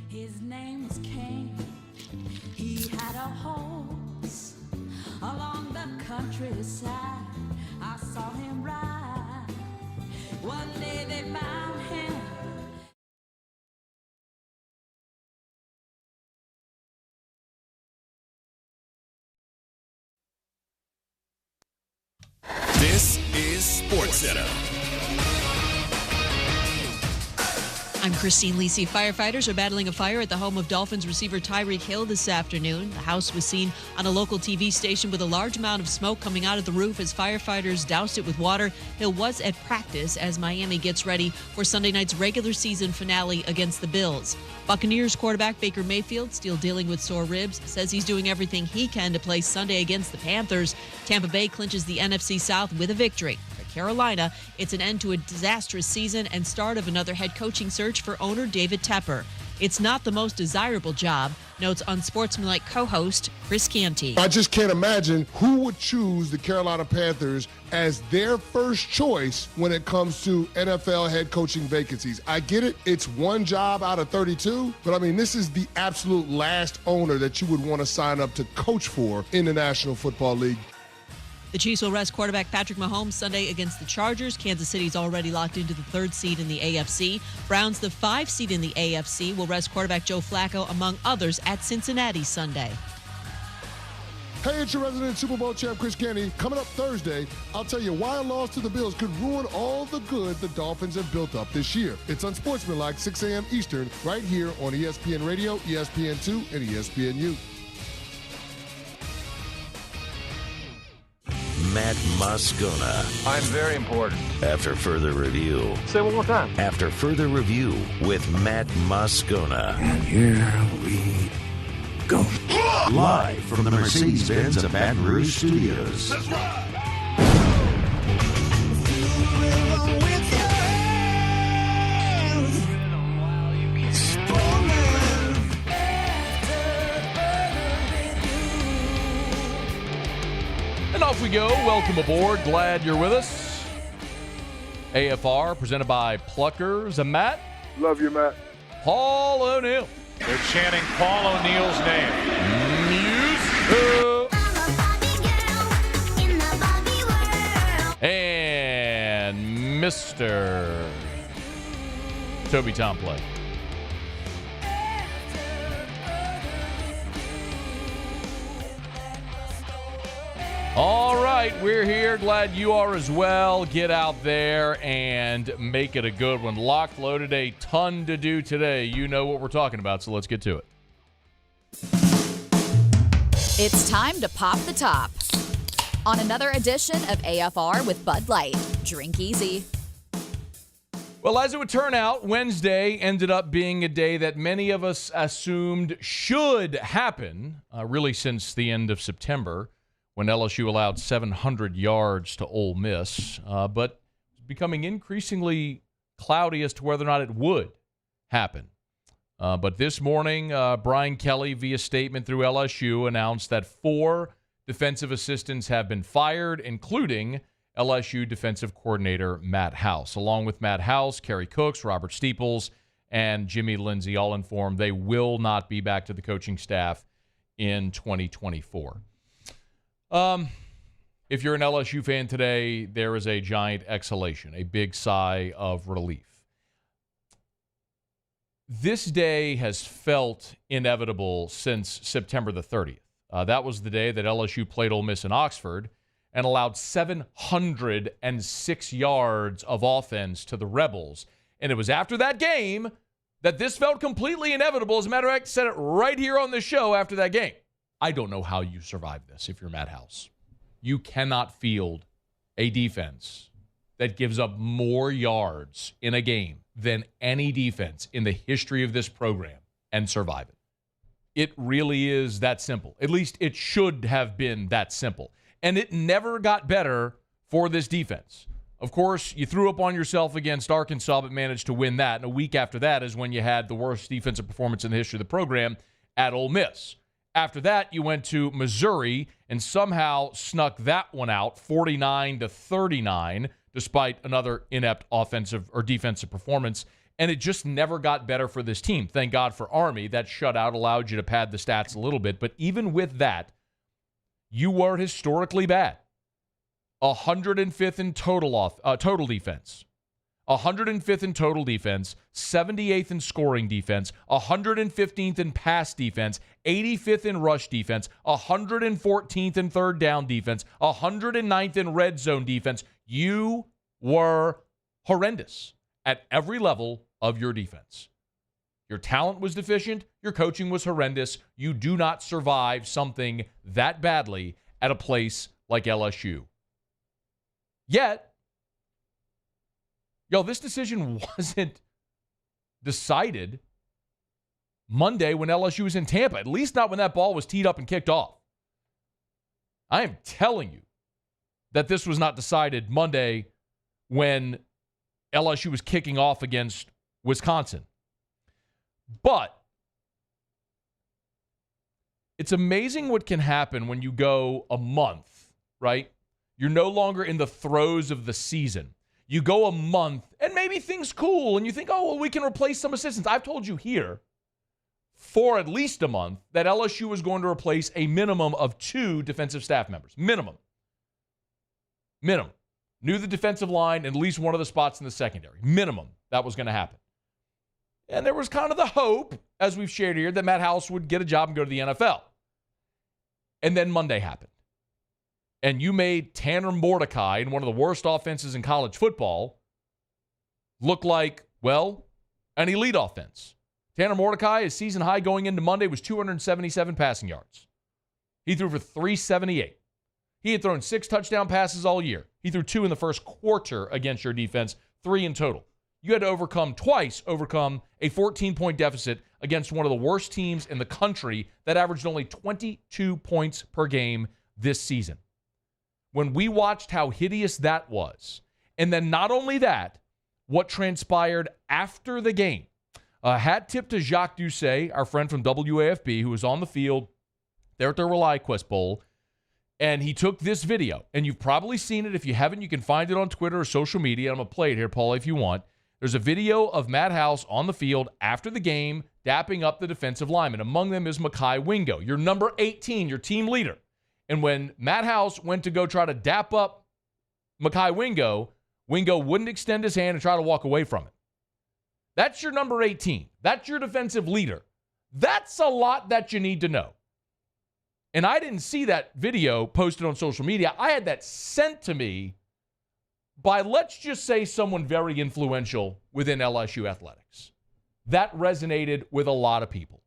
His name was King. He had a horse along the countryside. I saw him ride. One day they found him. This is SportsCenter. I'm Christine Lisi. Firefighters are battling a fire at the home of Dolphins receiver Tyreek Hill this afternoon. The house was seen on a local TV station with a large amount of smoke coming out of the roof as firefighters doused it with water. Hill was at practice as Miami gets ready for Sunday night's regular season finale against the Bills. Buccaneers quarterback Baker Mayfield, still dealing with sore ribs, says he's doing everything he can to play Sunday against the Panthers. Tampa Bay clinches the NFC South with a victory. Carolina, it's an end to a disastrous season and start of another head coaching search for owner David Tepper. It's not the most desirable job, notes unsportsmanlike co-host Chris Canty. I just can't imagine who would choose the Carolina Panthers as their first choice when it comes to NFL head coaching vacancies. I get it, it's one job out of 32, but I mean, this is the absolute last owner that you would want to sign up to coach for in the National Football League. The Chiefs will rest quarterback Patrick Mahomes Sunday against the Chargers. Kansas City's already locked into the 3rd seed in the AFC. Browns, the 5 seed in the AFC, will rest quarterback Joe Flacco, among others, at Cincinnati Sunday. Hey, it's your resident Super Bowl champ, Chris Canty. Coming up Thursday, I'll tell you why a loss to the Bills could ruin all the good the Dolphins have built up this year. It's Unsportsmanlike, 6 a.m. Eastern, right here on ESPN Radio, ESPN2, and ESPNU. Matt Moscona. I'm very important. After further review. Say it one more time. After further review with Matt Moscona. And here we go. Live from the Mercedes-Benz of Baton Rouge Studios. Let's ride! And off we go. Welcome aboard. Glad you're with us. AFR presented by Pluckers. And Matt. Love you, Matt. Paul O'Neill. They're chanting Paul O'Neill's name. And Mr. Toby Tomplay. All right, we're here. Glad you are as well. Get out there and make it a good one. Locked, loaded, a ton to do today. You know what we're talking about, so let's get to it. It's time to pop the top on another edition of AFR with Bud Light. Drink easy. Well, as it would turn out, Wednesday ended up being a day that many of us assumed should happen, really since the end of September, when LSU allowed 700 yards to Ole Miss, but it's becoming increasingly cloudy as to whether or not it would happen. But this morning, Brian Kelly, via statement through LSU, announced that 4 defensive assistants have been fired, including LSU defensive coordinator Matt House. Along with Matt House, Kerry Cooks, Robert Steeples, and Jimmy Lindsey, all informed they will not be back to the coaching staff in 2024. If you're an LSU fan today, there is a giant exhalation, a big sigh of relief. This day has felt inevitable since September the 30th. That was the day that LSU played Ole Miss in Oxford and allowed 706 yards of offense to the Rebels. And it was after that game that this felt completely inevitable. As a matter of fact, I said it right here on the show after that game. I don't know how you survive this if you're Matt House. You cannot field a defense that gives up more yards in a game than any defense in the history of this program and survive it. It really is that simple. At least it should have been that simple. And it never got better for this defense. Of course, you threw up on yourself against Arkansas, but managed to win that. And a week after that is when you had the worst defensive performance in the history of the program at Ole Miss. After that, you went to Missouri and somehow snuck that one out, 49-39, despite another inept offensive or defensive performance. And it just never got better for this team. Thank God for Army. That shutout allowed you to pad the stats a little bit. But even with that, you were historically bad. 105th in total defense. 105th in total defense, 78th in scoring defense, 115th in pass defense, 85th in rush defense, 114th in third down defense, 109th in red zone defense. You were horrendous at every level of your defense. Your talent was deficient. Your coaching was horrendous. You do not survive something that badly at a place like LSU. Yet, this decision wasn't decided Monday when LSU was in Tampa, at least not when that ball was teed up and kicked off. I am telling you that this was not decided Monday when LSU was kicking off against Wisconsin. But it's amazing what can happen when you go a month, right? You're no longer in the throes of the season. You go a month, and maybe things cool, and you think, we can replace some assistants. I've told you here for at least a month that LSU was going to replace a minimum of 2 defensive staff members. Minimum. Knew the defensive line and at least one of the spots in the secondary. Minimum. That was going to happen. And there was kind of the hope, as we've shared here, that Matt House would get a job and go to the NFL. And then Monday happened. And you made Tanner Mordecai, in one of the worst offenses in college football, look like, an elite offense. Tanner Mordecai, his season high going into Monday was 277 passing yards. He threw for 378. He had thrown 6 touchdown passes all year. He threw 2 in the first quarter against your defense, 3 in total. You had to overcome a 14-point deficit against one of the worst teams in the country that averaged only 22 points per game this season. When we watched how hideous that was, and then not only that, what transpired after the game. Hat tip to Jacques Doucet, our friend from WAFB, who was on the field there at the ReliQuest Bowl, and he took this video, and you've probably seen it. If you haven't, you can find it on Twitter or social media. I'm going to play it here, Paul, if you want. There's a video of Matt House on the field after the game, dapping up the defensive linemen. Among them is Mekhi Wingo, your number 18, your team leader. And when Matt House went to go try to dap up Mekhi Wingo, Wingo wouldn't extend his hand and try to walk away from it. That's your number 18. That's your defensive leader. That's a lot that you need to know. And I didn't see that video posted on social media. I had that sent to me by, let's just say, someone very influential within LSU athletics. That resonated with a lot of people.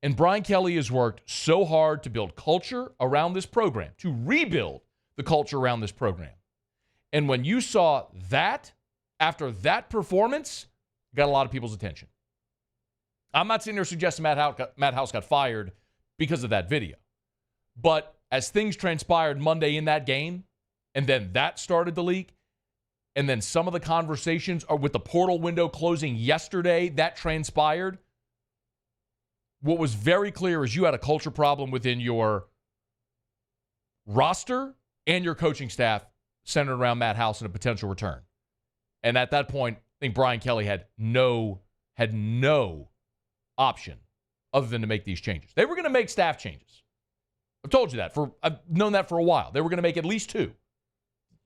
And Brian Kelly has worked so hard to build culture around this program, to rebuild the culture around this program. And when you saw that, after that performance, got a lot of people's attention. I'm not sitting there suggesting Matt House got fired because of that video. But as things transpired Monday in that game, and then that started to leak, and then some of the conversations are with the portal window closing yesterday, that transpired. What was very clear is you had a culture problem within your roster and your coaching staff centered around Matt House and a potential return. And at that point, I think Brian Kelly had no option other than to make these changes. They were going to make staff changes. I've told you that. I've known that for a while. They were going to make at least 2.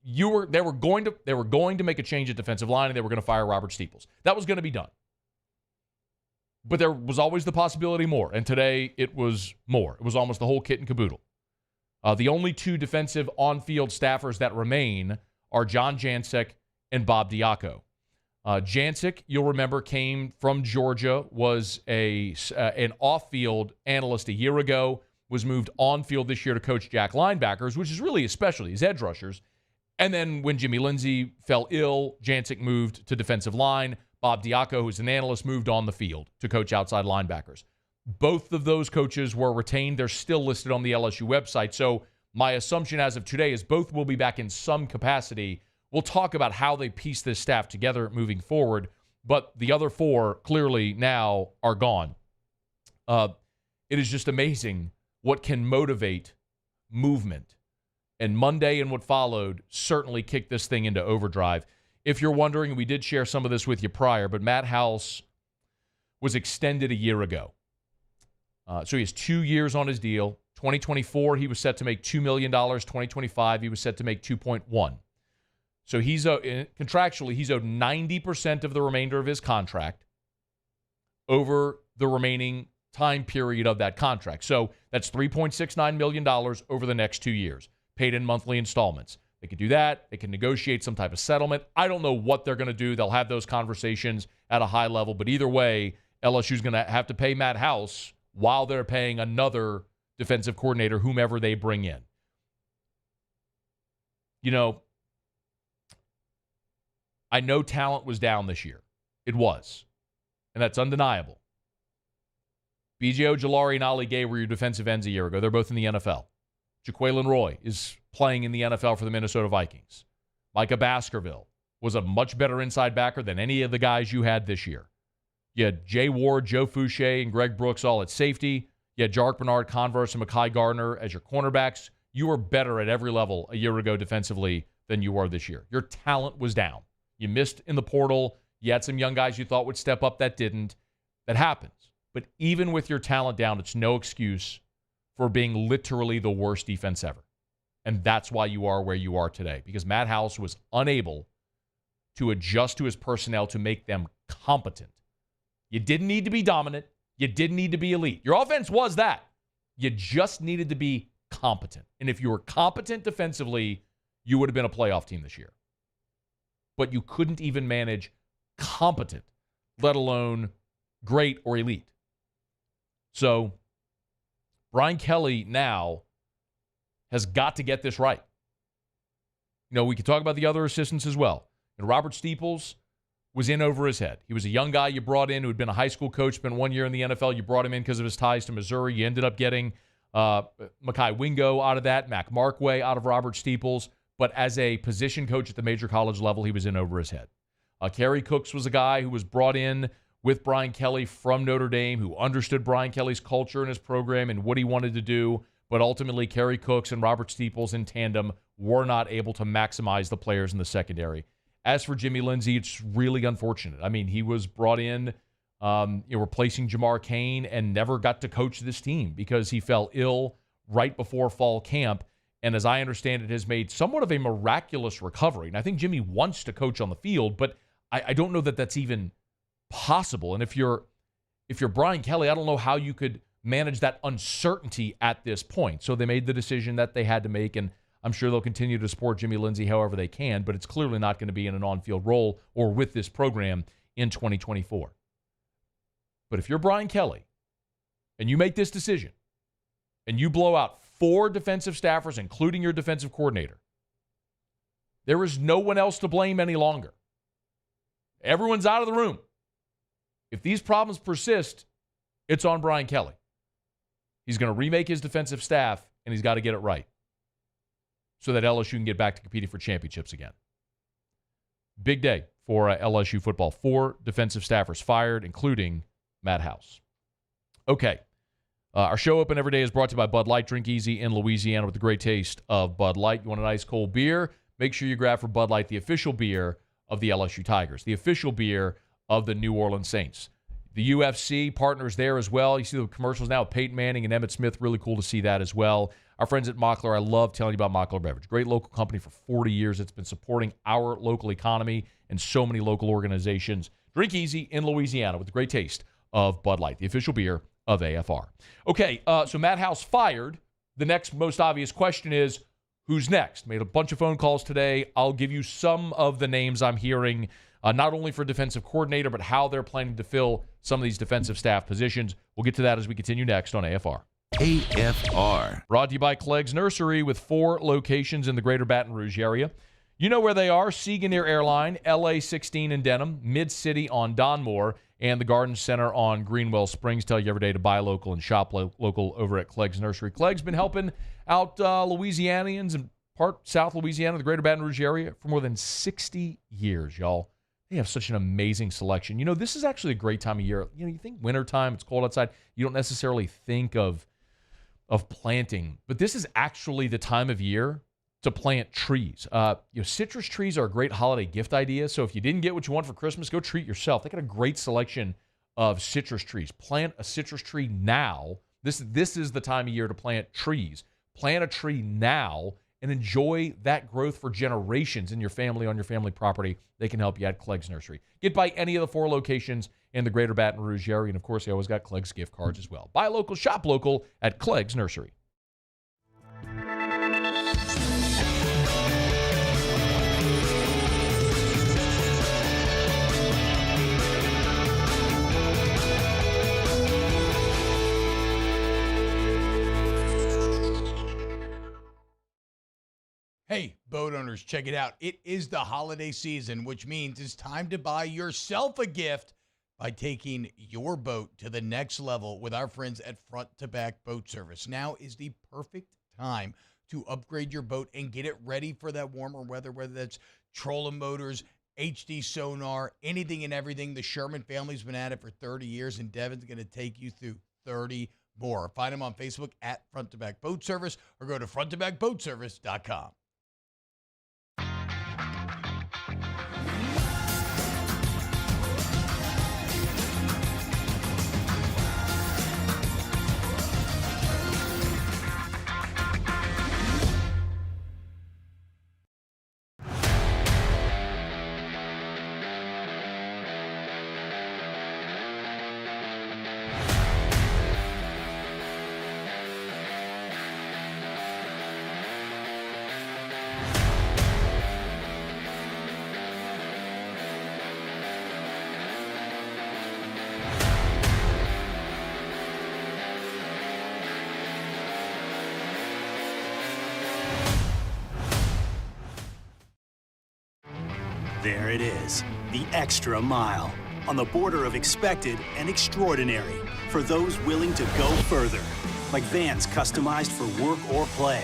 They were going to make a change at defensive line, and they were going to fire Robert Steeples. That was going to be done. But there was always the possibility more, and today it was more. It was almost the whole kit and caboodle. The only 2 defensive on-field staffers that remain are John Jancic and Bob Diaco. Jancic, you'll remember, came from Georgia, was an off-field analyst a year ago, was moved on-field this year to coach Jack linebackers, which is really his specialty, his edge rushers. And then when Jimmy Lindsey fell ill, Jancic moved to defensive line. Bob Diaco, who's an analyst, moved on the field to coach outside linebackers. Both of those coaches were retained. They're still listed on the LSU website. So my assumption as of today is both will be back in some capacity. We'll talk about how they piece this staff together moving forward, but the other 4 clearly now are gone. It is just amazing what can motivate movement. And Monday and what followed certainly kicked this thing into overdrive. If you're wondering, we did share some of this with you prior, but Matt House was extended a year ago. So he has 2 years on his deal. 2024, he was set to make $2 million. 2025, he was set to make $2.1. So he's contractually, he's owed 90% of the remainder of his contract over the remaining time period of that contract. So that's $3.69 million over the next 2 years, paid in monthly installments. They could do that. They can negotiate some type of settlement. I don't know what they're going to do. They'll have those conversations at a high level. But either way, LSU's going to have to pay Matt House while they're paying another defensive coordinator, whomever they bring in. You know, I know talent was down this year. It was. And that's undeniable. B.J. Ojolari and Ali Gay were your defensive ends a year ago. They're both in the NFL. Jaquelin Roy is playing in the NFL for the Minnesota Vikings. Micah Baskerville was a much better inside backer than any of the guys you had this year. You had Jay Ward, Joe Fouché, and Greg Brooks all at safety. You had Jarek Bernard, Converse, and Mekhi Gardner as your cornerbacks. You were better at every level a year ago defensively than you are this year. Your talent was down. You missed in the portal. You had some young guys you thought would step up that didn't. That happens. But even with your talent down, it's no excuse for being literally the worst defense ever. And that's why you are where you are today, because Matt House was unable to adjust to his personnel to make them competent. You didn't need to be dominant. You didn't need to be elite. Your offense was that. You just needed to be competent. And if you were competent defensively, you would have been a playoff team this year. But you couldn't even manage competent, let alone great or elite. So Brian Kelly now has got to get this right. You know, we could talk about the other assistants as well. And Robert Steeples was in over his head. He was a young guy you brought in who had been a high school coach, spent 1 year in the NFL. You brought him in because of his ties to Missouri. You ended up getting Mekhi Wingo out of that, Mac Markway out of Robert Steeples. But as a position coach at the major college level, he was in over his head. Kerry Cooks was a guy who was brought in with Brian Kelly from Notre Dame, who understood Brian Kelly's culture and his program and what he wanted to do. But ultimately, Kerry Cooks and Robert Steeples in tandem were not able to maximize the players in the secondary. As for Jimmy Lindsey, it's really unfortunate. I mean, he was brought in replacing Jamar Cain and never got to coach this team because he fell ill right before fall camp. And as I understand it, has made somewhat of a miraculous recovery. And I think Jimmy wants to coach on the field, but I don't know that that's even possible. And if you're Brian Kelly, I don't know how you could manage that uncertainty at this point. So they made the decision that they had to make, and I'm sure they'll continue to support Jimmy Lindsey however they can, but it's clearly not going to be in an on-field role or with this program in 2024. But if you're Brian Kelly and you make this decision and you blow out 4 defensive staffers, including your defensive coordinator, there is no one else to blame any longer. Everyone's out of the room. If these problems persist, it's on Brian Kelly. He's going to remake his defensive staff, and he's got to get it right so that LSU can get back to competing for championships again. Big day for LSU football. 4 defensive staffers fired, including Matt House. Okay. Our show open every day is brought to you by Bud Light. Drink easy in Louisiana with the great taste of Bud Light. You want an ice cold beer? Make sure you grab for Bud Light, the official beer of the LSU Tigers, the official beer of the New Orleans Saints. The UFC partners there as well. You see the commercials now with Peyton Manning and Emmitt Smith. Really cool to see that as well. Our friends at Mockler, I love telling you about Mockler Beverage. Great local company for 40 years. It's been supporting our local economy and so many local organizations. Drink easy in Louisiana with the great taste of Bud Light, the official beer of AFR. Okay, so Matt House fired. The next most obvious question is, who's next? Made a bunch of phone calls today. I'll give you some of the names I'm hearing, not only for defensive coordinator, but how they're planning to fill some of these defensive staff positions. We'll get to that as we continue next on AFR. AFR. Brought to you by Clegg's Nursery with 4 locations in the greater Baton Rouge area. You know where they are: Seaganeer Airline, LA 16 in Denham, Mid-City on Donmore, and the Garden Center on Greenwell Springs. Tell you every day to buy local and shop local over at Clegg's Nursery. Clegg's been helping out Louisianians and part South Louisiana, the greater Baton Rouge area, for more than 60 years, y'all. They have such an amazing selection. You know, this is actually a great time of year. You know, you think wintertime, it's cold outside. You don't necessarily think of planting, but this is actually the time of year to plant trees. Citrus trees are a great holiday gift idea. So if you didn't get what you want for Christmas, go treat yourself. They got a great selection of citrus trees. Plant a citrus tree now. This is the time of year to plant trees. Plant a tree now and enjoy that growth for generations in your family, on your family property. They can help you at Clegg's Nursery. Get by any of the 4 locations in the greater Baton Rouge area. And, of course, they always got Clegg's gift cards as well. Buy local, shop local at Clegg's Nursery. Hey, boat owners, check it out. It is the holiday season, which means it's time to buy yourself a gift by taking your boat to the next level with our friends at Front to Back Boat Service. Now is the perfect time to upgrade your boat and get it ready for that warmer weather, whether that's trolling motors, HD sonar, anything and everything. The Sherman family's been at it for 30 years, and Devin's going to take you through 30 more. Find them on Facebook at Front to Back Boat Service or go to fronttobackboatservice.com. There it is, the extra mile, on the border of expected and extraordinary for those willing to go further, like vans customized for work or play,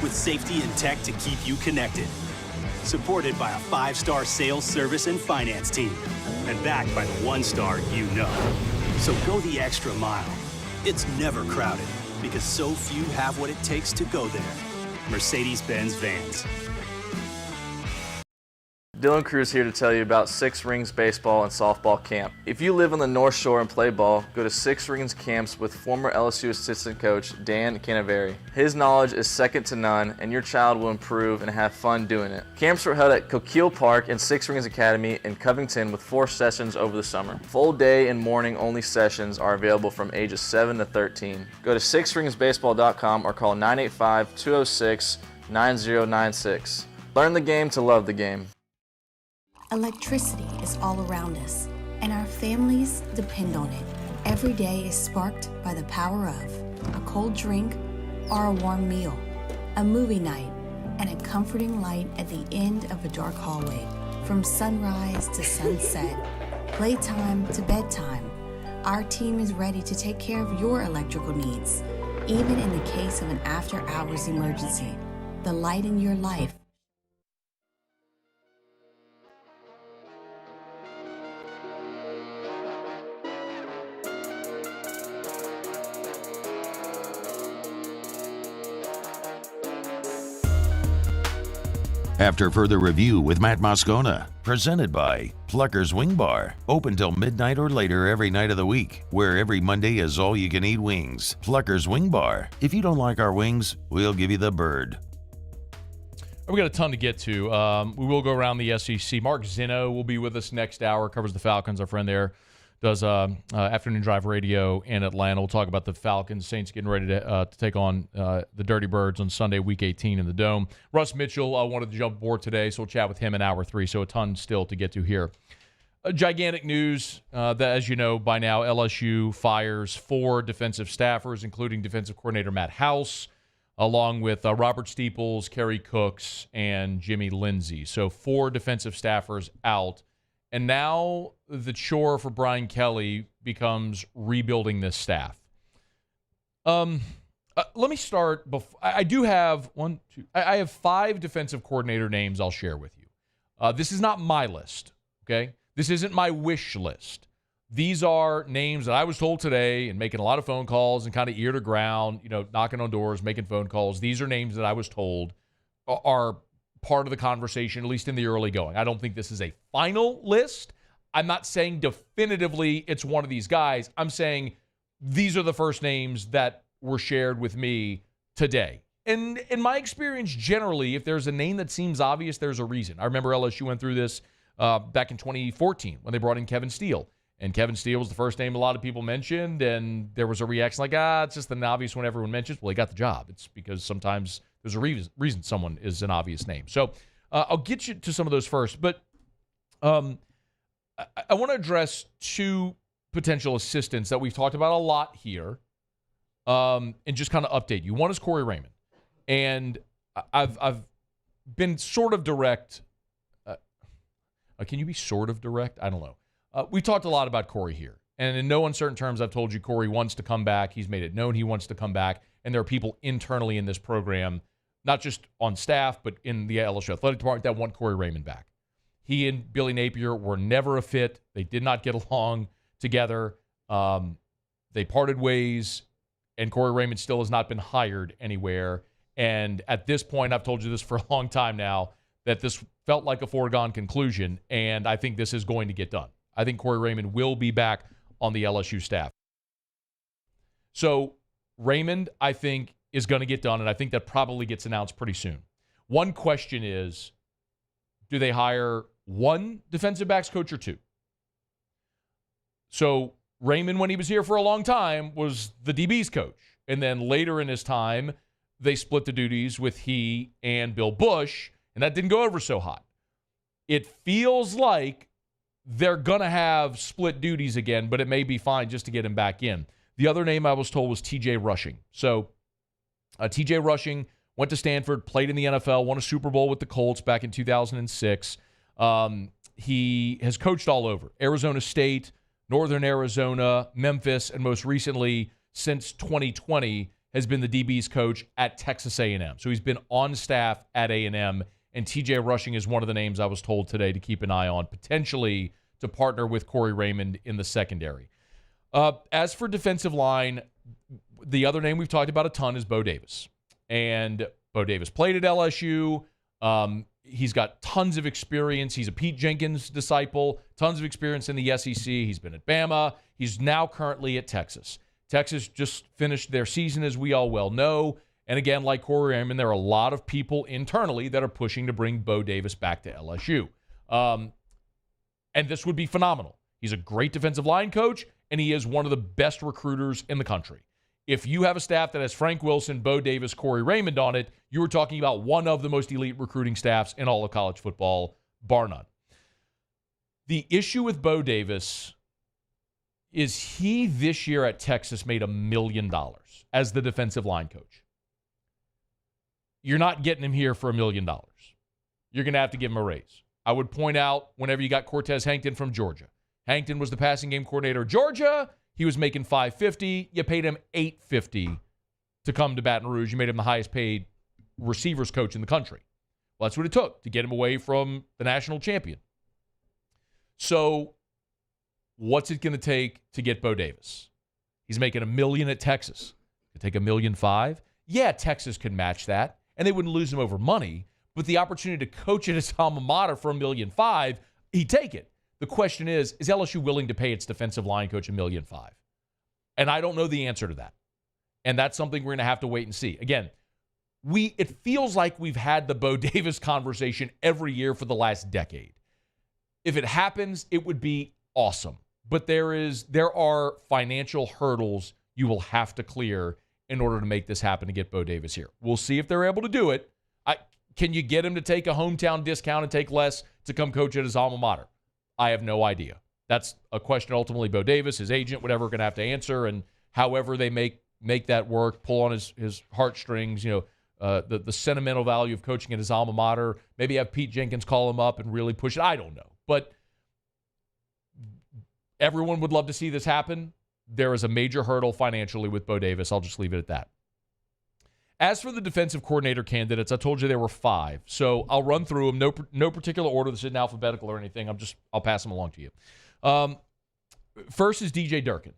with safety and tech to keep you connected, supported by a 5-star sales, service, and finance team, and backed by the 1-star you know. So go the extra mile. It's never crowded, because so few have what it takes to go there. Mercedes-Benz Vans. Dylan Cruz here to tell you about Six Rings Baseball and Softball Camp. If you live on the North Shore and play ball, go to Six Rings Camps with former LSU assistant coach Dan Canaveri. His knowledge is second to none, and your child will improve and have fun doing it. Camps were held at Coquille Park and Six Rings Academy in Covington with 4 sessions over the summer. Full day and morning only sessions are available from ages 7 to 13. Go to sixringsbaseball.com or call 985-206-9096. Learn the game to love the game. Electricity is all around us, and our families depend on it. Every day is sparked by the power of a cold drink or a warm meal, a movie night, and a comforting light at the end of a dark hallway. From sunrise to sunset, playtime to bedtime, our team is ready to take care of your electrical needs, even in the case of an after-hours emergency. The light in your life. After further review with Matt Moscona, presented by Plucker's Wing Bar, open till midnight or later every night of the week, where every Monday is all you can eat wings. Plucker's Wing Bar. If you don't like our wings, we'll give you the bird. We got a ton to get to. We will go around the SEC. Mark Zinno will be with us next hour, covers the Falcons, our friend there. Does afternoon drive radio in Atlanta. We'll talk about the Falcons, Saints getting ready to take on the Dirty Birds on Sunday, Week 18 in the Dome. Russ Mitchell wanted to jump aboard today, so we'll chat with him in Hour 3, so a ton still to get to here. Gigantic news that, as you know by now, LSU fires 4 defensive staffers, including defensive coordinator Matt House, along with Robert Steeples, Kerry Cooks, and Jimmy Lindsey. So 4 defensive staffers out. And now the chore for Brian Kelly becomes rebuilding this staff. Let me start. I do have I have 5 defensive coordinator names I'll share with you. This is not my list, okay? This isn't my wish list. These are names that I was told today and making a lot of phone calls and kind of ear to ground, knocking on doors, making phone calls. These are names that I was told are part of the conversation, at least in the early going. I don't think this is a final list. I'm not saying definitively it's one of these guys. I'm saying these are the first names that were shared with me today. And in my experience, generally, if there's a name that seems obvious, there's a reason. I remember LSU went through this back in 2014 when they brought in Kevin Steele. And Kevin Steele was the first name a lot of people mentioned, and there was a reaction like, it's just an obvious one everyone mentions. Well, he got the job. It's because sometimes there's a reason someone is an obvious name. So I'll get you to some of those first. But I want to address two potential assistants that we've talked about a lot here and just kind of update you. One is Corey Raymond. And I've been sort of direct. Can you be sort of direct? I don't know. We talked a lot about Corey here. And in no uncertain terms, I've told you Corey wants to come back. He's made it known he wants to come back. And there are people internally in this program, not just on staff, but in the LSU athletic department that want Corey Raymond back. He and Billy Napier were never a fit. They did not get along together. They parted ways, and Corey Raymond still has not been hired anywhere. And at this point, I've told you this for a long time now, that this felt like a foregone conclusion, and I think this is going to get done. I think Corey Raymond will be back on the LSU staff. So Raymond, I think, is going to get done, and I think that probably gets announced pretty soon. One question is, do they hire one defensive backs coach or two? So Raymond, when he was here for a long time, was the DB's coach. And then later in his time, they split the duties with he and Bill Bush, and that didn't go over so hot. It feels like they're going to have split duties again, but it may be fine just to get him back in. The other name I was told was TJ Rushing. So TJ Rushing went to Stanford, played in the NFL, won a Super Bowl with the Colts back in 2006. He has coached all over. Arizona State, Northern Arizona, Memphis, and most recently, since 2020, has been the DB's coach at Texas A&M. So he's been on staff at A&M, and TJ Rushing is one of the names I was told today to keep an eye on, potentially to partner with Corey Raymond in the secondary. As for defensive line, the other name we've talked about a ton is Bo Davis. And Bo Davis played at LSU. He's got tons of experience. He's a Pete Jenkins disciple, tons of experience in the SEC. He's been at Bama. He's now currently at Texas. Texas just finished their season, as we all well know. And again, like Corey Raymond, there are a lot of people internally that are pushing to bring Bo Davis back to LSU. And this would be phenomenal. He's a great defensive line coach, and he is one of the best recruiters in the country. If you have a staff that has Frank Wilson, Bo Davis, Corey Raymond on it, you were talking about one of the most elite recruiting staffs in all of college football, bar none. The issue with Bo Davis is he this year at Texas made $1 million as the defensive line coach. You're not getting him here for $1 million. You're going to have to give him a raise. I would point out whenever you got Cortez Hankton from Georgia. Hankton was the passing game coordinator at Georgia. He was making $550. You paid him $850 to come to Baton Rouge. You made him the highest paid receivers coach in the country. Well, that's what it took to get him away from the national champion. So what's it going to take to get Bo Davis? He's making $1 million at Texas. It take $1.5 million? Yeah, Texas could match that, and they wouldn't lose him over money. But the opportunity to coach at his alma mater for $1.5 million, he'd take it. The question is LSU willing to pay its defensive line coach $1.5 million? And I don't know the answer to that. And that's something we're going to have to wait and see. Again, it feels like we've had the Bo Davis conversation every year for the last decade. If it happens, it would be awesome. But there are financial hurdles you will have to clear in order to make this happen to get Bo Davis here. We'll see if they're able to do it. Can you get him to take a hometown discount and take less to come coach at his alma mater? I have no idea. That's a question ultimately Bo Davis, his agent, whatever, going to have to answer. And however they make that work, pull on his heartstrings, the sentimental value of coaching at his alma mater, maybe have Pete Jenkins call him up and really push it. I don't know. But everyone would love to see this happen. There is a major hurdle financially with Bo Davis. I'll just leave it at that. As for the defensive coordinator candidates, I told you there were 5. So I'll run through them. No particular order. This isn't alphabetical or anything. I'll pass them along to you. First is DJ Durkin.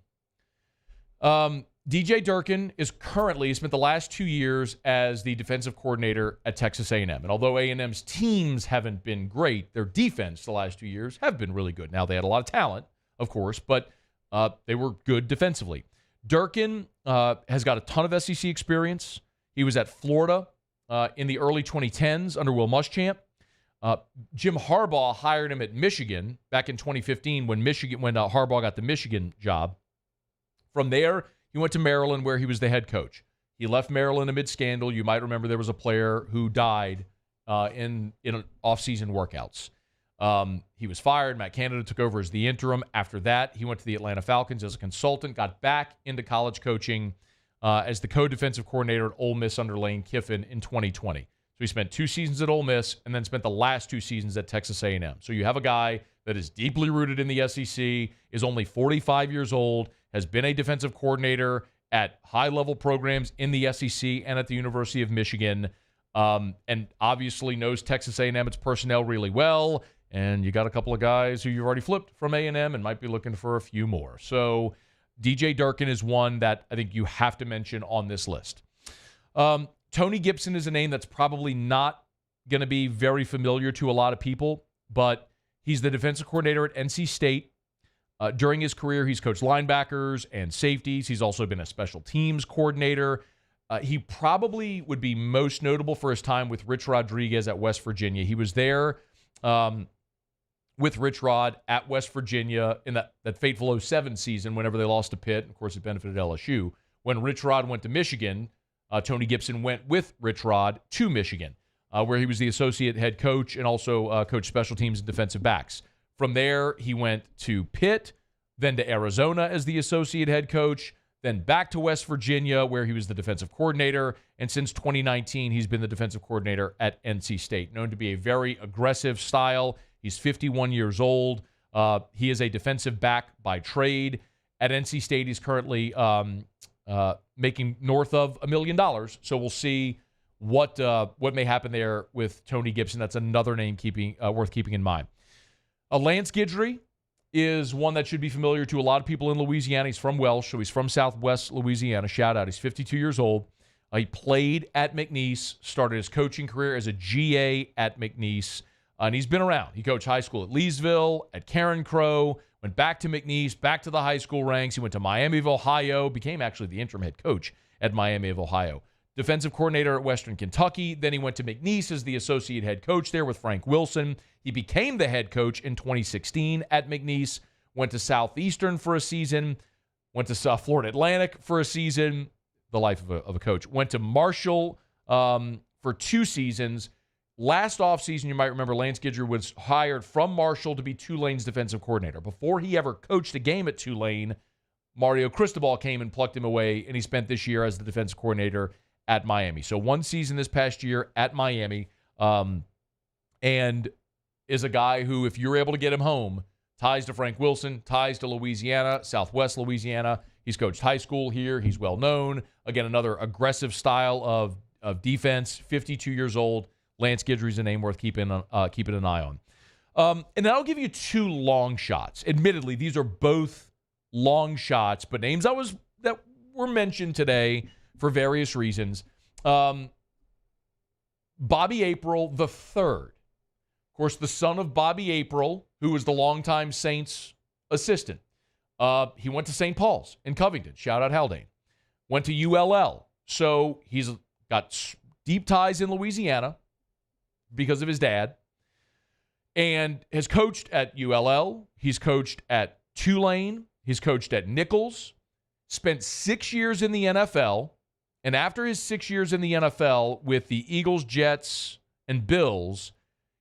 DJ Durkin is currently spent the last 2 years as the defensive coordinator at Texas A&M. And although A&M's teams haven't been great, their defense the last 2 years have been really good. Now, they had a lot of talent, of course, but they were good defensively. Durkin has got a ton of SEC experience. He was at Florida in the early 2010s under Will Muschamp. Jim Harbaugh hired him at Michigan back in 2015 when Harbaugh got the Michigan job. From there, he went to Maryland where he was the head coach. He left Maryland amid scandal. You might remember there was a player who died in off-season workouts. He was fired. Matt Canada took over as the interim. After that, he went to the Atlanta Falcons as a consultant, got back into college coaching as the co-defensive coordinator at Ole Miss under Lane Kiffin in 2020. So he spent 2 seasons at Ole Miss and then spent the last 2 seasons at Texas A&M. So you have a guy that is deeply rooted in the SEC, is only 45 years old, has been a defensive coordinator at high-level programs in the SEC and at the University of Michigan, and obviously knows Texas A&M, its personnel really well. And you got a couple of guys who you've already flipped from A&M and might be looking for a few more. So DJ Durkin is one that I think you have to mention on this list. Tony Gibson is a name that's probably not going to be very familiar to a lot of people, but he's the defensive coordinator at NC State. During his career, he's coached linebackers and safeties. He's also been a special teams coordinator. He probably would be most notable for his time with Rich Rodriguez at West Virginia. He was there with Rich Rod at West Virginia in that fateful 07 season whenever they lost to Pitt. Of course, it benefited LSU. When Rich Rod went to Michigan, Tony Gibson went with Rich Rod to Michigan, where he was the associate head coach and also coached special teams and defensive backs. From there, he went to Pitt, then to Arizona as the associate head coach, then back to West Virginia, where he was the defensive coordinator. And since 2019, he's been the defensive coordinator at NC State, known to be a very aggressive style. He's 51 years old. He is a defensive back by trade. At NC State, he's currently making north of $1 million. So we'll see what may happen there with Tony Gibson. That's another name worth keeping in mind. Lance Guidry is one that should be familiar to a lot of people in Louisiana. He's from Welsh, so he's from Southwest Louisiana. Shout out. He's 52 years old. He played at McNeese, started his coaching career as a GA at McNeese, and he's been around. He coached high school at Leesville, at Karen Crow, went back to McNeese, back to the high school ranks. He went to Miami of Ohio, became actually the interim head coach at Miami of Ohio. Defensive coordinator at Western Kentucky. Then he went to McNeese as the associate head coach there with Frank Wilson. He became the head coach in 2016 at McNeese, went to Southeastern for a season, went to Florida Atlantic for a season, the life of a coach. Went to Marshall for 2 seasons. Last offseason, you might remember Lance Guidry was hired from Marshall to be Tulane's defensive coordinator. Before he ever coached a game at Tulane, Mario Cristobal came and plucked him away, and he spent this year as the defensive coordinator at Miami. So 1 season this past year at Miami, and is a guy who, if you're able to get him home, ties to Frank Wilson, ties to Louisiana, Southwest Louisiana. He's coached high school here. He's well known. Again, another aggressive style of defense. 52 years old. Lance Guidry's a name worth keeping an eye on. And then I'll give you 2 long shots. Admittedly, these are both long shots, but names that were mentioned today for various reasons. Bobby April III. Of course, the son of Bobby April, who was the longtime Saints assistant. He went to St. Paul's in Covington. Shout out Haldane. Went to ULL. So he's got deep ties in Louisiana because of his dad. And has coached at ULL. He's coached at Tulane. He's coached at Nichols. Spent 6 years in the NFL. And after his 6 years in the NFL with the Eagles, Jets, and Bills,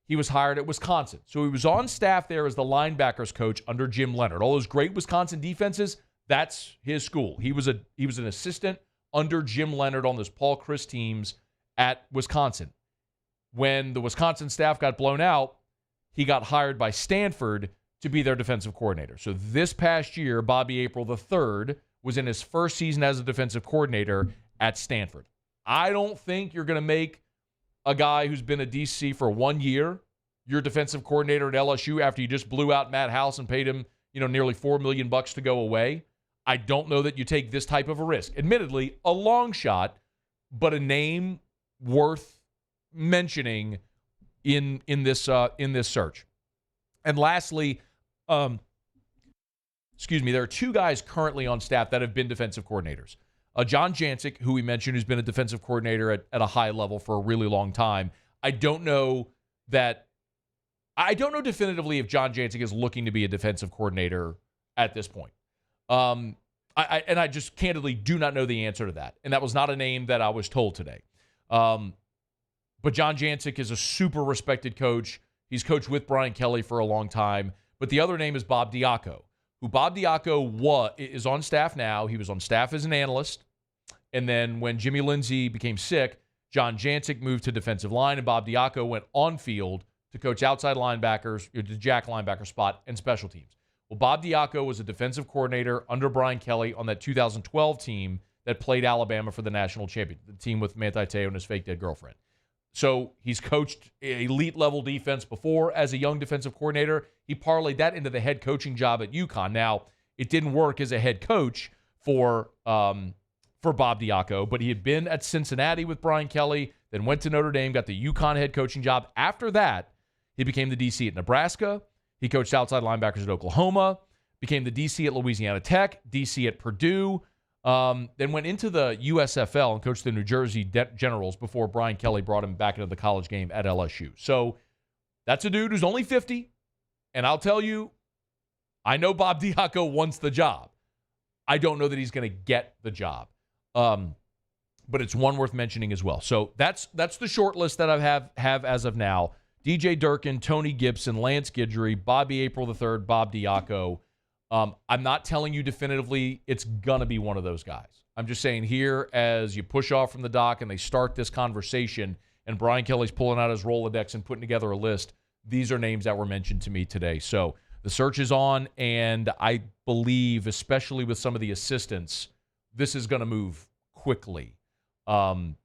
he was hired at Wisconsin. So he was on staff there as the linebackers coach under Jim Leonard. All those great Wisconsin defenses, that's his school. He was an assistant under Jim Leonard on those Paul Chryst teams at Wisconsin. When the Wisconsin staff got blown out, he got hired by Stanford to be their defensive coordinator. So this past year, Bobby April III was in his first season as a defensive coordinator at Stanford. I don't think you're going to make a guy who's been a DC for 1 year your defensive coordinator at LSU after you just blew out Matt House and paid him, nearly $4 million to go away. I don't know that you take this type of a risk. Admittedly, a long shot, but a name worth mentioning in this search. And lastly, there are two guys currently on staff that have been defensive coordinators. John Jancic, who we mentioned, who's been a defensive coordinator at a high level for a really long time. I don't know definitively if John Jancic is looking to be a defensive coordinator at this point. I just candidly do not know the answer to that. And that was not a name that I was told today. But John Jancic is a super respected coach. He's coached with Brian Kelly for a long time. But the other name is Bob Diaco, who Bob Diaco is on staff now. He was on staff as an analyst. And then when Jimmy Lindsey became sick, John Jancic moved to defensive line, and Bob Diaco went on field to coach outside linebackers, the jack linebacker spot, and special teams. Well, Bob Diaco was a defensive coordinator under Brian Kelly on that 2012 team that played Alabama for the national championship, the team with Manti Te'o and his fake dead girlfriend. So he's coached elite-level defense before as a young defensive coordinator. He parlayed that into the head coaching job at UConn. Now, it didn't work as a head coach for Bob Diaco, but he had been at Cincinnati with Brian Kelly, then went to Notre Dame, got the UConn head coaching job. After that, he became the DC at Nebraska. He coached outside linebackers at Oklahoma, became the DC at Louisiana Tech, DC at Purdue, then went into the USFL and coached the New Jersey Generals before Brian Kelly brought him back into the college game at LSU. So that's a dude who's only 50, and I'll tell you, I know Bob Diaco wants the job. I don't know that he's going to get the job. But it's one worth mentioning as well. So that's the short list that I have as of now. DJ Durkin, Tony Gibson, Lance Guidry, Bobby April III, Bob Diaco. I'm not telling you definitively it's going to be one of those guys. I'm just saying here, as you push off from the dock and they start this conversation, and Brian Kelly's pulling out his Rolodex and putting together a list, these are names that were mentioned to me today. So the search is on, and I believe, especially with some of the assistants, this is going to move quickly. And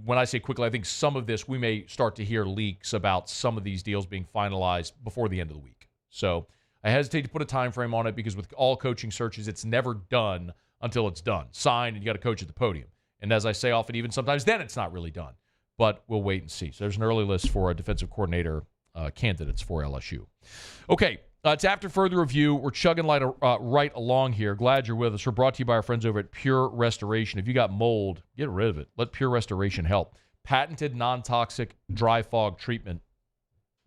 when I say quickly, I think some of this, we may start to hear leaks about some of these deals being finalized before the end of the week. So I hesitate to put a time frame on it because with all coaching searches, it's never done until it's done. Signed, and you got to coach at the podium. And as I say often, even sometimes then it's not really done. But we'll wait and see. So there's an early list for defensive coordinator candidates for LSU. Okay, it's after further review. We're chugging right along here. Glad you're with us. We're brought to you by our friends over at Pure Restoration. If you got mold, get rid of it. Let Pure Restoration help. Patented non-toxic dry fog treatment.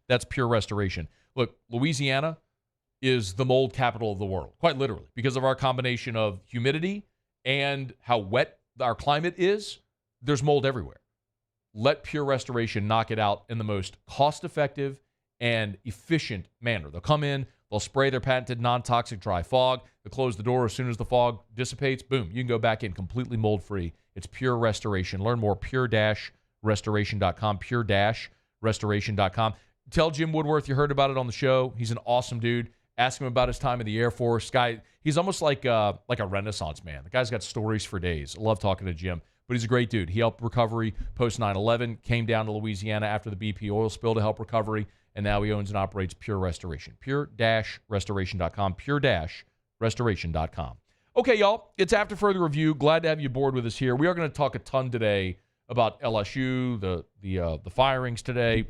That's Pure Restoration. Look, Louisiana is the mold capital of the world, quite literally, because of our combination of humidity and how wet our climate is. There's mold everywhere. Let Pure Restoration knock it out in the most cost-effective and efficient manner. They'll come in, they'll spray their patented non-toxic dry fog, they'll close the door as soon as the fog dissipates. Boom, you can go back in completely mold-free. It's Pure Restoration. Learn more, pure-restoration.com, pure-restoration.com. Tell Jim Woodworth you heard about it on the show. He's an awesome dude. Ask him about his time in the Air Force. Guy, he's almost like a Renaissance man. The guy's got stories for days. I love talking to Jim, but he's a great dude. He helped recovery post 9/11, came down to Louisiana after the BP oil spill to help recovery, and now he owns and operates Pure Restoration. Pure-restoration.com, pure-restoration.com. Okay, y'all, it's after further review. Glad to have you aboard with us here. We are going to talk a ton today about LSU, the firings today,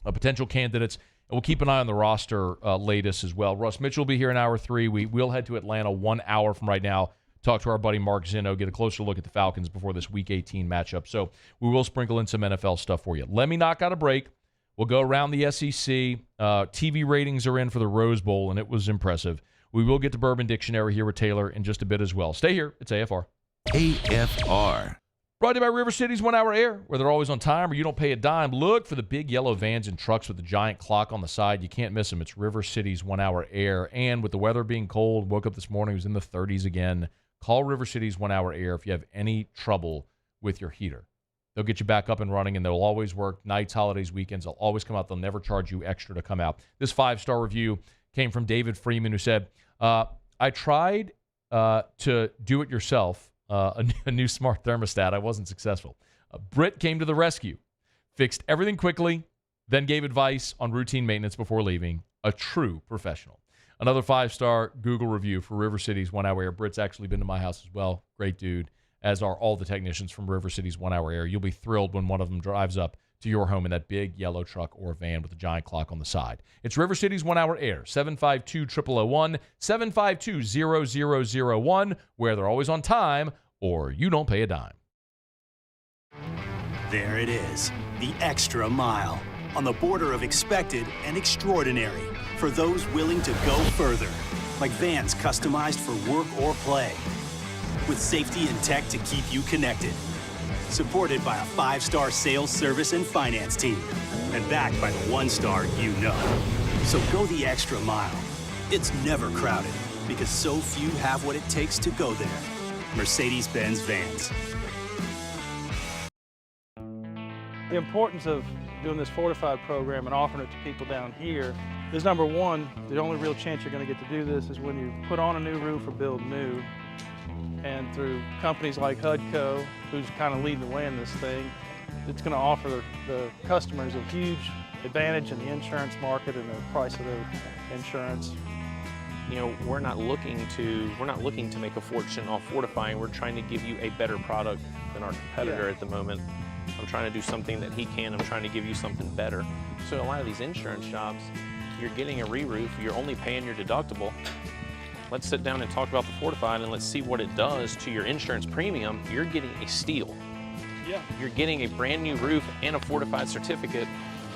potential candidates. And we'll keep an eye on the roster latest as well. Russ Mitchell will be here in hour 3. We'll head to Atlanta 1 hour from right now, talk to our buddy Mark Zinno, get a closer look at the Falcons before this Week 18 matchup. So we will sprinkle in some NFL stuff for you. Let me knock out a break. We'll go around the SEC. TV ratings are in for the Rose Bowl, and it was impressive. We will get to Bourbon Dictionary here with Taylor in just a bit as well. Stay here. It's AFR. AFR. Brought to you by River City's 1 Hour Air, where they're always on time or you don't pay a dime. Look for the big yellow vans and trucks with the giant clock on the side. You can't miss them. It's River City's 1 Hour Air. And with the weather being cold, woke up this morning, it was in the 30s again. Call River City's 1 Hour Air if you have any trouble with your heater. They'll get you back up and running, and they'll always work nights, holidays, weekends. They'll always come out. They'll never charge you extra to come out. This 5-star review came from David Freeman, who said, I tried to do it yourself, a new smart thermostat. I wasn't successful. Britt came to the rescue, fixed everything quickly, then gave advice on routine maintenance before leaving. A true professional. Another 5-star Google review for River City's 1 Hour Air. Britt's actually been to my house as well. Great dude, as are all the technicians from River City's 1 Hour Air. You'll be thrilled when one of them drives up to your home in that big yellow truck or van with a giant clock on the side. It's River City's 1 Hour Air, 752-0001, 752-0001, where they're always on time or you don't pay a dime. There it is, the extra mile, on the border of expected and extraordinary for those willing to go further, like vans customized for work or play, with safety and tech to keep you connected. Supported by a 5-star sales, service, and finance team, and backed by the 1-star you know. So go the extra mile. It's never crowded, because so few have what it takes to go there. Mercedes-Benz Vans. The importance of doing this Fortified program and offering it to people down here is, number one, the only real chance you're going to get to do this is when you put on a new roof or build new. And through companies like HUDCO, who's kind of leading the way in this thing, it's going to offer the customers a huge advantage in the insurance market and the price of their insurance. You know, we're not looking to make a fortune off fortifying. We're trying to give you a better product than our competitor at the moment. I'm trying to do something that he can. I'm trying to give you something better. So a lot of these insurance jobs, you're getting a re-roof, you're only paying your deductible. Let's sit down and talk about the Fortified and let's see what it does to your insurance premium. You're getting a steal. Yeah. You're getting a brand new roof and a Fortified certificate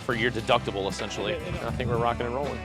for your deductible, essentially. And I think we're rocking and rolling.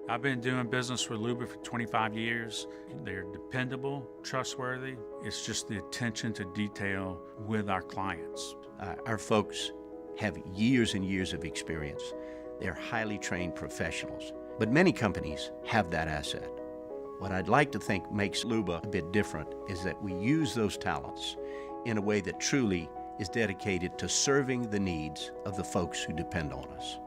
I've been doing business with Luba for 25 years. They're dependable, trustworthy. It's just the attention to detail with our clients. Our folks have years and years of experience. They're highly trained professionals, but many companies have that asset. What I'd like to think makes Luba a bit different is that we use those talents in a way that truly is dedicated to serving the needs of the folks who depend on us.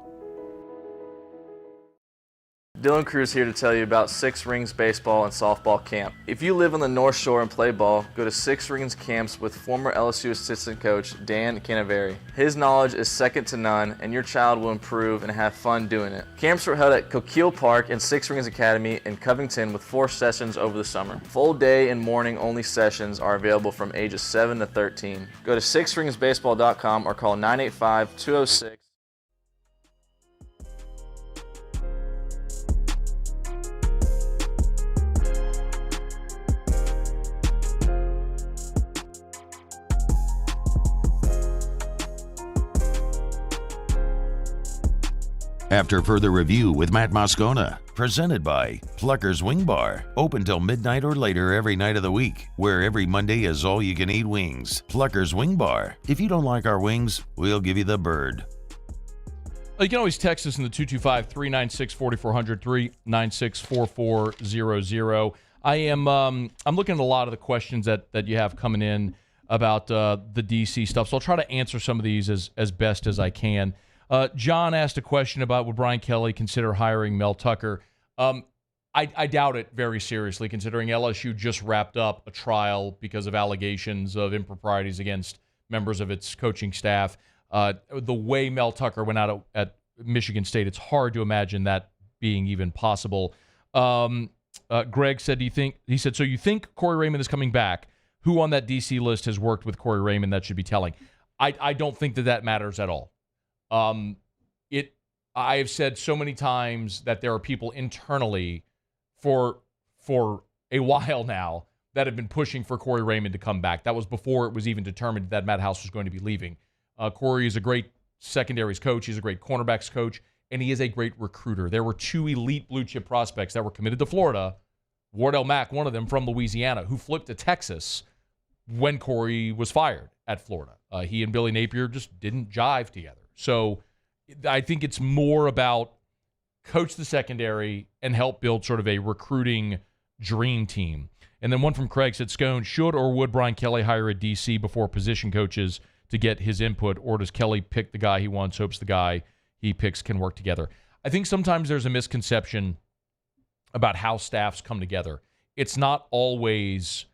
Dylan Cruz here to tell you about Six Rings Baseball and Softball Camp. If you live on the North Shore and play ball, go to Six Rings Camps with former LSU assistant coach Dan Canaveri. His knowledge is second to none, and your child will improve and have fun doing it. Camps were held at Coquille Park and Six Rings Academy in Covington with 4 sessions over the summer. Full day and morning only sessions are available from ages 7 to 13. Go to sixringsbaseball.com or call 985-206. After further review with Matt Moscona, presented by Plucker's Wing Bar, open till midnight or later every night of the week, where every Monday is all-you-can-eat wings. Plucker's Wing Bar. If you don't like our wings, we'll give you the bird. You can always text us in the 225-396-4400, 396-4400. I'm looking at a lot of the questions that you have coming in about the DC stuff, so I'll try to answer some of these as best as I can. John asked a question about would Brian Kelly consider hiring Mel Tucker. I doubt it very seriously, considering LSU just wrapped up a trial because of allegations of improprieties against members of its coaching staff. The way Mel Tucker went out at Michigan State, it's hard to imagine that being even possible. Greg said, so you think Corey Raymond is coming back? Who on that DC list has worked with Corey Raymond that should be telling? I don't think that matters at all. I have said so many times that there are people internally for a while now that have been pushing for Corey Raymond to come back. That was before it was even determined that Matt House was going to be leaving. Corey is a great secondaries coach. He's a great cornerbacks coach, and he is a great recruiter. There were 2 elite blue chip prospects that were committed to Florida Wardell Mack, one of them from Louisiana, who flipped to Texas when Corey was fired at Florida. He and Billy Napier just didn't jive together. So I think it's more about coach the secondary and help build sort of a recruiting dream team. And then one from Craig said, Scone, should or would Brian Kelly hire a DC before position coaches to get his input, or does Kelly pick the guy he wants, hopes the guy he picks can work together? I think sometimes there's a misconception about how staffs come together. It's not always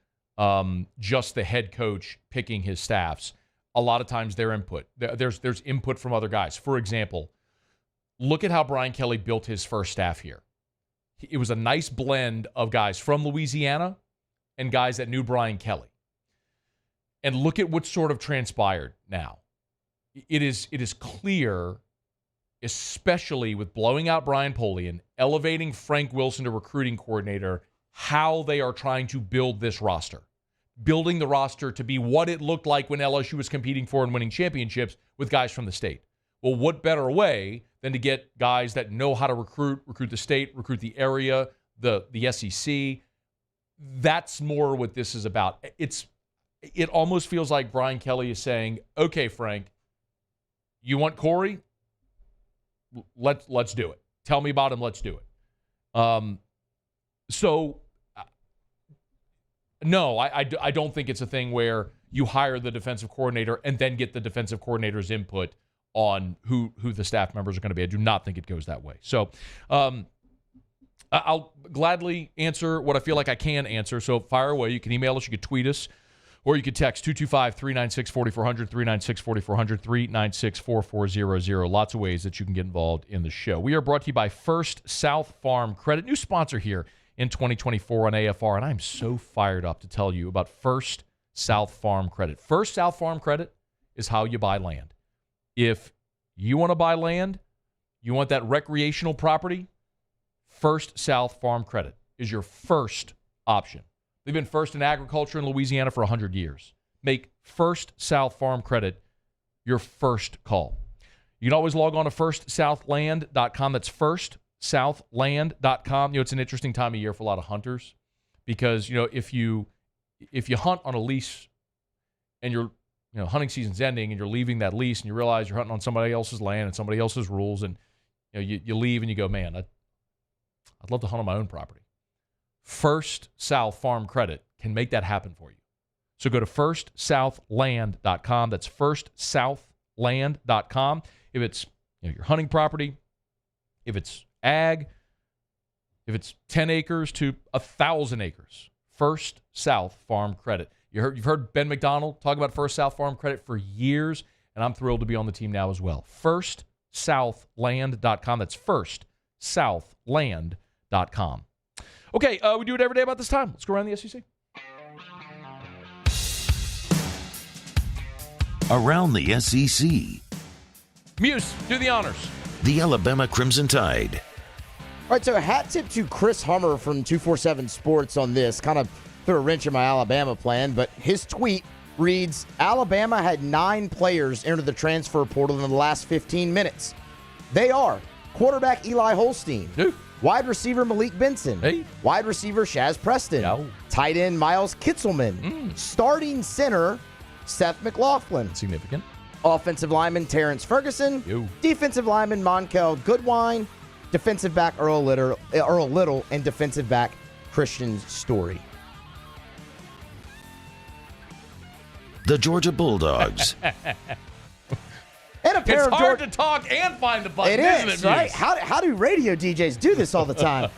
just the head coach picking his staffs. A lot of times their input. There's input from other guys. For example, look at how Brian Kelly built his first staff here. It was a nice blend of guys from Louisiana and guys that knew Brian Kelly. And look at what sort of transpired now. It is clear, especially with blowing out Brian Polian, elevating Frank Wilson to recruiting coordinator, how they are trying to build this roster. Building the roster to be what it looked like when LSU was competing for and winning championships with guys from the state. Well, what better way than to get guys that know how to recruit the state, recruit the area, the SEC. That's more what this is about. It almost feels like Brian Kelly is saying, okay, Frank, you want Corey? Let's do it. Tell me about him. Let's do it. No, I don't think it's a thing where you hire the defensive coordinator and then get the defensive coordinator's input on who the staff members are going to be. I do not think it goes that way. So I'll gladly answer what I feel like I can answer. So fire away. You can email us. You can tweet us. Or you can text 225-396-4400, 396-4400, 396-4400. Lots of ways that you can get involved in the show. We are brought to you by First South Farm Credit, new sponsor here in 2024 on AFR, and I'm so fired up to tell you about First South Farm Credit. First South Farm Credit is how you buy land. If you want to buy land, you want that recreational property, First South Farm Credit is your first option. They've been first in agriculture in Louisiana for 100 years. Make First South Farm Credit your first call. You can always log on to firstsouthland.com. That's firstsouthland.com. It's an interesting time of year for a lot of hunters because, if you hunt on a lease and your hunting season's ending and you're leaving that lease and you realize you're hunting on somebody else's land and somebody else's rules and you leave and you go, man, I'd love to hunt on my own property. First South Farm Credit can make that happen for you. So go to firstsouthland.com. That's firstsouthland.com. If it's your hunting property, if it's ag, if it's 10 acres to 1,000 acres, First South Farm Credit. You've heard Ben McDonald talk about First South Farm Credit for years, and I'm thrilled to be on the team now as well. Firstsouthland.com. That's firstsouthland.com. Okay, we do it every day about this time. Let's go around the SEC. Around the SEC. Muse, do the honors. The Alabama Crimson Tide. All right, so a hat tip to Chris Hummer from 247 Sports on this. Kind of threw a wrench in my Alabama plan, but his tweet reads, Alabama had 9 players enter the transfer portal in the last 15 minutes. They are quarterback Eli Holstein, wide receiver Malik Benson, wide receiver Shaz Preston, tight end Miles Kitzelman, starting center Seth McLaughlin, significant, offensive lineman Terrence Ferguson, defensive lineman Monkel Goodwine, defensive back Earl Little, and defensive back Christian Story. The Georgia Bulldogs. And a pair it's hard to talk and find the button, isn't it, right? How do radio DJs do this all the time?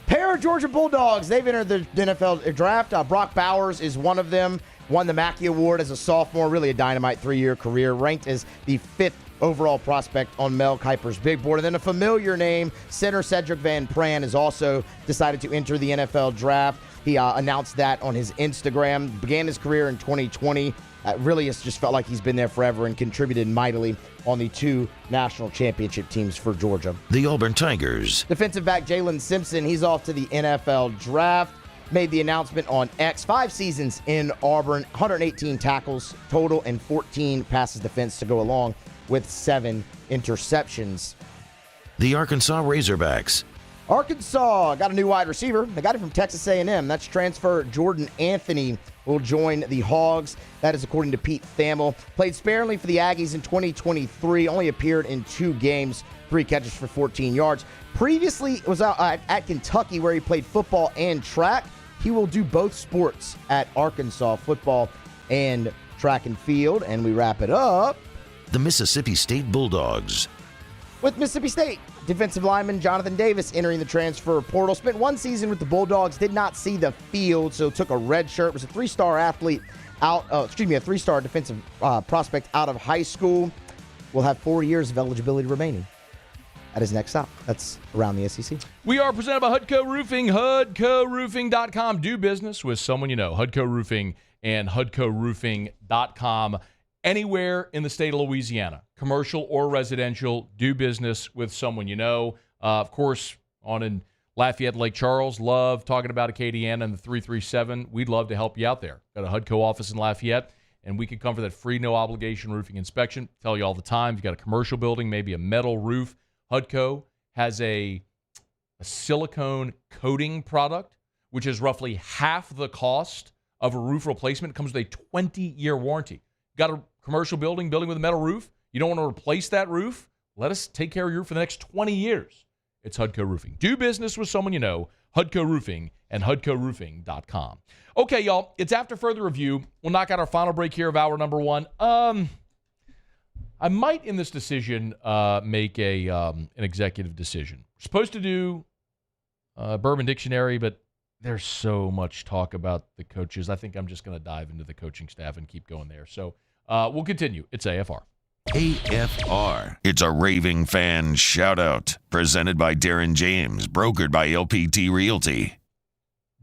Pair of Georgia Bulldogs, they've entered the NFL draft. Brock Bowers is one of them. Won the Mackey Award as a sophomore, really a dynamite 3-year career. Ranked as the 5th overall prospect on Mel Kiper's big board. And then a familiar name, center Cedric Van Pran, has also decided to enter the NFL draft. He announced that on his Instagram. Began his career in 2020. Really has just felt like he's been there forever and contributed mightily on the 2 national championship teams for Georgia. The Auburn Tigers. Defensive back Jalen Simpson, he's off to the NFL draft. Made the announcement on X. 5 seasons in Auburn, 118 tackles total and 14 passes defense to go along with 7 interceptions. The Arkansas Razorbacks. Arkansas got a new wide receiver. They got it from Texas A&M. That's transfer Jordan Anthony will join the Hogs. That is according to Pete Thamel. Played sparingly for the Aggies in 2023. Only appeared in 2 games, 3 catches for 14 yards. Previously was out at Kentucky where he played football and track. He will do both sports at Arkansas, football and track and field. And we wrap it up. The Mississippi State Bulldogs. With Mississippi State, defensive lineman Jonathan Davis entering the transfer portal. Spent 1 season with the Bulldogs, did not see the field, so took a red shirt. Was a 3-star athlete a 3-star defensive prospect out of high school. Will have 4 years of eligibility remaining at his next stop. That's around the SEC. We are presented by HUDCO Roofing, HUDCORoofing.com. Do business with someone you know. HUDCO Roofing and HUDCORoofing.com. Anywhere in the state of Louisiana, commercial or residential, do business with someone you know. Of course, on in Lafayette, Lake Charles, love talking about Acadiana and the 337. We'd love to help you out there. Got a HUDCO office in Lafayette, and we can come for that free, no-obligation roofing inspection. Tell you all the time, you've got a commercial building, maybe a metal roof. HUDCO has a silicone coating product, which is roughly half the cost of a roof replacement. It comes with a 20-year warranty. Got a commercial building with a metal roof? You don't want to replace that roof? Let us take care of your roof for the next 20 years. It's HUDCO Roofing. Do business with someone you know. HUDCO Roofing and HUDCORoofing.com. Okay, y'all, it's after further review. We'll knock out our final break here of hour number 1. I might, in this decision, make an executive decision. We're supposed to do Bourbon Dictionary, but there's so much talk about the coaches. I think I'm just going to dive into the coaching staff and keep going there. So we'll continue. It's AFR. AFR. It's a raving fan shout-out. Presented by Darren James. Brokered by LPT Realty.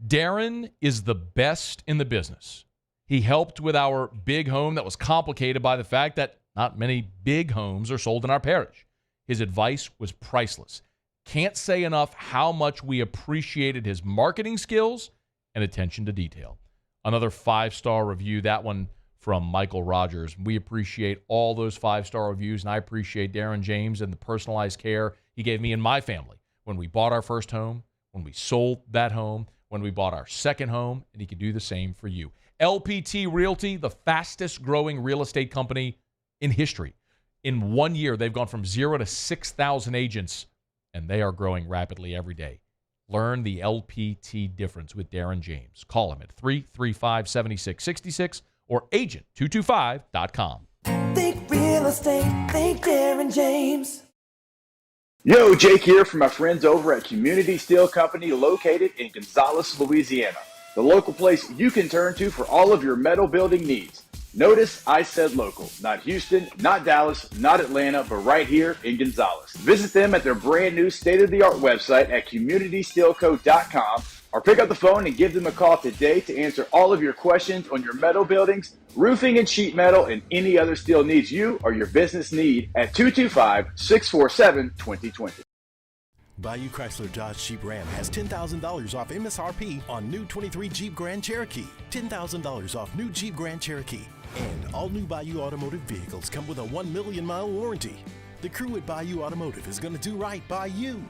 Darren is the best in the business. He helped with our big home that was complicated by the fact that not many big homes are sold in our parish. His advice was priceless. Can't say enough how much we appreciated his marketing skills and attention to detail. Another 5-star review, that one from Michael Rogers. We appreciate all those 5-star reviews, and I appreciate Darren James and the personalized care he gave me and my family when we bought our first home, when we sold that home, when we bought our second home, and he could do the same for you. LPT Realty, the fastest growing real estate company in history. In 1 year, they've gone from 0 to 6,000 agents, and they are growing rapidly every day. Learn the LPT difference with Darren James. Call him at 335-7666 or agent225.com. Think real estate, think Darren James. Yo, Jake here from my friends over at Community Steel Company located in Gonzales, Louisiana. The local place you can turn to for all of your metal building needs. Notice I said local, not Houston, not Dallas, not Atlanta, but right here in Gonzales. Visit them at their brand new state-of-the-art website at communitysteelco.com or pick up the phone and give them a call today to answer all of your questions on your metal buildings, roofing and sheet metal, and any other steel needs you or your business need at 225-647-2020. Bayou Chrysler Dodge Jeep Ram has $10,000 off MSRP on new 23 Jeep Grand Cherokee, $10,000 off new Jeep Grand Cherokee, and all new Bayou Automotive vehicles come with a 1 million mile warranty. The crew at Bayou Automotive is going to do right by you.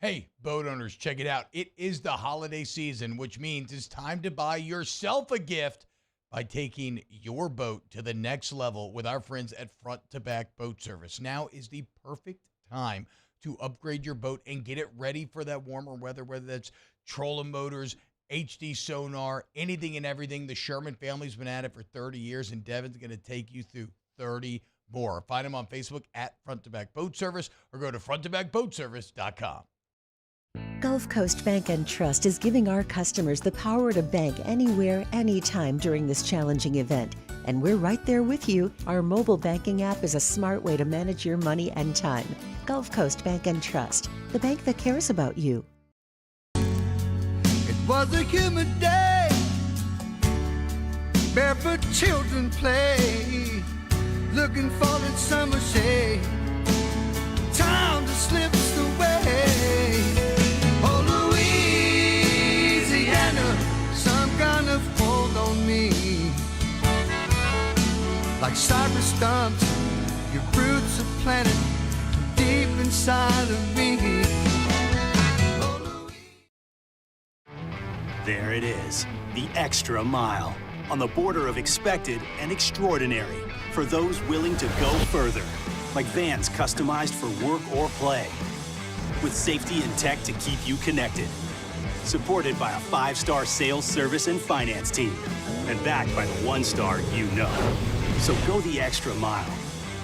Hey, boat owners, check it out. It is the holiday season, which means it's time to buy yourself a gift by taking your boat to the next level with our friends at Front to Back Boat Service. Now is the perfect time to upgrade your boat and get it ready for that warmer weather, whether that's trolling motors, HD sonar, anything and everything. The Sherman family's been at it for 30 years, and Devin's going to take you through 30 more. Find them on Facebook at Front to Back Boat Service or go to fronttobackboatservice.com. Gulf Coast Bank and Trust is giving our customers the power to bank anywhere, anytime during this challenging event. And we're right there with you. Our mobile banking app is a smart way to manage your money and time. Gulf Coast Bank and Trust, the bank that cares about you. It was a humid day, barefoot children play, looking for that summer shade. Time just slips away. Oh, Louisiana, some kind of hold on me. Like cypress stumps, your roots are planted deep inside of me. There it is, the extra mile, on the border of expected and extraordinary, for those willing to go further, like vans customized for work or play, with safety and tech to keep you connected. Supported by a 5-star sales, service, and finance team, and backed by the 1-star you know. So go the extra mile.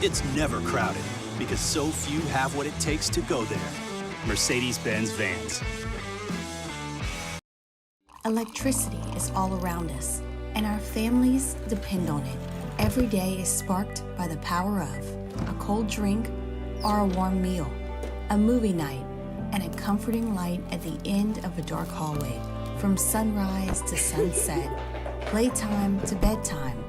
It's never crowded, because so few have what it takes to go there. Mercedes-Benz Vans. Electricity is all around us, and our families depend on it. Every day is sparked by the power of a cold drink or a warm meal, a movie night, and a comforting light at the end of a dark hallway. From sunrise to sunset, playtime to bedtime,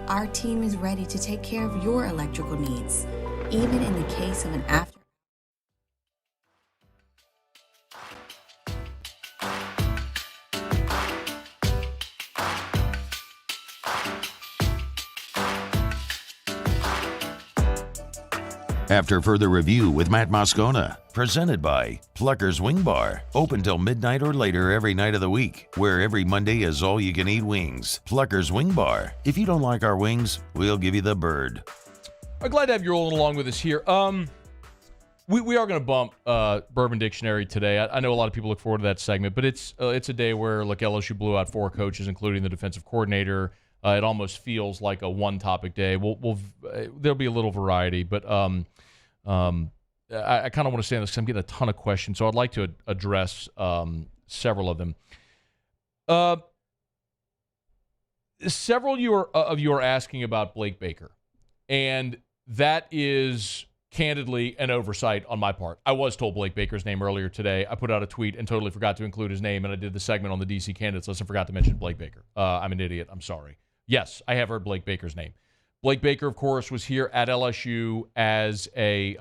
our team is ready to take care of your electrical needs, even in the case of an after. After further review with Matt Moscona, presented by Plucker's Wing Bar, open till midnight or later every night of the week, where every Monday is all-you-can-eat wings. Plucker's Wing Bar. If you don't like our wings, we'll give you the bird. I'm glad to have you rolling along with us here. We are going to bump Bourbon Dictionary today. I know a lot of people look forward to that segment, but it's a day where LSU blew out 4 coaches, including the defensive coordinator. It almost feels like a one-topic day. There'll be a little variety, but I kind of want to stay on this because I'm getting a ton of questions, so I'd like to address several of them. Several of you are asking about Blake Baker, and that is candidly an oversight on my part. I was told Blake Baker's name earlier today. I put out a tweet and totally forgot to include his name, and I did the segment on the DC candidates list and forgot to mention Blake Baker. I'm an idiot. I'm sorry. Yes, I have heard Blake Baker's name. Blake Baker, of course, was here at LSU as the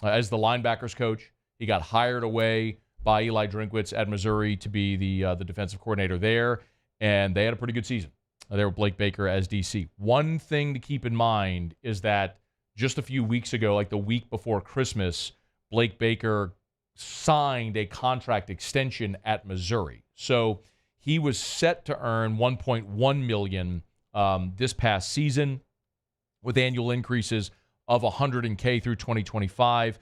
linebackers coach. He got hired away by Eli Drinkwitz at Missouri to be the defensive coordinator there, and they had a pretty good season. There with Blake Baker as DC. One thing to keep in mind is that just a few weeks ago, like the week before Christmas, Blake Baker signed a contract extension at Missouri. So he was set to earn $1.1 million this past season, with annual increases of $100K through 2025,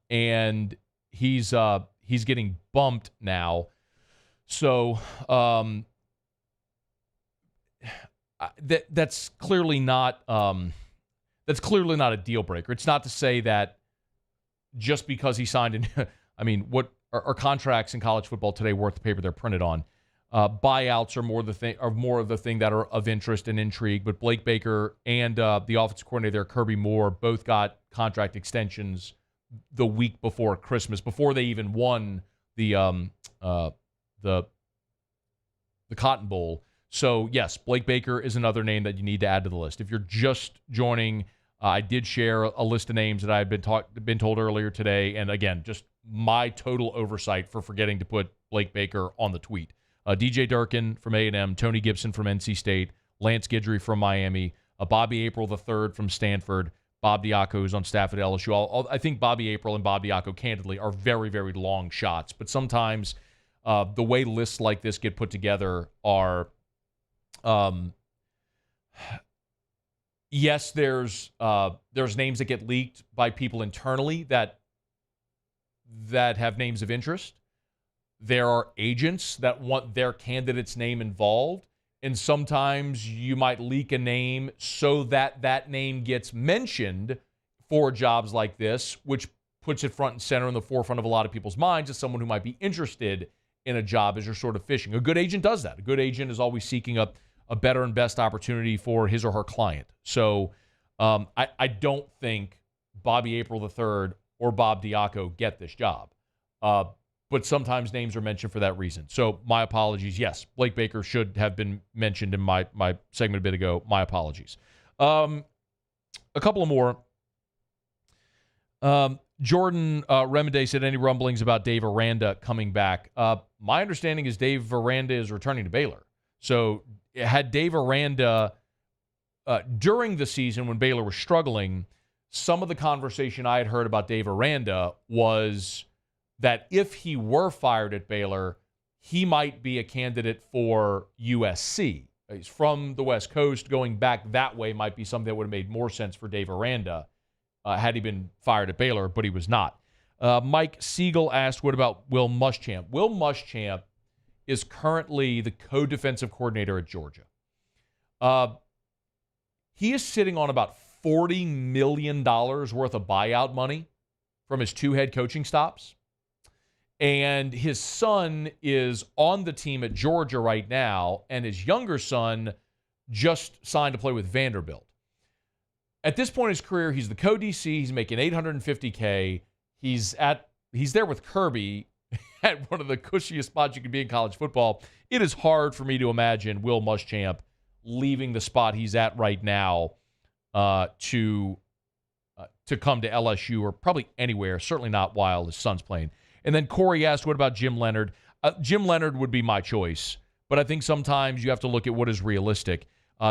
and he's getting bumped now. So that's clearly not a deal breaker. It's not to say that just because he signed I mean, what are contracts in college football today worth the paper they're printed on? Buyouts are more of the thing that are of interest and intrigue. But Blake Baker and the offensive coordinator there, Kirby Moore, both got contract extensions the week before Christmas, before they even won the Cotton Bowl. So yes, Blake Baker is another name that you need to add to the list. If you're just joining, I did share a list of names that I had been told earlier today, and again, just my total oversight for forgetting to put Blake Baker on the tweet. DJ Durkin from A&M, Tony Gibson from NC State, Lance Guidry from Miami, Bobby April III from Stanford, Bob Diaco, who's on staff at LSU. I think Bobby April and Bob Diaco, candidly, are very, very long shots. But sometimes the way lists like this get put together are, yes, there's names that get leaked by people internally that have names of interest. There are agents that want their candidate's name involved, and sometimes you might leak a name so that that name gets mentioned for jobs like this, which puts it front and center in the forefront of a lot of people's minds as someone who might be interested in a job as you're sort of fishing. A good agent does that. A good agent is always seeking a better and best opportunity for his or her client. So I don't think Bobby April III or Bob Diaco get this job. But sometimes names are mentioned for that reason. So my apologies. Yes, Blake Baker should have been mentioned in my segment a bit ago. My apologies. A couple of more. Jordan Remede said, any rumblings about Dave Aranda coming back? My understanding is Dave Aranda is returning to Baylor. So had Dave Aranda, during the season when Baylor was struggling, some of the conversation I had heard about Dave Aranda was that if he were fired at Baylor, he might be a candidate for USC. He's from the West Coast. Going back that way might be something that would have made more sense for Dave Aranda had he been fired at Baylor, but he was not. Mike Siegel asked, what about Will Muschamp? Will Muschamp is currently the co-defensive coordinator at Georgia. He is sitting on about $40 million worth of buyout money from his 2 head coaching stops. And his son is on the team at Georgia right now, and his younger son just signed to play with Vanderbilt. At this point in his career, he's the co-DC. He's making $850K. He's there with Kirby at one of the cushiest spots you can be in college football. It is hard for me to imagine Will Muschamp leaving the spot he's at right now to come to LSU or probably anywhere, certainly not while his son's playing. And then Corey asked, what about Jim Leonhard? Jim Leonhard would be my choice, but I think sometimes you have to look at what is realistic.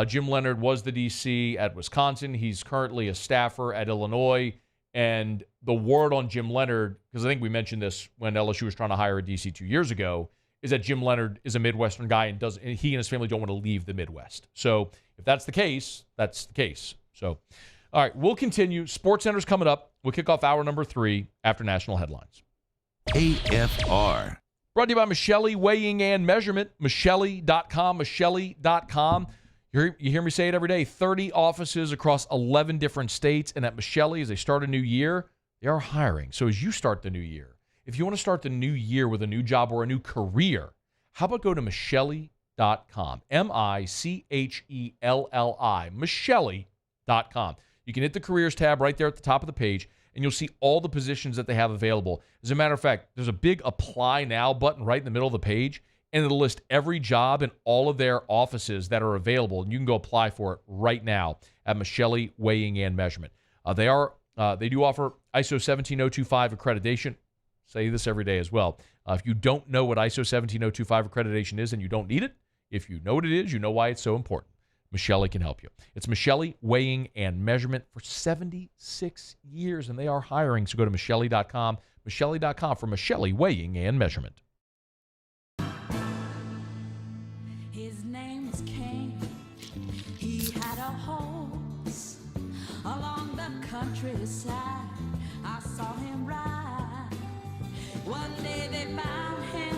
Jim Leonhard was the DC at Wisconsin. He's currently a staffer at Illinois. And the word on Jim Leonhard, because I think we mentioned this when LSU was trying to hire a DC 2 years ago, is that Jim Leonhard is a Midwestern guy and he and his family don't want to leave the Midwest. So if that's the case, that's the case. So, all right, we'll continue. SportsCenter's coming up. We'll kick off hour number 3 after national headlines. AFR. Brought to you by Michelli Weighing and Measurement. Michelli.com. Michelli.com. You hear me say it every day. 30 offices across 11 different states. And at Michelli, as they start a new year, they are hiring. So as you start the new year, if you want to start the new year with a new job or a new career, how about go to Michelli.com? Michelli. Michelli.com. You can hit the careers tab right there at the top of the page, and you'll see all the positions that they have available. As a matter of fact, there's a big Apply Now button right in the middle of the page, and it'll list every job in all of their offices that are available, and you can go apply for it right now at Michelli Weighing and Measurement. They do offer ISO 17025 accreditation. Say this every day as well. If you don't know what ISO 17025 accreditation is and you don't need it, if you know what it is, you know why it's so important. Michelli can help you. It's Michelli Weighing and Measurement for 76 years, and they are hiring. So go to Michelli.com. Michelli.com for Michelli Weighing and Measurement. His name was Cain. He had a horse along the countryside. I saw him ride. One day they found him.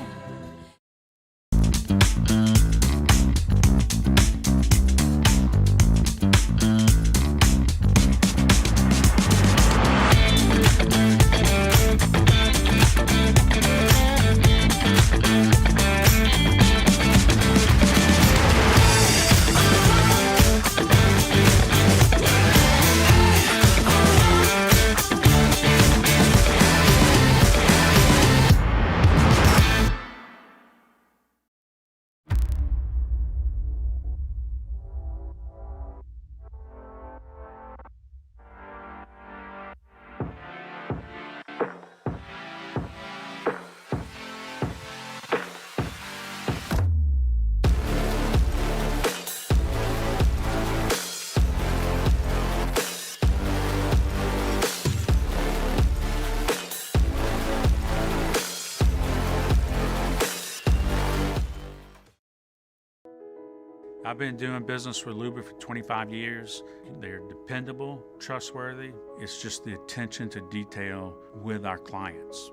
I've been doing business with Luba for 25 years. They're dependable, trustworthy. It's just the attention to detail with our clients.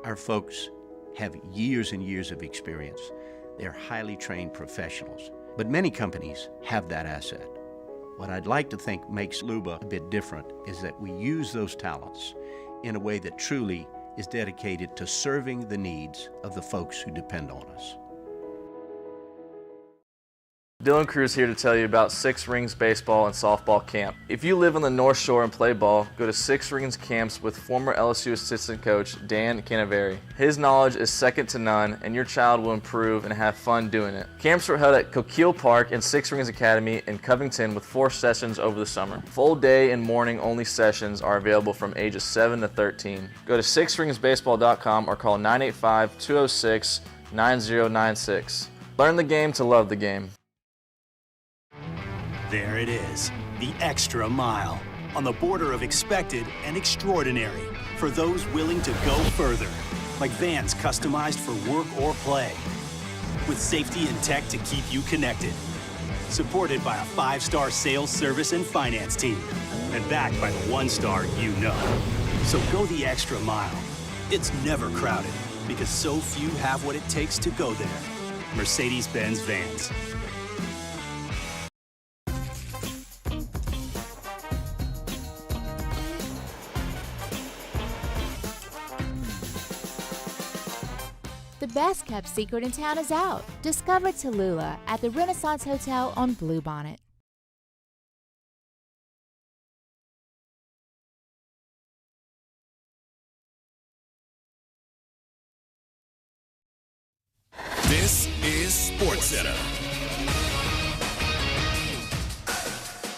Our folks have years and years of experience. They're highly trained professionals, but many companies have that asset. What I'd like to think makes Luba a bit different is that we use those talents in a way that truly is dedicated to serving the needs of the folks who depend on us. Dylan Cruz here to tell you about Six Rings Baseball and Softball Camp. If you live on the North Shore and play ball, go to Six Rings Camps with former LSU assistant coach Dan Canaveri. His knowledge is second to none, and your child will improve and have fun doing it. Camps were held at Coquille Park and Six Rings Academy in Covington with 4 sessions over the summer. Full day and morning only sessions are available from ages 7 to 13. Go to sixringsbaseball.com or call 985-206-9096. Learn the game to love the game. There it is, the extra mile, on the border of expected and extraordinary, for those willing to go further, like vans customized for work or play. with safety and tech to keep you connected. Supported by a 5-star sales, service, and finance team. And backed by the 1-star you know. So go the extra mile. It's never crowded because so few have what it takes to go there. Mercedes-Benz Vans. The best kept secret in town is out. Discover Tallulah at the Renaissance Hotel on Bluebonnet. This is SportsCenter.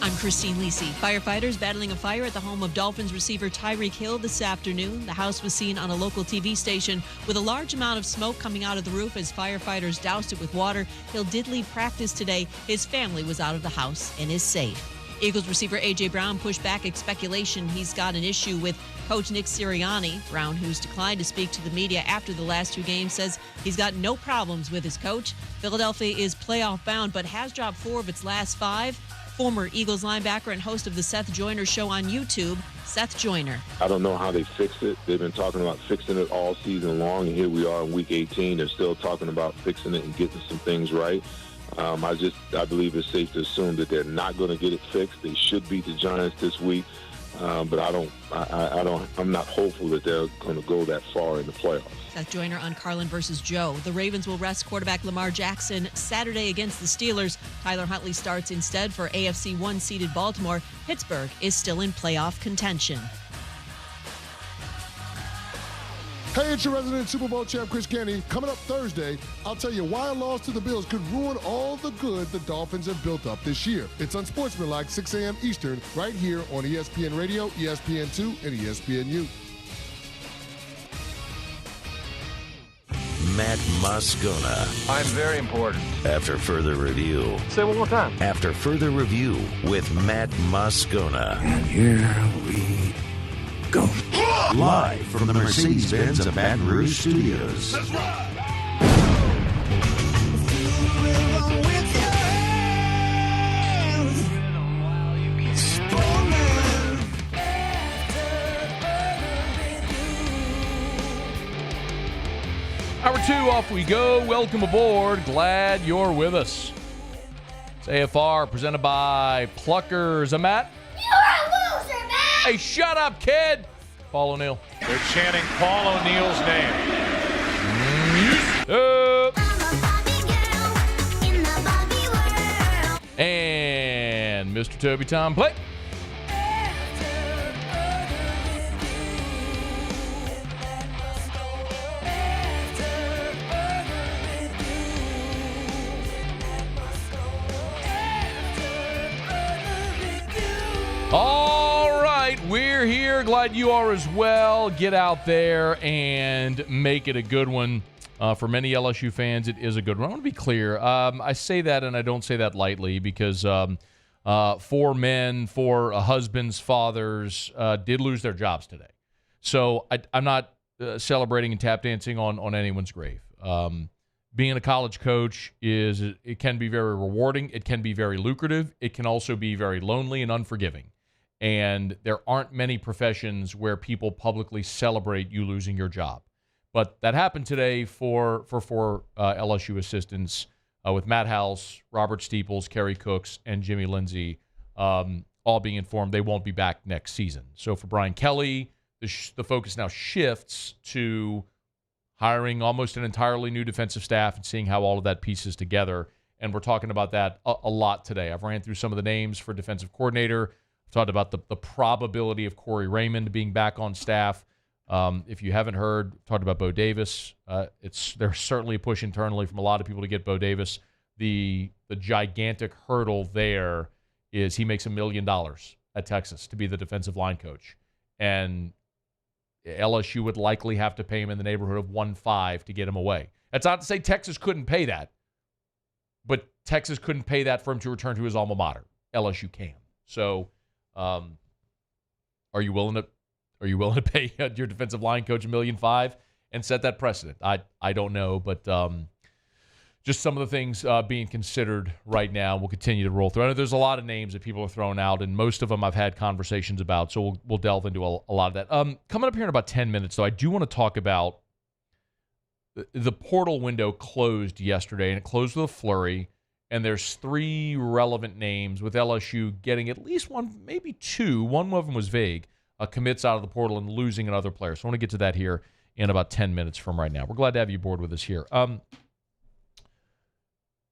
I'm Christine Lisi. Firefighters battling a fire at the home of Dolphins receiver Tyreek Hill this afternoon. The house was seen on a local TV station with a large amount of smoke coming out of the roof as firefighters doused it with water. Hill did leave practice today. His family was out of the house and is safe. Eagles receiver A.J. Brown pushed back speculation he's got an issue with coach Nick Sirianni. Brown, who's declined to speak to the media after the last 2 games, says he's got no problems with his coach. Philadelphia is playoff bound but has dropped 4 of its last 5. Former Eagles linebacker and host of the Seth Joyner Show on YouTube, Seth Joyner. I don't know how they fixed it. They've been talking about fixing it all season long, and here we are in Week 18. They're still talking about fixing it and getting some things right. I believe it's safe to assume that they're not going to get it fixed. They should beat the Giants this week, but I'm not hopeful that they're going to go that far in the playoffs. Seth Joyner on Carlin versus Joe. The Ravens will rest quarterback Lamar Jackson Saturday against the Steelers. Tyler Huntley starts instead for AFC 1-seeded Baltimore. Pittsburgh is still in playoff contention. Hey, it's your resident Super Bowl champ, Chris Canty. Coming up Thursday, I'll tell you why a loss to the Bills could ruin all the good the Dolphins have built up this year. It's Unsportsmanlike, 6 a.m. Eastern, right here on ESPN Radio, ESPN2, and ESPNU. Matt Moscona. I'm very important. After further review. Say one more time. After further review with Matt Moscona. And here we go. Live from the Mercedes-Benz of Baton Rouge Studios. That's right. Hour 2, off we go. Welcome aboard. Glad you're with us. It's AFR presented by Pluckers. Matt? You're a loser, Matt! Hey, shut up, kid! Paul O'Neill. They're chanting Paul O'Neill's name. And Mr. Toby Tom Play. All right, we're here. Glad you are as well. Get out there and make it a good one. For many LSU fans, it is a good one. I want to be clear. I say that, and I don't say that lightly, because 4 men, 4 husbands, fathers did lose their jobs today. So I'm not celebrating and tap dancing on anyone's grave. Being a college coach it can be very rewarding. It can be very lucrative. It can also be very lonely and unforgiving. And there aren't many professions where people publicly celebrate you losing your job. But that happened today for 4 LSU assistants with Matt House, Robert Steeples, Kerry Cooks, and Jimmy Lindsay all being informed they won't be back next season. So for Brian Kelly, the focus now shifts to hiring almost an entirely new defensive staff and seeing how all of that pieces together. And we're talking about that a lot today. I've ran through some of the names for defensive coordinator. I've talked about the probability of Corey Raymond being back on staff. If you haven't heard, talked about Bo Davis. There's certainly a push internally from a lot of people to get Bo Davis. The gigantic hurdle there is he makes $1 million at Texas to be the defensive line coach. And LSU would likely have to pay him in the neighborhood of 1.5 to get him away. That's not to say Texas couldn't pay that, but Texas couldn't pay that for him to return to his alma mater. LSU can. So, are you willing to pay your defensive line coach $1.5 million and set that precedent? I don't know, but just some of the things being considered right now. We'll continue to roll through. I know there's a lot of names that people are throwing out, and most of them I've had conversations about, so we'll delve into a lot of that. Coming up here in about 10 minutes, though, I do want to talk about the portal window closed yesterday, and it closed with a flurry, and there's 3 relevant names, with LSU getting at least one, maybe 2. One of them was vague, commits out of the portal and losing another player. So I want to get to that here in about 10 minutes from right now. We're glad to have you aboard with us here.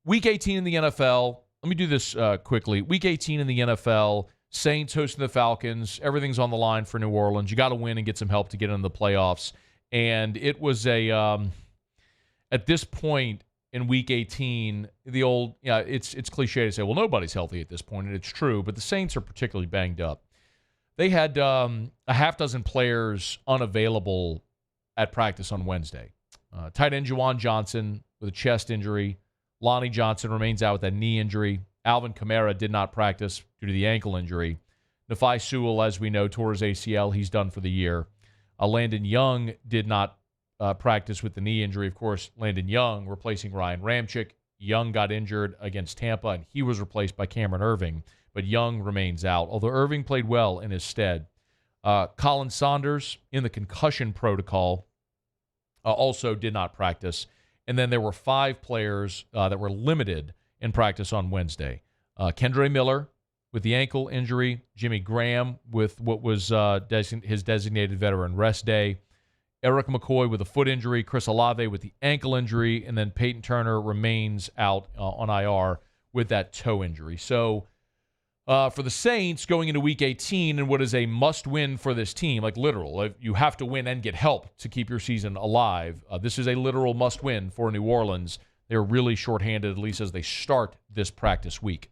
Week 18 in the NFL. Let me do this quickly. Week 18 in the NFL. Saints hosting the Falcons. Everything's on the line for New Orleans. You got to win and get some help to get into the playoffs. And it was at this point in Week 18, the old, it's cliche to say, well, nobody's healthy at this point, and it's true, but the Saints are particularly banged up. They had a half dozen players unavailable at practice on Wednesday. Tight end Juwan Johnson with a chest injury. Lonnie Johnson remains out with that knee injury. Alvin Kamara did not practice due to the ankle injury. Nafai Sewell, as we know, tore his ACL. He's done for the year. Landon Young did not practice with the knee injury. Of course, Landon Young replacing Ryan Ramczyk. Young got injured against Tampa, and he was replaced by Cameron Irving. But Young remains out, although Irving played well in his stead. Colin Saunders in the concussion protocol also did not practice. And then there were 5 players that were limited in practice on Wednesday. Kendre Miller with the ankle injury. Jimmy Graham with what was his designated veteran rest day. Eric McCoy with a foot injury. Chris Olave with the ankle injury. And then Peyton Turner remains out on IR with that toe injury. So for the Saints going into Week 18 and what is a must-win for this team, like literal, you have to win and get help to keep your season alive. This is a literal must-win for New Orleans. They're really shorthanded, at least as they start this practice week.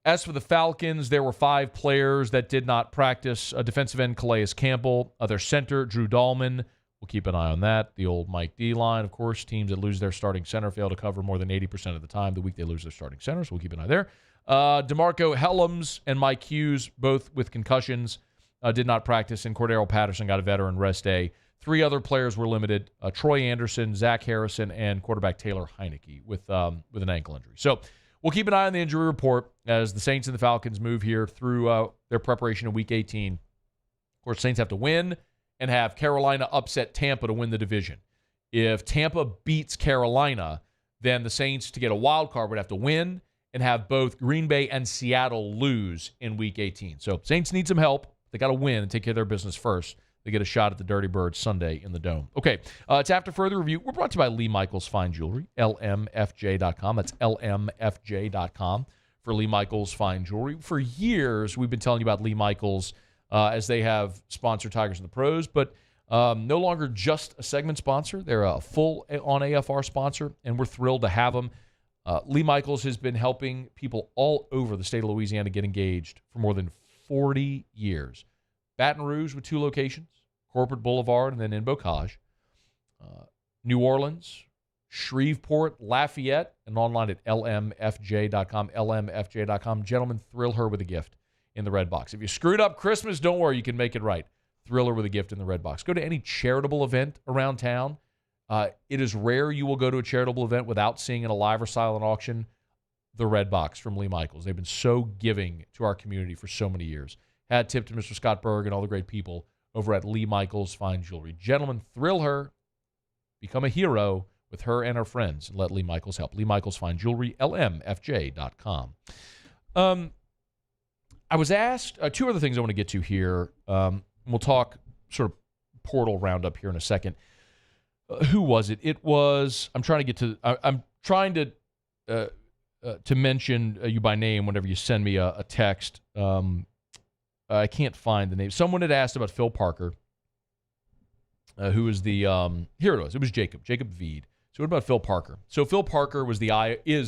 As for the Falcons, there were 5 players that did not practice. Defensive end Calais Campbell, their center Drew Dahlman. We'll keep an eye on that. The old Mike D line, of course. Teams that lose their starting center fail to cover more than 80% of the time the week they lose their starting center, so we'll keep an eye there. DeMarco Helms and Mike Hughes, both with concussions, did not practice, and Cordero Patterson got a veteran rest day. 3 other players were limited: Troy Anderson, Zach Harrison, and quarterback Taylor Heineke with an ankle injury. So we'll keep an eye on the injury report as the Saints and the Falcons move here through their preparation in Week 18. Of course, Saints have to win and have Carolina upset Tampa to win the division. If Tampa beats Carolina, then the Saints, to get a wild card, would have to win and have both Green Bay and Seattle lose in Week 18. So Saints need some help. They got to win and take care of their business first. They get a shot at the Dirty Birds Sunday in the Dome. Okay, it's After Further Review. We're brought to you by Lee Michaels Fine Jewelry, lmfj.com. That's lmfj.com for Lee Michaels Fine Jewelry. For years, we've been telling you about Lee Michaels as they have sponsored Tigers in the Pros, but no longer just a segment sponsor. They're a full on AFR sponsor, and we're thrilled to have them. Lee Michaels has been helping people all over the state of Louisiana get engaged for more than 40 years. Baton Rouge with 2 locations, Corporate Boulevard and then in Bocage. New Orleans, Shreveport, Lafayette, and online at lmfj.com, lmfj.com. Gentlemen, thrill her with a gift in the red box. If you screwed up Christmas, don't worry, you can make it right. Thrill her with a gift in the red box. Go to any charitable event around town. It is rare you will go to a charitable event without seeing in a live or silent auction the red box from Lee Michaels. They've been so giving to our community for so many years. Hat tip to Mr. Scott Berg and all the great people over at Lee Michaels Fine Jewelry. Gentlemen, thrill her. Become a hero with her and her friends, and let Lee Michaels help. Lee Michaels Fine Jewelry, lmfj.com. I was asked 2 other things I want to get to here. We'll talk sort of portal roundup here in a second. Who was it? It was. I'm trying to get to. I'm trying to mention you by name whenever you send me a text. I can't find the name. Someone had asked about Phil Parker, who is the here it was. It was Jacob Veed. So what about Phil Parker? So Phil Parker is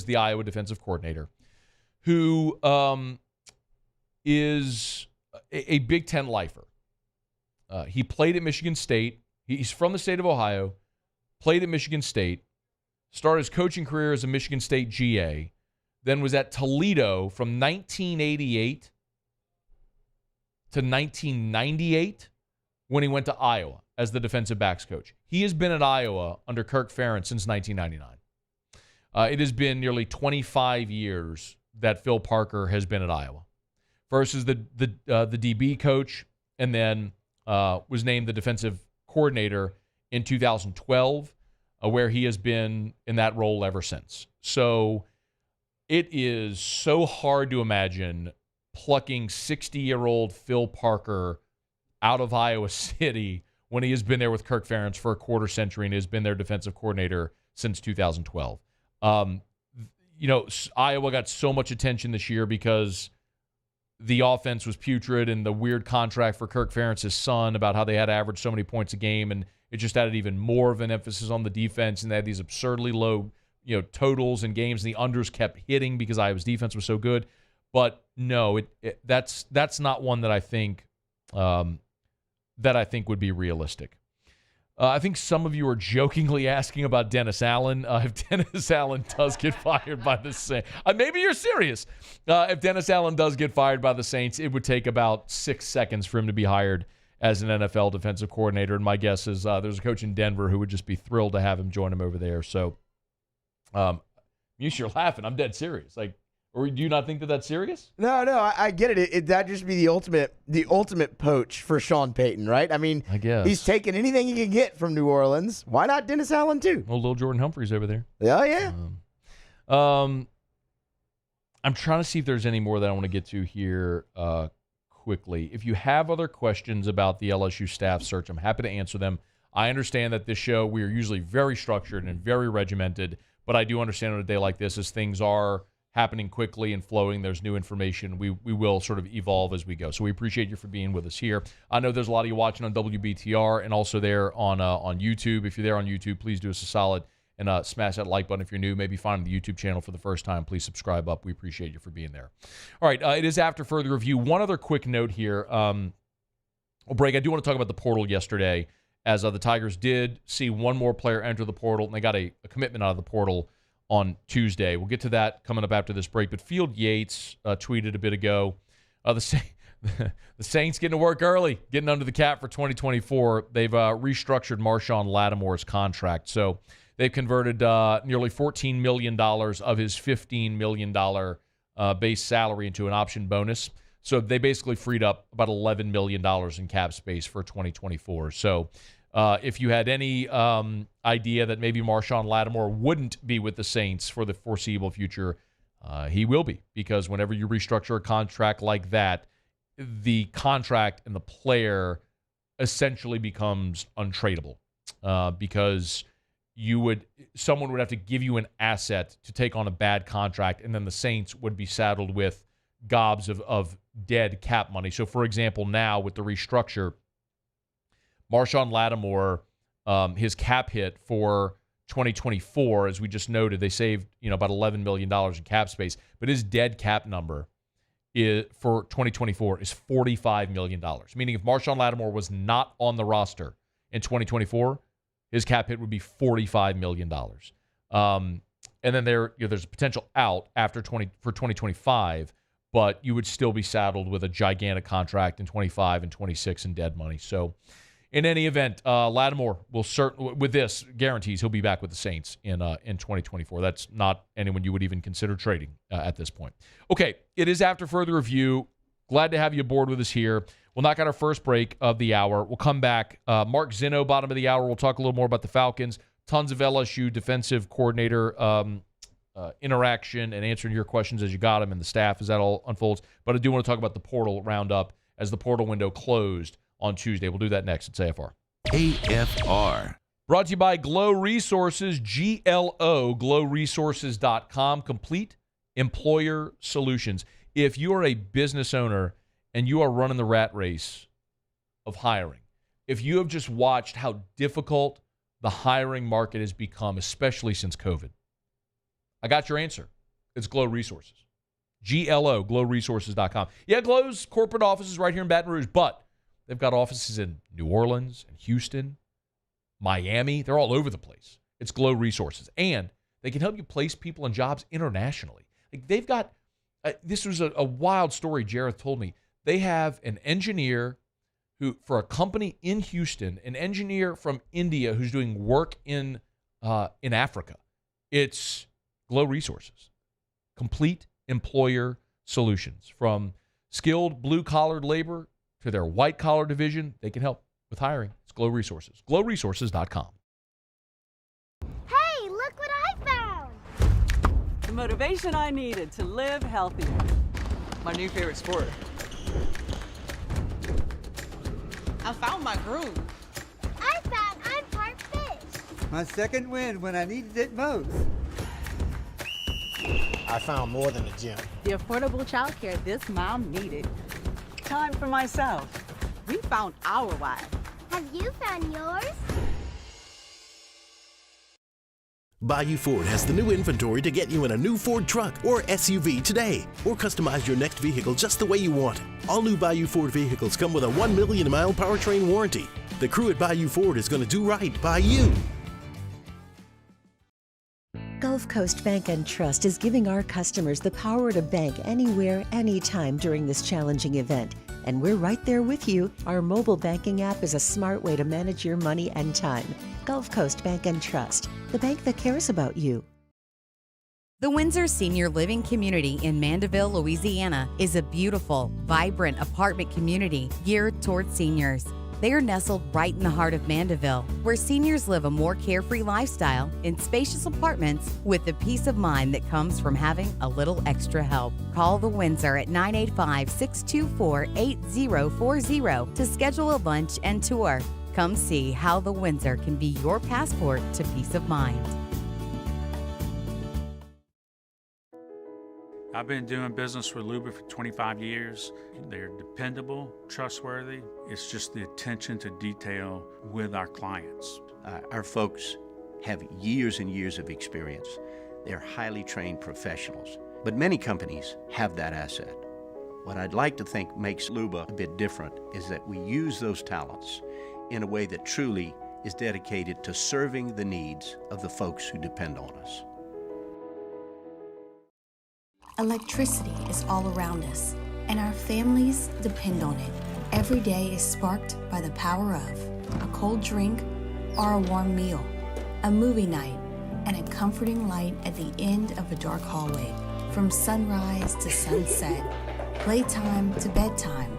the Iowa defensive coordinator, who is a Big Ten lifer. He played at Michigan State. He's from the state of Ohio. Played at Michigan State. Started his coaching career as a Michigan State GA. Then was at Toledo from 1988 to 1998 when he went to Iowa as the defensive backs coach. He has been at Iowa under Kirk Ferentz since 1999. It has been nearly 25 years that Phil Parker has been at Iowa. First as the DB coach, and then was named the defensive coordinator in 2012, where he has been in that role ever since. So it is so hard to imagine plucking 60-year-old Phil Parker out of Iowa City when he has been there with Kirk Ferentz for a quarter century and has been their defensive coordinator since 2012. Iowa got so much attention this year because the offense was putrid and the weird contract for Kirk Ferentz's son about how they had averaged so many points a game, and it just added even more of an emphasis on the defense, and they had these absurdly low totals and games, and the unders kept hitting because Iowa's defense was so good. But no, that's not one that I think would be realistic. I think some of you are jokingly asking about Dennis Allen. If Dennis Allen does get fired by the Saints, maybe you're serious. If Dennis Allen does get fired by the Saints, it would take about 6 seconds for him to be hired as an NFL defensive coordinator. And my guess is there's a coach in Denver who would just be thrilled to have him join him over there. So, you're laughing. I'm dead serious. Or do you not think that that's serious? No, I get it. That'd just be the ultimate poach for Sean Payton, right? I mean, I guess he's taking anything he can get from New Orleans. Why not Dennis Allen too? Well, little Jordan Humphreys over there. Oh yeah. I'm trying to see if there's any more that I want to get to here quickly. If you have other questions about the LSU staff search, I'm happy to answer them. I understand that this show, we are usually very structured and very regimented, but I do understand on a day like this, as things are happening quickly and flowing, there's new information. We will sort of evolve as we go. So we appreciate you for being with us here. I know there's a lot of you watching on WBTR and also there on YouTube. If you're there on YouTube, please do us a solid and smash that like button. If you're new, maybe find the YouTube channel for the first time, please subscribe up. We appreciate you for being there. All right, it is after further review. One other quick note here. Break, I do want to talk about the portal yesterday, as the Tigers did see one more player enter the portal, and they got a commitment out of the portal on Tuesday. We'll get to that coming up after this break. But Field Yates tweeted a bit ago, the Saints getting to work early, getting under the cap for 2024. They've restructured Marshawn Lattimore's contract. So they've converted nearly $14 million of his $15 million base salary into an option bonus. So they basically freed up about $11 million in cap space for 2024. So if you had any idea that maybe Marshawn Lattimore wouldn't be with the Saints for the foreseeable future, he will be, because whenever you restructure a contract like that, the contract and the player essentially becomes untradeable, because someone would have to give you an asset to take on a bad contract, and then the Saints would be saddled with gobs of dead cap money. So, for example, now with the restructure, Marshawn Lattimore, his cap hit for 2024, as we just noted, they saved about $11 million in cap space, but his dead cap number for 2024 is $45 million. Meaning if Marshawn Lattimore was not on the roster in 2024, his cap hit would be $45 million. And then there's a potential out for 2025, but you would still be saddled with a gigantic contract in 25 and 26 in dead money. So, in any event, Lattimore will with this guarantees he'll be back with the Saints in 2024. That's not anyone you would even consider trading at this point. Okay, it is after further review. Glad to have you aboard with us here. We'll knock out our first break of the hour. We'll come back. Mark Zinno, bottom of the hour. We'll talk a little more about the Falcons. Tons of LSU defensive coordinator interaction and answering your questions as you got them and the staff as that all unfolds. But I do want to talk about the portal roundup as the portal window closed on Tuesday. We'll do that next. It's AFR. AFR. Brought to you by Glow Resources, GLO, glowresources.com, complete employer solutions. If you are a business owner and you are running the rat race of hiring, if you have just watched how difficult the hiring market has become, especially since COVID, I got your answer. It's Glow Resources. GLO, glowresources.com. Yeah, Glow's corporate office is right here in Baton Rouge, but they've got offices in New Orleans and Houston, Miami. They're all over the place. It's Glow Resources. And they can help you place people in jobs internationally. Like they've got, this was a wild story Jareth told me. They have an engineer who, for a company in Houston, an engineer from India who's doing work in Africa. It's Glow Resources. Complete employer solutions. From skilled blue-collar labor to their white-collar division, they can help with hiring. It's Glow Resources. GlowResources.com. Hey, look what I found! The motivation I needed to live healthier. My new favorite sport. I found my groove. I found I'm part fish. My second win when I needed it most. I found more than a gym. The affordable childcare this mom needed. Time for myself. We found our why. Have you found yours? Bayou Ford has the new inventory to get you in a new Ford truck or SUV today, or customize your next vehicle just the way you want. All new Bayou Ford vehicles come with a 1 million mile powertrain warranty. The crew at Bayou Ford is going to do right by you. Gulf Coast Bank and Trust is giving our customers the power to bank anywhere, anytime during this challenging event. And we're right there with you. Our mobile banking app is a smart way to manage your money and time. Gulf Coast Bank and Trust, the bank that cares about you. The Windsor Senior Living Community in Mandeville, Louisiana is a beautiful, vibrant apartment community geared toward seniors. They are nestled right in the heart of Mandeville, where seniors live a more carefree lifestyle in spacious apartments with the peace of mind that comes from having a little extra help. Call the Windsor at 985-624-8040 to schedule a lunch and tour. Come see how the Windsor can be your passport to peace of mind. I've been doing business with Luba for 25 years. They're dependable, trustworthy. It's just the attention to detail with our clients. Our folks have years and years of experience. They're highly trained professionals, but many companies have that asset. What I'd like to think makes Luba a bit different is that we use those talents in a way that truly is dedicated to serving the needs of the folks who depend on us. Electricity is all around us, and our families depend on it. Every day is sparked by the power of a cold drink or a warm meal, a movie night, and a comforting light at the end of a dark hallway. From sunrise to sunset, playtime to bedtime,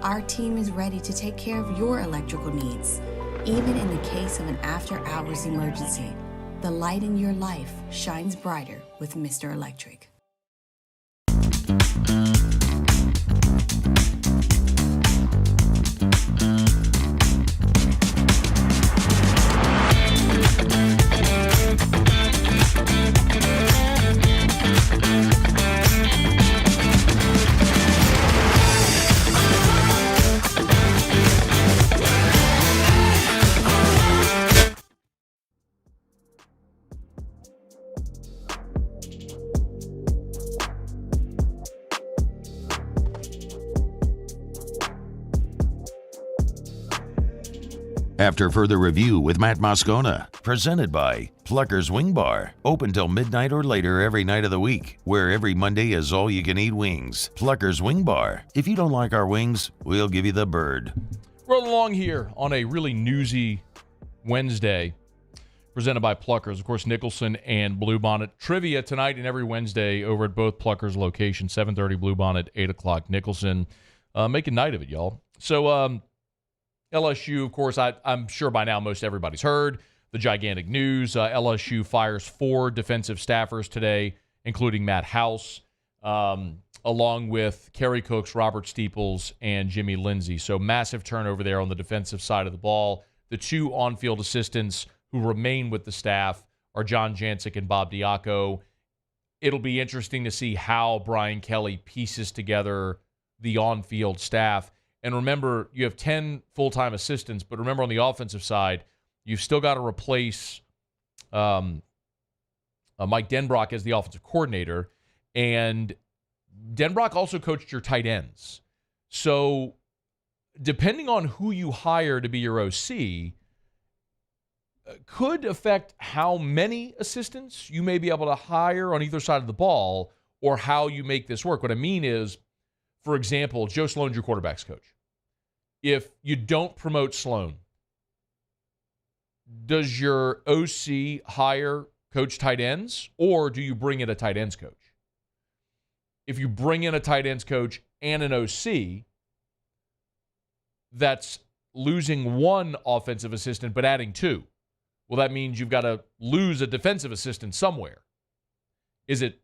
our team is ready to take care of your electrical needs. Even in the case of an after-hours emergency, the light in your life shines brighter with Mr. Electric. After further review with Matt Moscona, presented by Plucker's Wing Bar, open till midnight or later every night of the week, where every Monday is all-you-can-eat wings. Plucker's Wing Bar. If you don't like our wings, we'll give you the bird. Rolling along here on a really newsy Wednesday, presented by Pluckers. Of course, Nicholson and Bluebonnet. Trivia tonight and every Wednesday over at both Pluckers locations, 7:30 Bluebonnet, 8 o'clock Nicholson. Make a night of it, y'all. So, LSU, of course, I'm sure by now most everybody's heard the gigantic news. LSU fires 4 defensive staffers today, including Matt House, along with Kerry Cooks, Robert Steeples, and Jimmy Lindsey. So massive turnover there on the defensive side of the ball. The 2 on-field assistants who remain with the staff are John Jancic and Bob Diaco. It'll be interesting to see how Brian Kelly pieces together the on-field staff. And remember, you have 10 full-time assistants, but remember on the offensive side, you've still got to replace Mike Denbrock as the offensive coordinator. And Denbrock also coached your tight ends. So depending on who you hire to be your OC, could affect how many assistants you may be able to hire on either side of the ball or how you make this work. What I mean is, for example, Joe Sloan's your quarterback's coach. If you don't promote Sloan, does your OC hire coach tight ends, or do you bring in a tight ends coach? If you bring in a tight ends coach and an OC, that's losing one offensive assistant but adding two. Well, that means you've got to lose a defensive assistant somewhere. Is it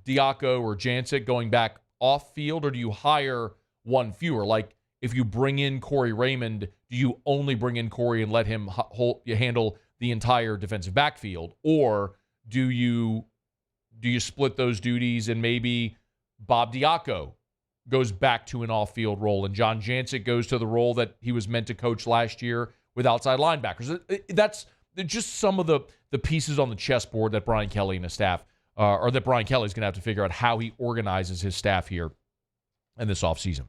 Diaco or Jancic going back off field, or do you hire one fewer? Like, if you bring in Corey Raymond, do you only bring in Corey and let him handle the entire defensive backfield? Or do you split those duties and maybe Bob Diaco goes back to an off-field role and John Jancic goes to the role that he was meant to coach last year with outside linebackers? That's just some of the pieces on the chessboard that Brian Kelly and his staff, or that Brian Kelly's going to have to figure out how he organizes his staff here in this offseason.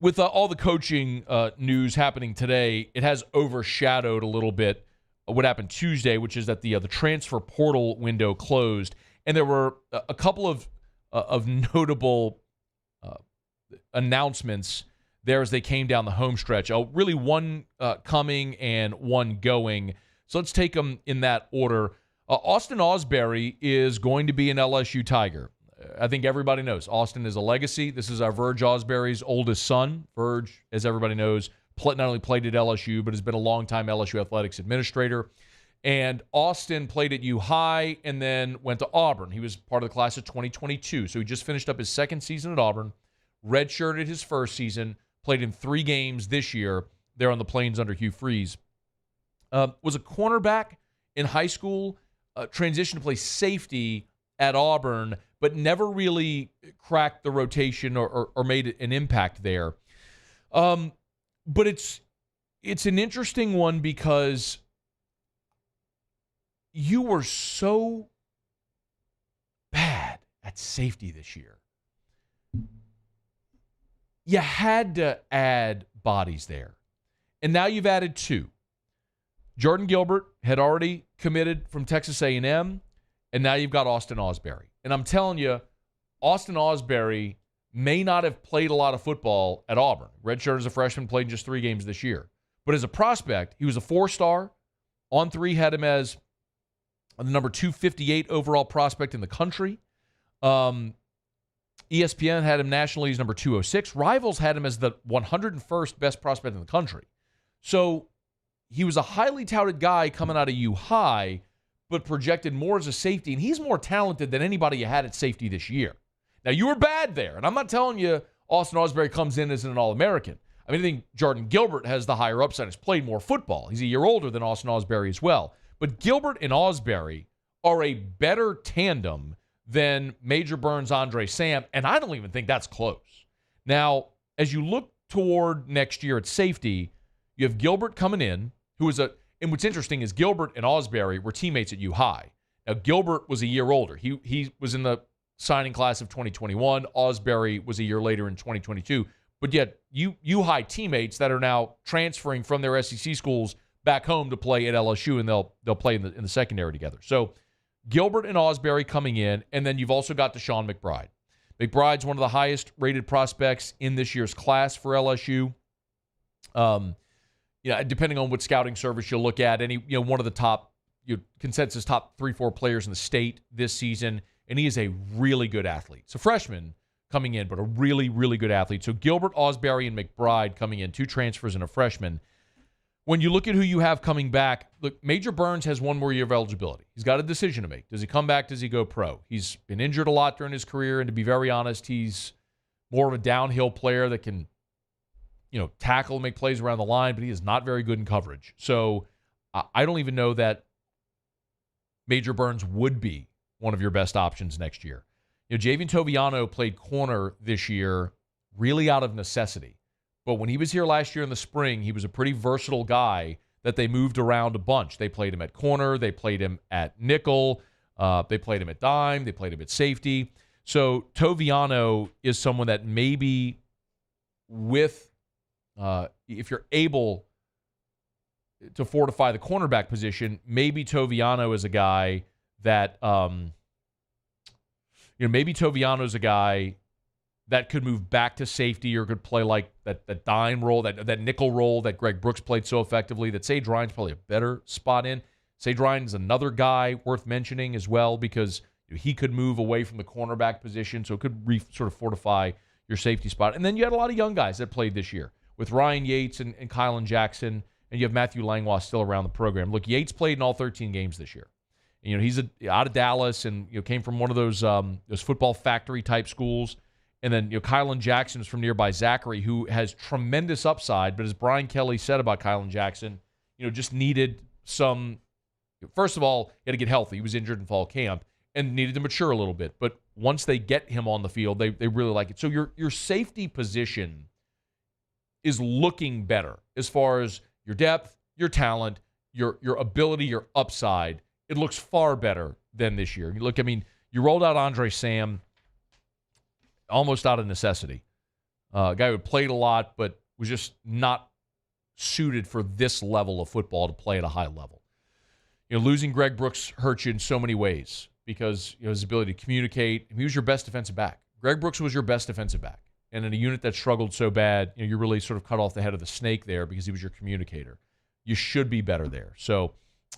With all the coaching news happening today, it has overshadowed a little bit what happened Tuesday, which is that the transfer portal window closed, and there were a couple of notable announcements there as they came down the home stretch. Really one coming and one going. So let's take them in that order. Austin Osbury is going to be an LSU Tiger. I think everybody knows Austin is a legacy. This is our Verge Osbury's oldest son. Verge, as everybody knows, not only played at LSU, but has been a longtime LSU athletics administrator. And Austin played at U High and then went to Auburn. He was part of the class of 2022. So he just finished up his second season at Auburn, redshirted his first season, played in 3 games this year there on the Plains under Hugh Freeze. Was a cornerback in high school, transitioned to play safety at Auburn, but never really cracked the rotation or made an impact there. But it's an interesting one because you were so bad at safety this year. You had to add bodies there. And now you've added 2. Jordan Gilbert had already committed from Texas A&M, and now you've got Austin Osbury. And I'm telling you, Austin Osbury may not have played a lot of football at Auburn. Redshirt as a freshman, played in just 3 games this year. But as a prospect, he was a 4-star. On 3 had him as the number 258 overall prospect in the country. ESPN had him nationally as number 206. Rivals had him as the 101st best prospect in the country. So he was a highly touted guy coming out of U High, but projected more as a safety, and he's more talented than anybody you had at safety this year. Now, you were bad there, and I'm not telling you Austin Osbury comes in as an All-American. I mean, I think Jordan Gilbert has the higher upside, has played more football. He's a year older than Austin Osbury as well. But Gilbert and Osbury are a better tandem than Major Burns, Andre Sam, and I don't even think that's close. Now, as you look toward next year at safety, you have Gilbert coming in, who is and what's interesting is Gilbert and Osbury were teammates at U High. Now, Gilbert was a year older. He was in the signing class of 2021. Osbury was a year later in 2022. But yet, U High teammates that are now transferring from their SEC schools back home to play at LSU, and they'll play in the secondary together. So Gilbert and Osbury coming in, and then you've also got Deshaun McBride. McBride's one of the highest rated prospects in this year's class for LSU. Depending on what scouting service you look at, one of the top consensus top 3-4 players in the state this season, and he is a really good athlete. So freshman coming in, but a really, really good athlete. So Gilbert, Osbury, and McBride coming in, 2 transfers and a freshman. When you look at who you have coming back, look, Major Burns has 1 more year of eligibility. He's got a decision to make. Does he come back? Does he go pro? He's been injured a lot during his career, and to be very honest, he's more of a downhill player that can tackle and make plays around the line, but he is not very good in coverage. So I don't even know that Major Burns would be one of your best options next year. Javian Toviano played corner this year really out of necessity. But when he was here last year in the spring, he was a pretty versatile guy that they moved around a bunch. They played him at corner. They played him at nickel. They played him at dime. They played him at safety. So Toviano is someone that maybe if you're able to fortify the cornerback position, maybe Toviano is a guy that, that could move back to safety or could play like that dime role, that nickel role that Greg Brooks played so effectively, that Sage Ryan's probably a better spot in. Sage Ryan's another guy worth mentioning as well because he could move away from the cornerback position, so it could sort of fortify your safety spot. And then you had a lot of young guys that played this year with Ryan Yates and Kylan Jackson, and you have Matthew Langlois still around the program. Look, Yates played in all 13 games this year. And, he's out of Dallas and came from one of those football factory type schools. And then Kylan Jackson is from nearby Zachary, who has tremendous upside. But as Brian Kelly said about Kylan Jackson, just needed some. First of all, he had to get healthy. He was injured in fall camp and needed to mature a little bit. But once they get him on the field, they really like it. So your safety position is looking better as far as your depth, your talent, your ability, your upside. It looks far better than this year. Look, you rolled out Andre Sam almost out of necessity. A guy who played a lot but was just not suited for this level of football to play at a high level. Losing Greg Brooks hurts you in so many ways because his ability to communicate. He was your best defensive back. Greg Brooks was your best defensive back. And in a unit that struggled so bad, you really sort of cut off the head of the snake there because he was your communicator. You should be better there. So,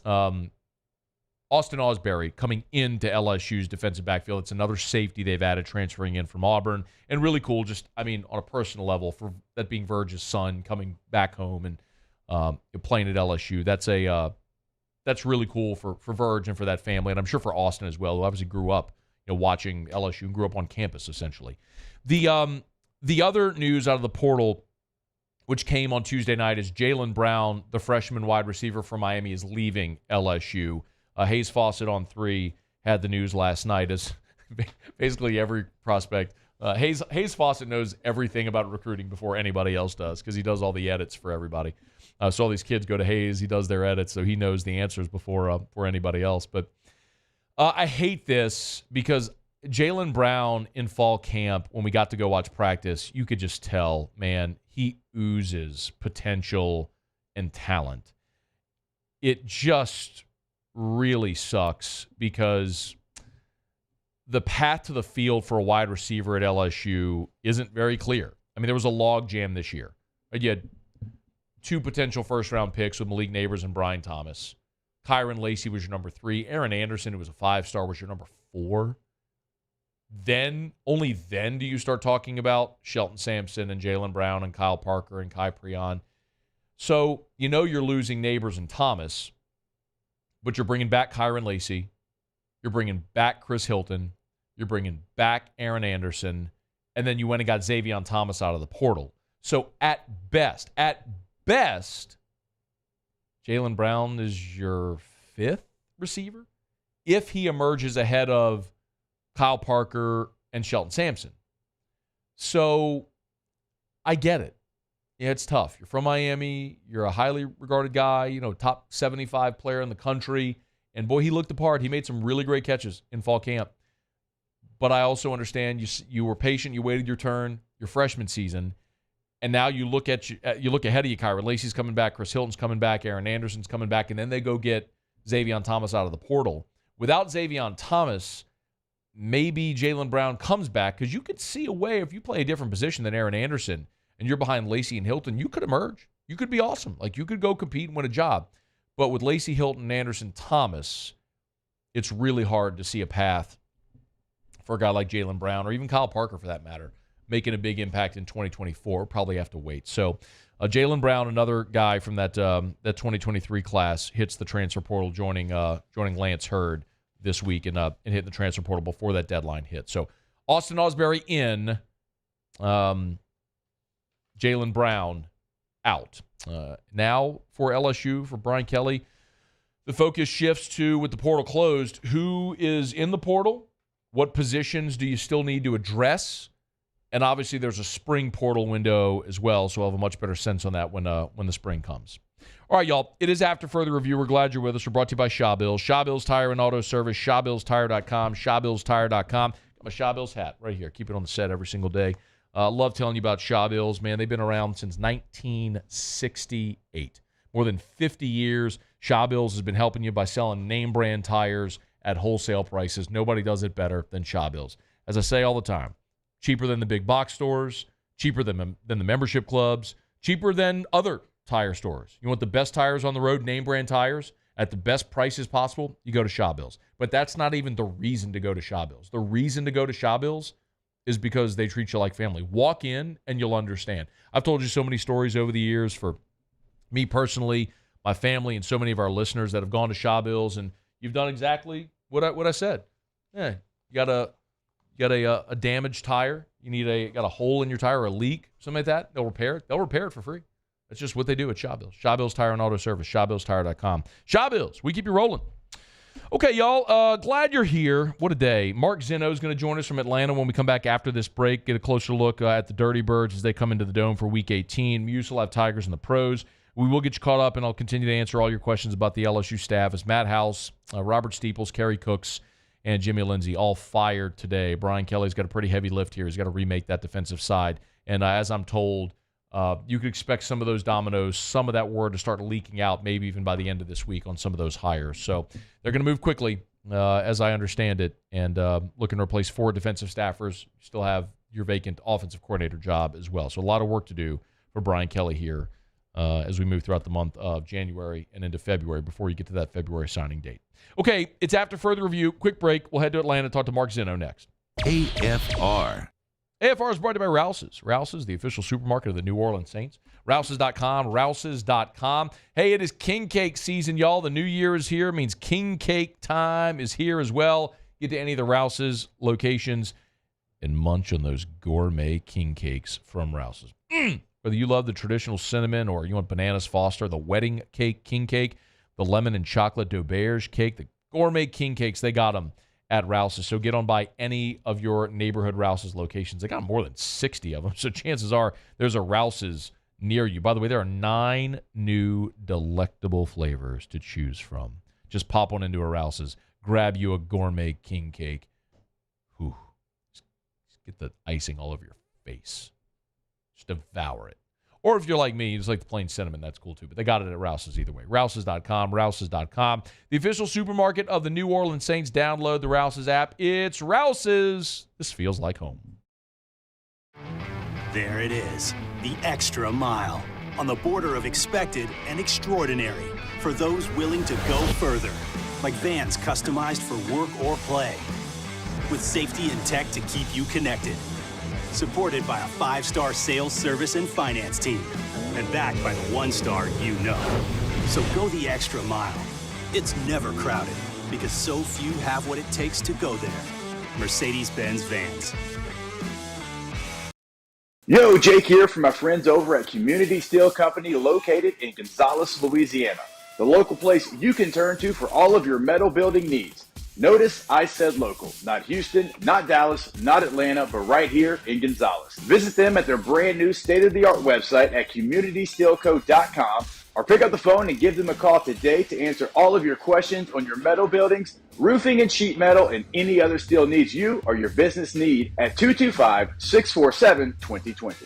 Austin Osbury coming into LSU's defensive backfield. It's another safety they've added transferring in from Auburn. And really cool, on a personal level, for that being Verge's son coming back home and playing at LSU. That's really cool for Verge and for that family, and I'm sure for Austin as well, who obviously grew up watching LSU and grew up on campus, essentially. The other news out of the portal, which came on Tuesday night, is Jaylen Brown, the freshman wide receiver from Miami, is leaving LSU. Hayes Fawcett on 3 had the news last night, as basically every prospect. Hayes Fawcett knows everything about recruiting before anybody else does because he does all the edits for everybody. So all these kids go to Hayes. He does their edits, so he knows the answers before anybody else. But I hate this because Jaylen Brown in fall camp, when we got to go watch practice, you could just tell, man, he oozes potential and talent. It just really sucks because the path to the field for a wide receiver at LSU isn't very clear. There was a log jam this year. You had 2 potential first-round picks with Malik Neighbors and Brian Thomas. Kyron Lacey was your number 3. Aaron Anderson, who was a 5-star, was your number 4. Only then do you start talking about Shelton Sampson and Jaylen Brown and Kyle Parker and Kai Prion. So you're losing Neighbors and Thomas, but you're bringing back Kyron Lacey. You're bringing back Chris Hilton. You're bringing back Aaron Anderson. And then you went and got Xavier Thomas out of the portal. So at best, Jaylen Brown is your 5th receiver if he emerges ahead of Kyle Parker and Shelton Sampson. So I get it. Yeah, it's tough. You're from Miami. You're a highly regarded guy, top 75 player in the country. And boy, he looked the part. He made some really great catches in fall camp. But I also understand you were patient. You waited your turn, your freshman season. And now you look ahead of you. Kyron Lacey's coming back. Chris Hilton's coming back. Aaron Anderson's coming back. And then they go get Xavier Thomas out of the portal. Without Xavier Thomas, maybe Jaylen Brown comes back because you could see a way if you play a different position than Aaron Anderson and you're behind Lacey and Hilton, you could emerge. You could be awesome. You could go compete and win a job. But with Lacey, Hilton, Anderson, Thomas, it's really hard to see a path for a guy like Jaylen Brown or even Kyle Parker, for that matter, making a big impact in 2024. Probably have to wait. So Jaylen Brown, another guy from that 2023 class, hits the transfer portal, joining Lance Hurd this week and hitting the transfer portal before that deadline hit. So Austin Osbury in, Jaylen Brown out. Now for LSU, for Brian Kelly, the focus shifts to, with the portal closed, who is in the portal? What positions do you still need to address? And obviously there's a spring portal window as well, so we'll have a much better sense on that when the spring comes. All right, y'all. It is After Further Review. We're glad you're with us. We're brought to you by Shaw Bills. Shaw Bills Tire and Auto Service. ShawBillsTire.com. ShawBillsTire.com. Got my Shaw Bills hat right here. Keep it on the set every single day. Love telling you about Shaw Bills, man. They've been around since 1968. More than 50 years. Shaw Bills has been helping you by selling name brand tires at wholesale prices. Nobody does it better than Shaw Bills. As I say all the time, cheaper than the big box stores, cheaper than the membership clubs, cheaper than other tire stores. You want the best tires on the road, name brand tires? at the best prices possible, you go to Shaw Bills. But that's not even the reason to go to Shaw Bills. The reason to go to Shaw Bills is because they treat you like family. Walk in and you'll understand. I've told you so many stories over the years for me personally, my family, and so many of our listeners that have gone to Shaw Bills, and you've done exactly what I said. Yeah, you got a damaged tire. You got a hole in your tire or a leak, something like that. They'll repair it. They'll repair it for free. That's just what they do at Shaw Bills. Shaw Bills Tire and Auto Service. ShawBillsTire.com. Shaw Bills, we keep you rolling. Okay, y'all, glad you're here. What a day. Mark Zinno is going to join us from Atlanta when we come back after this break, get a closer look at the Dirty Birds as they come into the Dome for Week 18. Muse will have Tigers and the pros. We will get you caught up, and I'll continue to answer all your questions about the LSU staff as Matt House, Robert Steeples, Kerry Cooks, and Jimmy Lindsay all fired today. Brian Kelly's got a pretty heavy lift here. He's got to remake that defensive side. And as I'm told, you could expect some of those dominoes, some of that word to start leaking out maybe even by the end of this week on some of those hires. So they're going to move quickly, as I understand it, and looking to replace 4 defensive staffers. You still have your vacant offensive coordinator job as well. So a lot of work to do for Brian Kelly here as we move throughout the month of January and into February before you get to that February signing date. Okay, it's after further review. Quick break. We'll head to Atlanta and talk to Mark Zinno next. AFR. AFR is brought to you by Rouse's. Rouse's, the official supermarket of the New Orleans Saints. Rouse's.com, Rouse's.com. Hey, it is King Cake season, y'all. The new year is here. It means King Cake time is here as well. Get to any of the Rouse's locations and munch on those gourmet king cakes from Rouse's. Whether you love the traditional cinnamon or you want bananas Foster, the wedding cake king cake, the lemon and chocolate d'auberge cake, the gourmet king cakes, they got them at Rouse's. So get on by any of your neighborhood Rouse's locations. They got more than 60 of them, so chances are there's a Rouse's near you. By the way, there are 9 new delectable flavors to choose from. Just pop on into a Rouse's, grab you a gourmet king cake. Whew. Just get the icing all over your face. Just devour it. Or if you're like me, you just like the plain cinnamon, that's cool too. But they got it at Rouse's either way. Rouse's.com, Rouse's.com. The official supermarket of the New Orleans Saints. Download the Rouse's app. It's Rouse's. This feels like home. There it is, the extra mile. On the border of expected and extraordinary. For those willing to go further. Like vans customized for work or play. With safety and tech to keep you connected. Supported by a 5-star sales, service, and finance team. And backed by the 1-star you know. So go the extra mile. It's never crowded because so few have what it takes to go there. Mercedes-Benz Vans. Yo, Jake here from my friends over at Community Steel Company located in Gonzales, Louisiana. The local place you can turn to for all of your metal building needs. Notice I said local, not Houston, not Dallas, not Atlanta, but right here in Gonzales. Visit them at their brand new state-of-the-art website at communitysteelco.com or pick up the phone and give them a call today to answer all of your questions on your metal buildings, roofing and sheet metal, and any other steel needs you or your business need at 225-647-2020.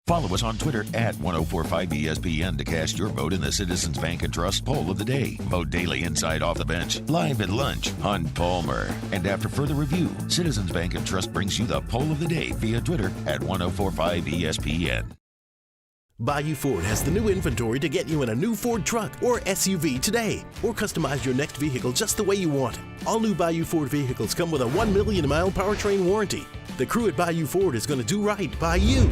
Follow us on Twitter at 1045ESPN to cast your vote in the Citizens Bank and Trust Poll of the Day. Vote daily inside Off the Bench, live at lunch on Palmer. And after further review, Citizens Bank and Trust brings you the Poll of the Day via Twitter at 1045ESPN. Bayou Ford has the new inventory to get you in a new Ford truck or SUV today, or customize your next vehicle just the way you want it. All new Bayou Ford vehicles come with a 1 million mile powertrain warranty. The crew at Bayou Ford is going to do right by you.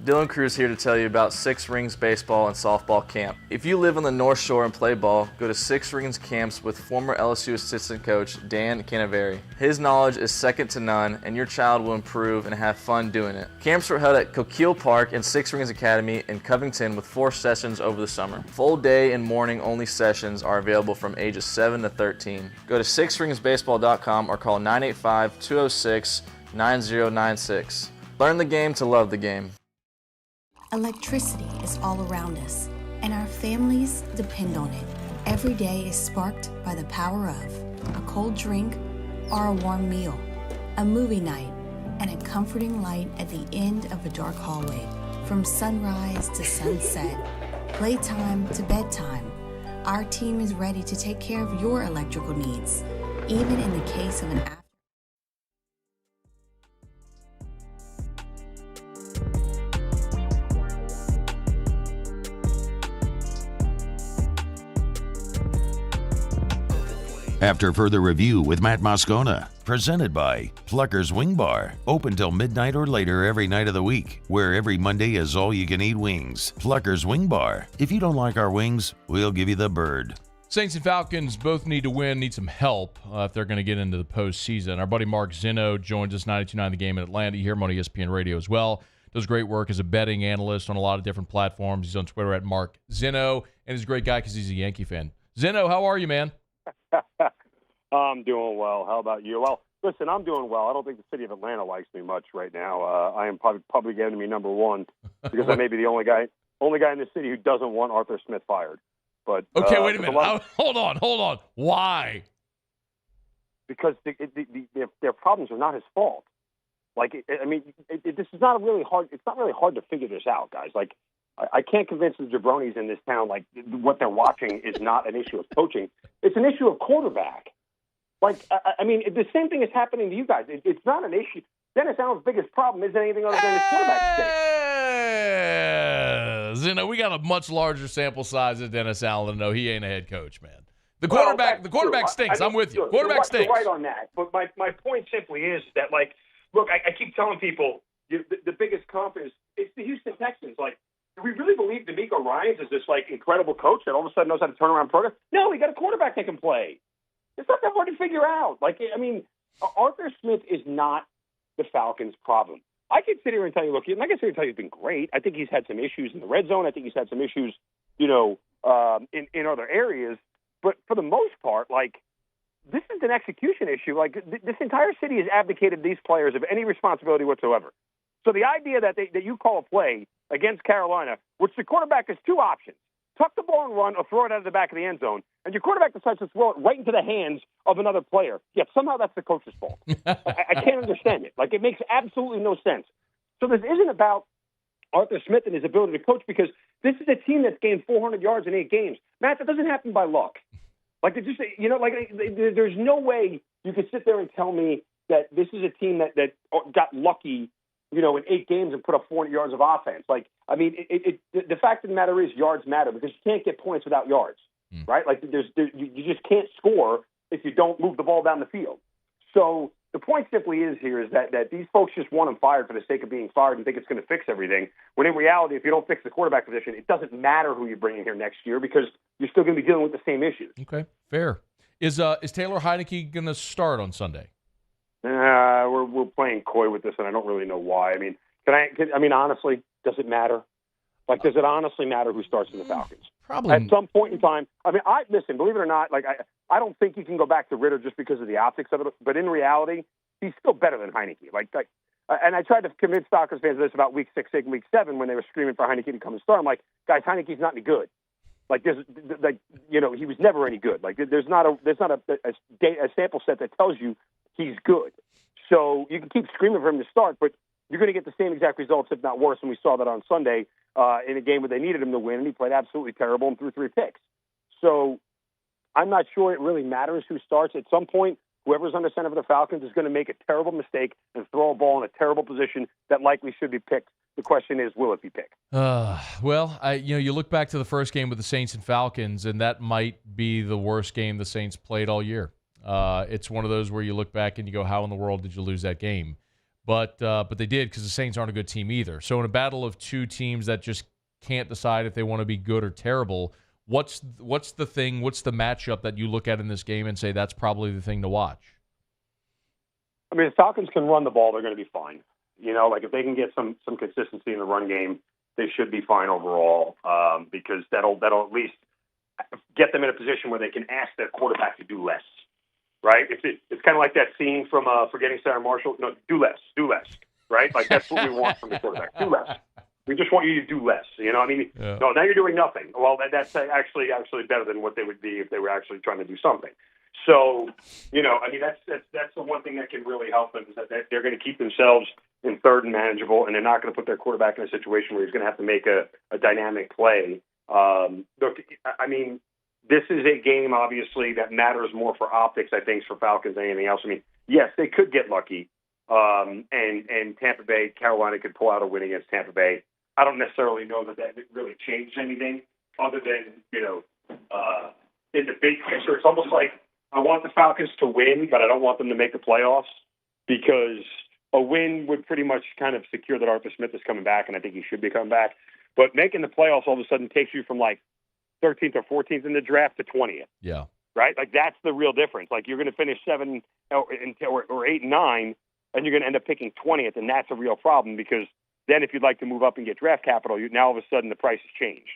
Dylan Cruz here to tell you about Six Rings Baseball and Softball Camp. If you live on the North Shore and play ball, go to Six Rings Camps with former LSU assistant coach Dan Canaveri. His knowledge is second to none, and your child will improve and have fun doing it. Camps were held at Coquille Park and Six Rings Academy in Covington with 4 sessions over the summer. Full day and morning only sessions are available from ages 7 to 13. Go to sixringsbaseball.com or call 985-206-9096. Learn the game to love the game. Electricity is all around us, and our families depend on it. Every day is sparked by the power of a cold drink or a warm meal, a movie night, and a comforting light at the end of a dark hallway. From sunrise to sunset, playtime to bedtime, our team is ready to take care of your electrical needs, even in the case of an After further review with Matt Moscona, presented by Plucker's Wing Bar, open till midnight or later every night of the week, where every Monday is all-you-can-eat wings. Plucker's Wing Bar. If you don't like our wings, we'll give you the bird. Saints and Falcons both need to win, need some help if they're going to get into the postseason. Our buddy Mark Zinno joins us 92.9 The Game in Atlanta. You hear him on ESPN Radio as well. Does great work as a betting analyst on a lot of different platforms. He's on Twitter at Mark Zinno, and he's a great guy because he's a Yankee fan. Zinno, how are you, man? I'm doing well. How about you? Well, listen, I'm doing well. I don't think the city of Atlanta likes me much right now. I am public enemy number one because I may be the only guy in the city who doesn't want Arthur Smith fired. But okay, wait a minute. Hold on. Why? Because their problems are not his fault. Like, this is not really hard. It's not really hard to figure this out, guys. Like, I can't convince the jabronis in this town, like, what they're watching is not an issue of coaching. It's an issue of quarterback. Like, the same thing is happening to you guys. It's not an issue. Dennis Allen's biggest problem isn't anything other than his quarterback state. Zinno, we got a much larger sample size than Dennis Allen to know he ain't a head coach, man. The quarterback stinks. I'm with you. Quarterback stinks. You're right on that. But my point simply is that, like, look, I keep telling people the biggest confidence, it's the Houston Texans. Like, do we really believe DeMeco Ryans is this, like, incredible coach that all of a sudden knows how to turn around programs? No, he got a quarterback that can play. It's not that hard to figure out. Like, Arthur Smith is not the Falcons' problem. I could sit here and tell you, look, I can sit here and tell you he's been great. I think he's had some issues in the red zone. I think he's had some issues, in other areas. But for the most part, like, this is an execution issue. Like, this entire city has abdicated these players of any responsibility whatsoever. So the idea that you call a play against Carolina, which the quarterback has two options: tuck the ball and run, or throw it out of the back of the end zone, and your quarterback decides to throw it right into the hands of another player. Yet somehow that's the coach's fault. I can't understand it. Like, it makes absolutely no sense. So this isn't about Arthur Smith and his ability to coach, because this is a team that's gained 400 yards in 8 games. Matt, that doesn't happen by luck. Like, it's just, there's no way you could sit there and tell me that this is a team that got lucky, in 8 games and put up 400 yards of offense. Like, the fact of the matter is yards matter, because you can't get points without yards, right? Like, you just can't score if you don't move the ball down the field. So the point simply is that these folks just want him fired for the sake of being fired and think it's going to fix everything. When in reality, if you don't fix the quarterback position, it doesn't matter who you bring in here next year, because you're still going to be dealing with the same issues. Okay, fair. Is Taylor Heineke going to start on Sunday? We're playing coy with this, and I don't really know why. Honestly, does it matter? Like, does it honestly matter who starts in the Falcons? Probably. At some point in time, listen, believe it or not, like, I don't think you can go back to Ritter just because of the optics of it, but in reality, he's still better than Heineke. And I tried to convince Falcons fans of this about week 6 and week 7 when they were screaming for Heineke to come and start. I'm like, guys, Heineke's not any good. Like, he was never any good. Like, there's not a sample set that tells you he's good. So you can keep screaming for him to start, but you're going to get the same exact results, if not worse. And we saw that on Sunday in a game where they needed him to win, and he played absolutely terrible and threw 3 picks. So I'm not sure it really matters who starts. At some point, whoever's under center for the Falcons is going to make a terrible mistake and throw a ball in a terrible position that likely should be picked. The question is, will it be picked? You look back to the first game with the Saints and Falcons, and that might be the worst game the Saints played all year. It's one of those where you look back and you go, how in the world did you lose that game? But they did, because the Saints aren't a good team either. So in a battle of two teams that just can't decide if they want to be good or terrible, what's the matchup that you look at in this game and say that's probably the thing to watch? The Falcons can run the ball, they're going to be fine. If they can get some consistency in the run game, they should be fine overall, because that'll at least get them in a position where they can ask their quarterback to do less. Right? It's kind of like that scene from Forgetting Sarah Marshall. No, do less, right? Like, that's what we want from the quarterback. Do less. We just want you to do less. You know, I mean, no, now you're doing nothing. Well, that's actually better than what they would be if they were actually trying to do something. So, you know, I mean, that's the one thing that can really help them is that they're going to keep themselves in third and manageable, and they're not going to put their quarterback in a situation where he's going to have to make a dynamic play. Look, I mean, this is a game, obviously, that matters more for optics, I think, for Falcons than anything else. I mean, yes, they could get lucky, and Tampa Bay, Carolina could pull out a win against Tampa Bay. I don't necessarily know that really changed anything other than, you know, in the big picture, it's almost like I want the Falcons to win, but I don't want them to make the playoffs because a win would pretty much kind of secure that Arthur Smith is coming back, and I think he should be coming back. But making the playoffs all of a sudden takes you from like 13th or 14th in the draft to 20th. Yeah. Right? Like that's the real difference. Like you're going to finish 7 or 8 and 9, and you're going to end up picking 20th, and that's a real problem because then if you'd like to move up and get draft capital, now all of a sudden the price has changed.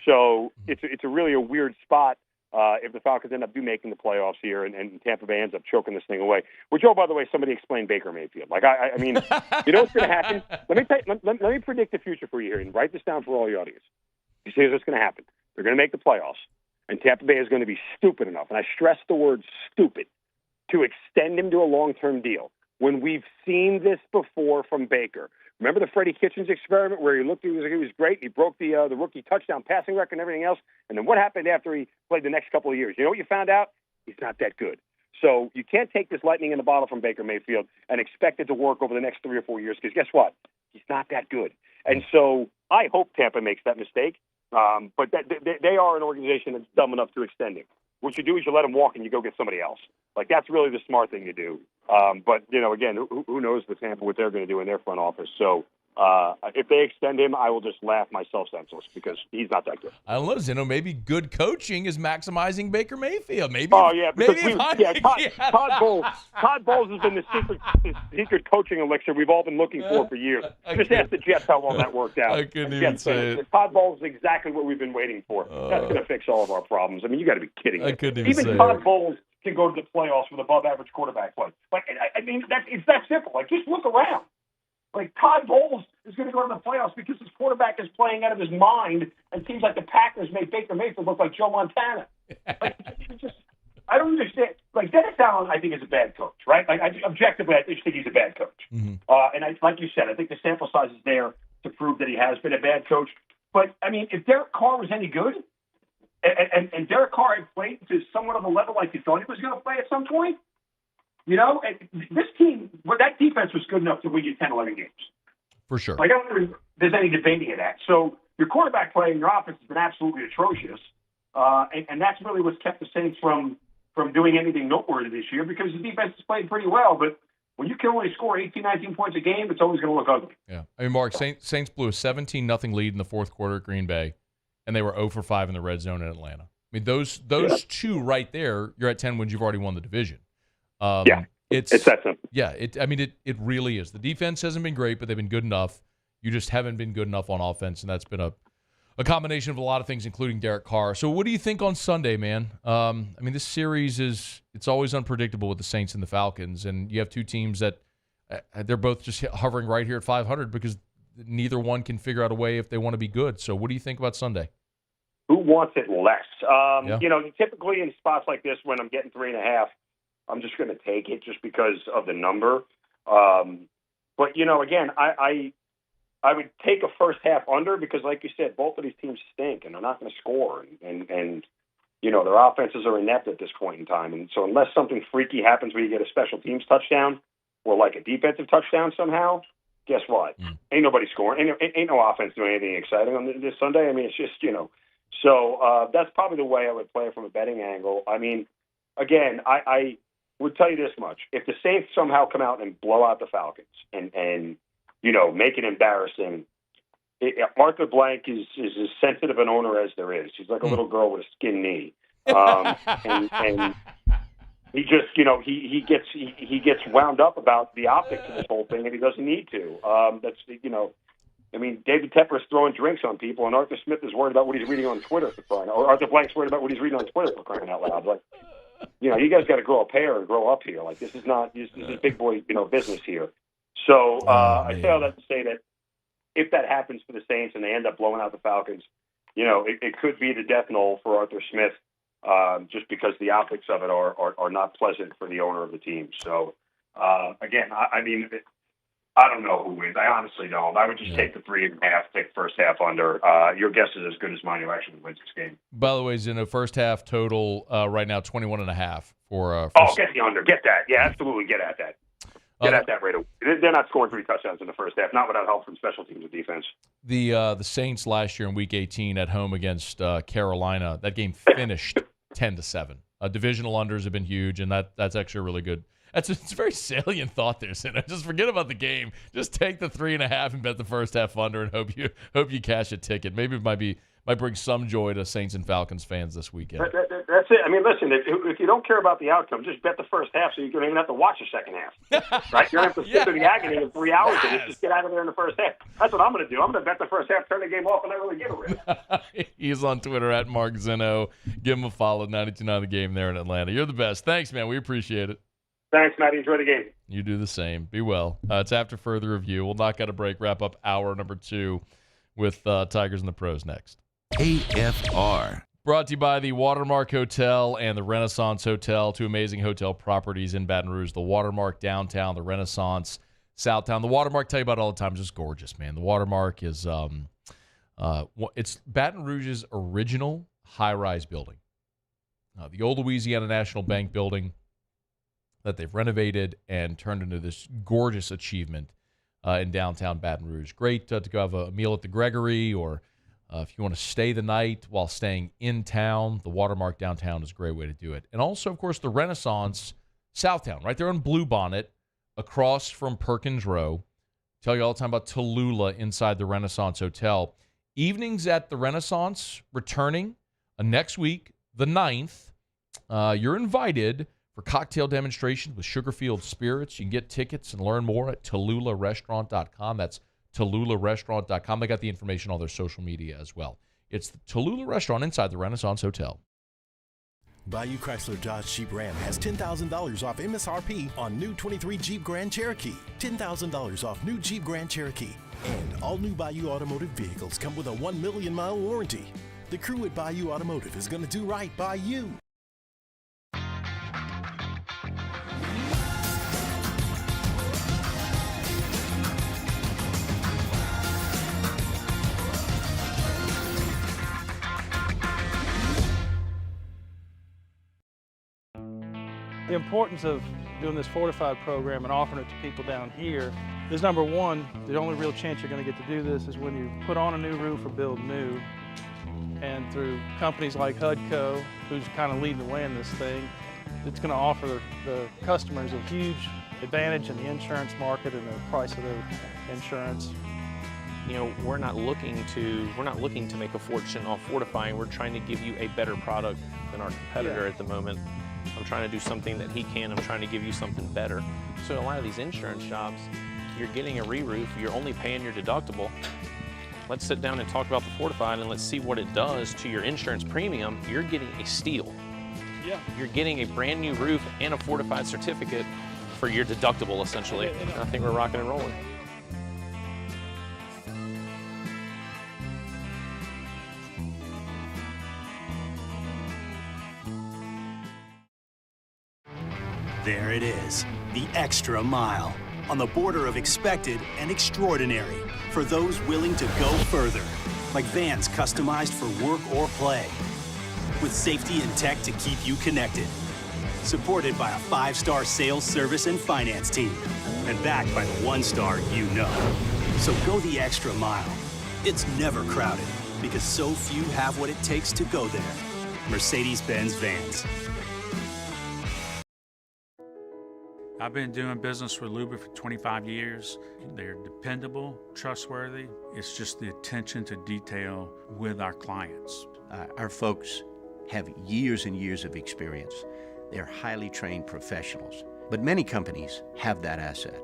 So it's a really a weird spot if the Falcons end up making the playoffs here and Tampa Bay ends up choking this thing away. Which, oh, by the way, somebody explained Baker Mayfield. Like, I mean, you know what's going to happen? Let me predict the future for you here and write this down for all the audience. You see what's going to happen. They're going to make the playoffs, and Tampa Bay is going to be stupid enough, and I stress the word stupid, to extend him to a long-term deal. When we've seen this before from Baker. Remember the Freddie Kitchens experiment where he was great. He broke the rookie touchdown passing record and everything else. And then what happened after he played the next couple of years? You know what you found out? He's not that good. So you can't take this lightning in a bottle from Baker Mayfield and expect it to work over the next 3 or 4 years because guess what? He's not that good. And so I hope Tampa makes that mistake. But they are an organization that's dumb enough to extend him. What you do is you let him walk and you go get somebody else. Like, that's really the smart thing to do. But, you know, again, who knows with Tampa what they're going to do in their front office. So if they extend him, I will just laugh myself senseless because he's not that good. I don't know, Zinno. Maybe good coaching is maximizing Baker Mayfield. Maybe. Oh, yeah. Todd Bowles has been the secret coaching elixir we've all been looking for years. Just ask the Jets how well that worked out. I couldn't even say it. Todd Bowles is exactly what we've been waiting for. That's going to fix all of our problems. I mean, you got to be kidding me. I couldn't even say Even Todd Bowles can go to the playoffs with above-average quarterback play. Like, I mean, it's that simple. Like, just look around. Like, Todd Bowles is going to go to the playoffs because his quarterback is playing out of his mind, and teams like the Packers made Baker Mayfield look like Joe Montana. Like, I don't understand. Like, Dennis Allen, I think, is a bad coach, right? Like, objectively, I just think he's a bad coach. Mm-hmm. And like you said, I think the sample size is there to prove that he has been a bad coach. But, I mean, if Derek Carr was any good, and Derek Carr had played to somewhat of a level like you thought he was going to play at some point, you know, this team, that defense was good enough to win you 10, 11 games. For sure. Like, I don't think there's any debating of that. So your quarterback play and your offense has been absolutely atrocious. And that's really what's kept the Saints from doing anything noteworthy this year because the defense has played pretty well. But when you can only score 18, 19 points a game, it's always going to look ugly. Yeah. I mean, Mark, Saints blew a 17-0 lead in the fourth quarter at Green Bay, and they were 0 for 5 in the red zone in Atlanta. I mean, those two right there, you're at 10 wins, you've already won the division. It's that simple. Yeah, it really is. The defense hasn't been great, but they've been good enough. You just haven't been good enough on offense, and that's been a combination of a lot of things, including Derek Carr. So what do you think on Sunday, man? I mean, this series it's always unpredictable with the Saints and the Falcons, and you have two teams that they're both just hovering right here at 500 because neither one can figure out a way if they want to be good. So what do you think about Sunday? Who wants it less? You know, typically in spots like this when I'm getting 3.5, I'm just going to take it just because of the number. But, you know, again, I would take a first half under because, like you said, both of these teams stink and they're not going to score. And, you know, their offenses are inept at this point in time. And so unless something freaky happens where you get a special teams touchdown or like a defensive touchdown somehow, guess what? Ain't nobody scoring. Ain't no offense doing anything exciting on this Sunday. I mean, it's just, you know. So that's probably the way I would play it from a betting angle. I mean, again, I would tell you this much. If the Saints somehow come out and blow out the Falcons and you know, make it embarrassing, Arthur Blank is as sensitive an owner as there is. He's like a little girl with a skin knee. And he just, you know, he gets wound up about the optics of this whole thing, and he doesn't need to. That's, you know, I mean, David Tepper is throwing drinks on people, and Arthur Smith is worried about what he's reading on Twitter for crying out. Or Arthur Blank's worried about what he's reading on Twitter for crying out loud. Like, you know, you guys got to grow a pair and grow up here. Like, this is big boy, you know, business here. So I say all that to say that if that happens for the Saints and they end up blowing out the Falcons, it could be the death knell for Arthur Smith, just because the optics of it are not pleasant for the owner of the team. So, again, I mean, I don't know who wins. I honestly don't. I would just take the 3.5, take the first half under. Your guess is as good as mine who actually wins this game. By the way, Zinno, first half total right now 21.5 for get the under. Get that. Yeah, absolutely. Get at that. Get at that right away. They're not scoring 3 touchdowns in the first half, not without help from special teams and defense. The Saints last year in Week 18 at home against Carolina, that game finished 10-7. Divisional unders have been huge, and that's actually really good. It's a very salient thought there, Zinno. Just forget about the game. Just take the 3.5 and bet the first half under, and hope you cash a ticket. Maybe it might bring some joy to Saints and Falcons fans this weekend. That's it. I mean, listen, if you don't care about the outcome, just bet the first half so you don't even have to watch the second half. Right? You don't have to sit through the agony of 3 hours and just get out of there in the first half. That's what I'm going to do. I'm going to bet the first half, turn the game off, and not really give a rip. He's on Twitter at Mark Zinno. Give him a follow, 92.9 The Game there in Atlanta. You're the best. Thanks, man. We appreciate it. Thanks, Matty. Enjoy the game. You do the same. Be well. It's after further review. We'll knock out a break, wrap up hour number 2 with Tigers and the Pros next. AFR. Brought to you by the Watermark Hotel and the Renaissance Hotel, 2 amazing hotel properties in Baton Rouge. The Watermark downtown, the Renaissance Southtown. The Watermark, tell you about it all the time, is just gorgeous, man. The Watermark is it's Baton Rouge's original high-rise building. The old Louisiana National Bank building that they've renovated and turned into this gorgeous achievement in downtown Baton Rouge. Great to go have a meal at the Gregory, or if you want to stay the night while staying in town, the Watermark downtown is a great way to do it. And also, of course, the Renaissance Southtown, right there in Bluebonnet, across from Perkins Row. Tell you all the time about Tallulah inside the Renaissance Hotel. Evenings at the Renaissance returning next week, the 9th. You're invited for cocktail demonstrations with Sugarfield Spirits. You can get tickets and learn more at TallulahRestaurant.com. That's TallulahRestaurant.com. They got the information on their social media as well. It's the Tallulah Restaurant inside the Renaissance Hotel. Bayou Chrysler Dodge Jeep Ram has $10,000 off MSRP on new 23 Jeep Grand Cherokee. $10,000 off new Jeep Grand Cherokee. And all new Bayou Automotive vehicles come with a 1 million mile warranty. The crew at Bayou Automotive is going to do right by you. The importance of doing this fortified program and offering it to people down here is, number one, the only real chance you're going to get to do this is when you put on a new roof or build new. And through companies like HUDCO, who's kind of leading the way in this thing, it's going to offer the customers a huge advantage in the insurance market and the price of their insurance. You know, we're not looking to make a fortune off fortifying. We're trying to give you a better product than our competitor at the moment. I'm trying to do something that he can. I'm trying to give you something better. So a lot of these insurance shops, you're getting a re-roof, you're only paying your deductible. Let's sit down and talk about the fortified and let's see what it does to your insurance premium. You're getting a steal. Yeah. You're getting a brand new roof and a fortified certificate for your deductible, essentially. I think we're rocking and rolling. There it is, the extra mile, on the border of expected and extraordinary, for those willing to go further, like vans customized for work or play, with safety and tech to keep you connected, supported by a 5-star sales, service, and finance team, and backed by the 1-star you know. So go the extra mile. It's never crowded, because so few have what it takes to go there. Mercedes-Benz Vans. I've been doing business with Luba for 25 years. They're dependable, trustworthy. It's just the attention to detail with our clients. Our folks have years and years of experience. They're highly trained professionals, but many companies have that asset.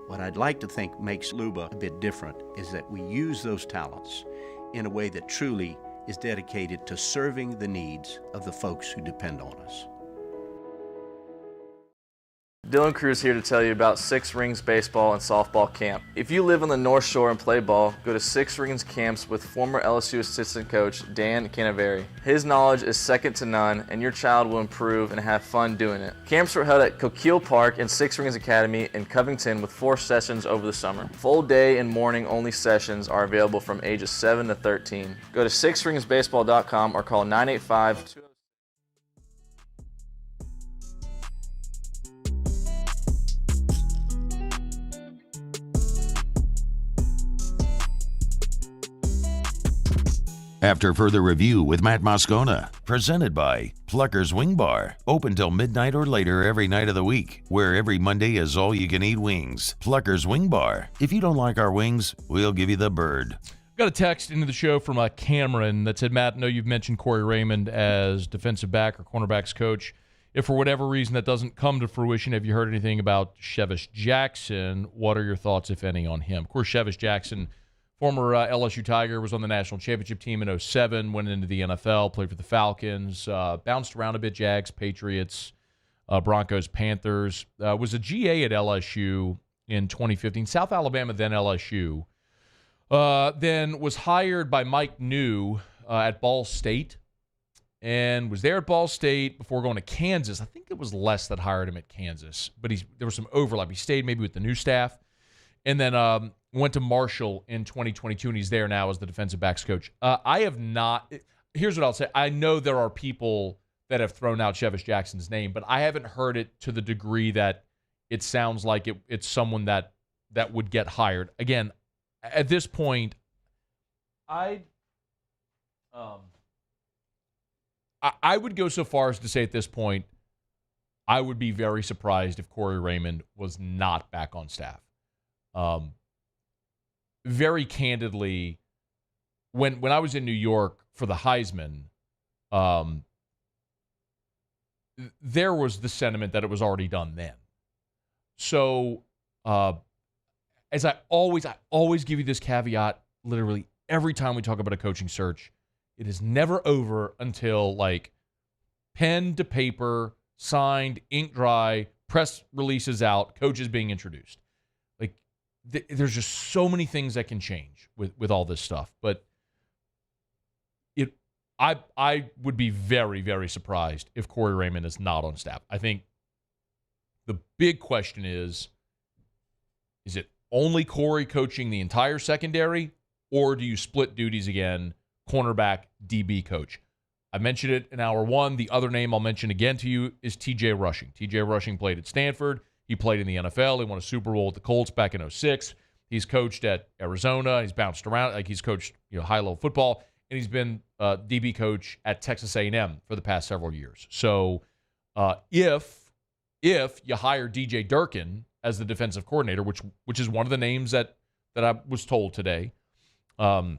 What I'd like to think makes Luba a bit different is that we use those talents in a way that truly is dedicated to serving the needs of the folks who depend on us. Dylan Cruz here to tell you about Six Rings Baseball and Softball Camp. If you live on the North Shore and play ball, go to Six Rings Camps with former LSU assistant coach Dan Canaveri. His knowledge is second to none, and your child will improve and have fun doing it. Camps were held at Coquille Park and Six Rings Academy in Covington with 4 sessions over the summer. Full day and morning only sessions are available from ages 7 to 13. Go to sixringsbaseball.com or call 985-206. After further review with Matt Moscona, presented by Plucker's Wing Bar, open till midnight or later every night of the week, where every Monday is all-you-can-eat wings. Plucker's Wing Bar. If you don't like our wings, we'll give you the bird. Got a text into the show from Cameron that said, Matt, I know you've mentioned Corey Raymond as defensive back or cornerbacks coach. If for whatever reason that doesn't come to fruition, have you heard anything about Chevis Jackson? What are your thoughts, if any, on him? Of course, Chevis Jackson, former LSU Tiger, was on the national championship team in 2007, went into the NFL, played for the Falcons, bounced around a bit, Jags, Patriots, Broncos, Panthers, was a GA at LSU in 2015, South Alabama, then LSU, then was hired by Mike New at Ball State, and was there at Ball State before going to Kansas. I think it was Les that hired him at Kansas, but there was some overlap. He stayed maybe with the new staff, and then went to Marshall in 2022, and he's there now as the defensive backs coach. I have not – here's what I'll say. I know there are people that have thrown out Chevis Jackson's name, but I haven't heard it to the degree that it sounds like it's someone that would get hired. Again, at this point, I would go so far as to say at this point, I would be very surprised if Corey Raymond was not back on staff. Very candidly, when I was in New York for the Heisman, there was the sentiment that it was already done then. So, as I always give you this caveat, literally every time we talk about a coaching search, it is never over until like pen to paper, signed, ink dry, press releases out, coaches being introduced. There's just so many things that can change with all this stuff. But I would be very, very surprised if Corey Raymond is not on staff. I think the big question is it only Corey coaching the entire secondary, or do you split duties again, cornerback, DB coach? I mentioned it in hour one. The other name I'll mention again to you is TJ Rushing. TJ Rushing played at Stanford. He played in the NFL. He won a Super Bowl with the Colts back in 2006. He's coached at Arizona. He's bounced around. Like he's coached, high-level football, and he's been DB coach at Texas A&M for the past several years. So, if you hire DJ Durkin as the defensive coordinator, which is one of the names that I was told today. Again,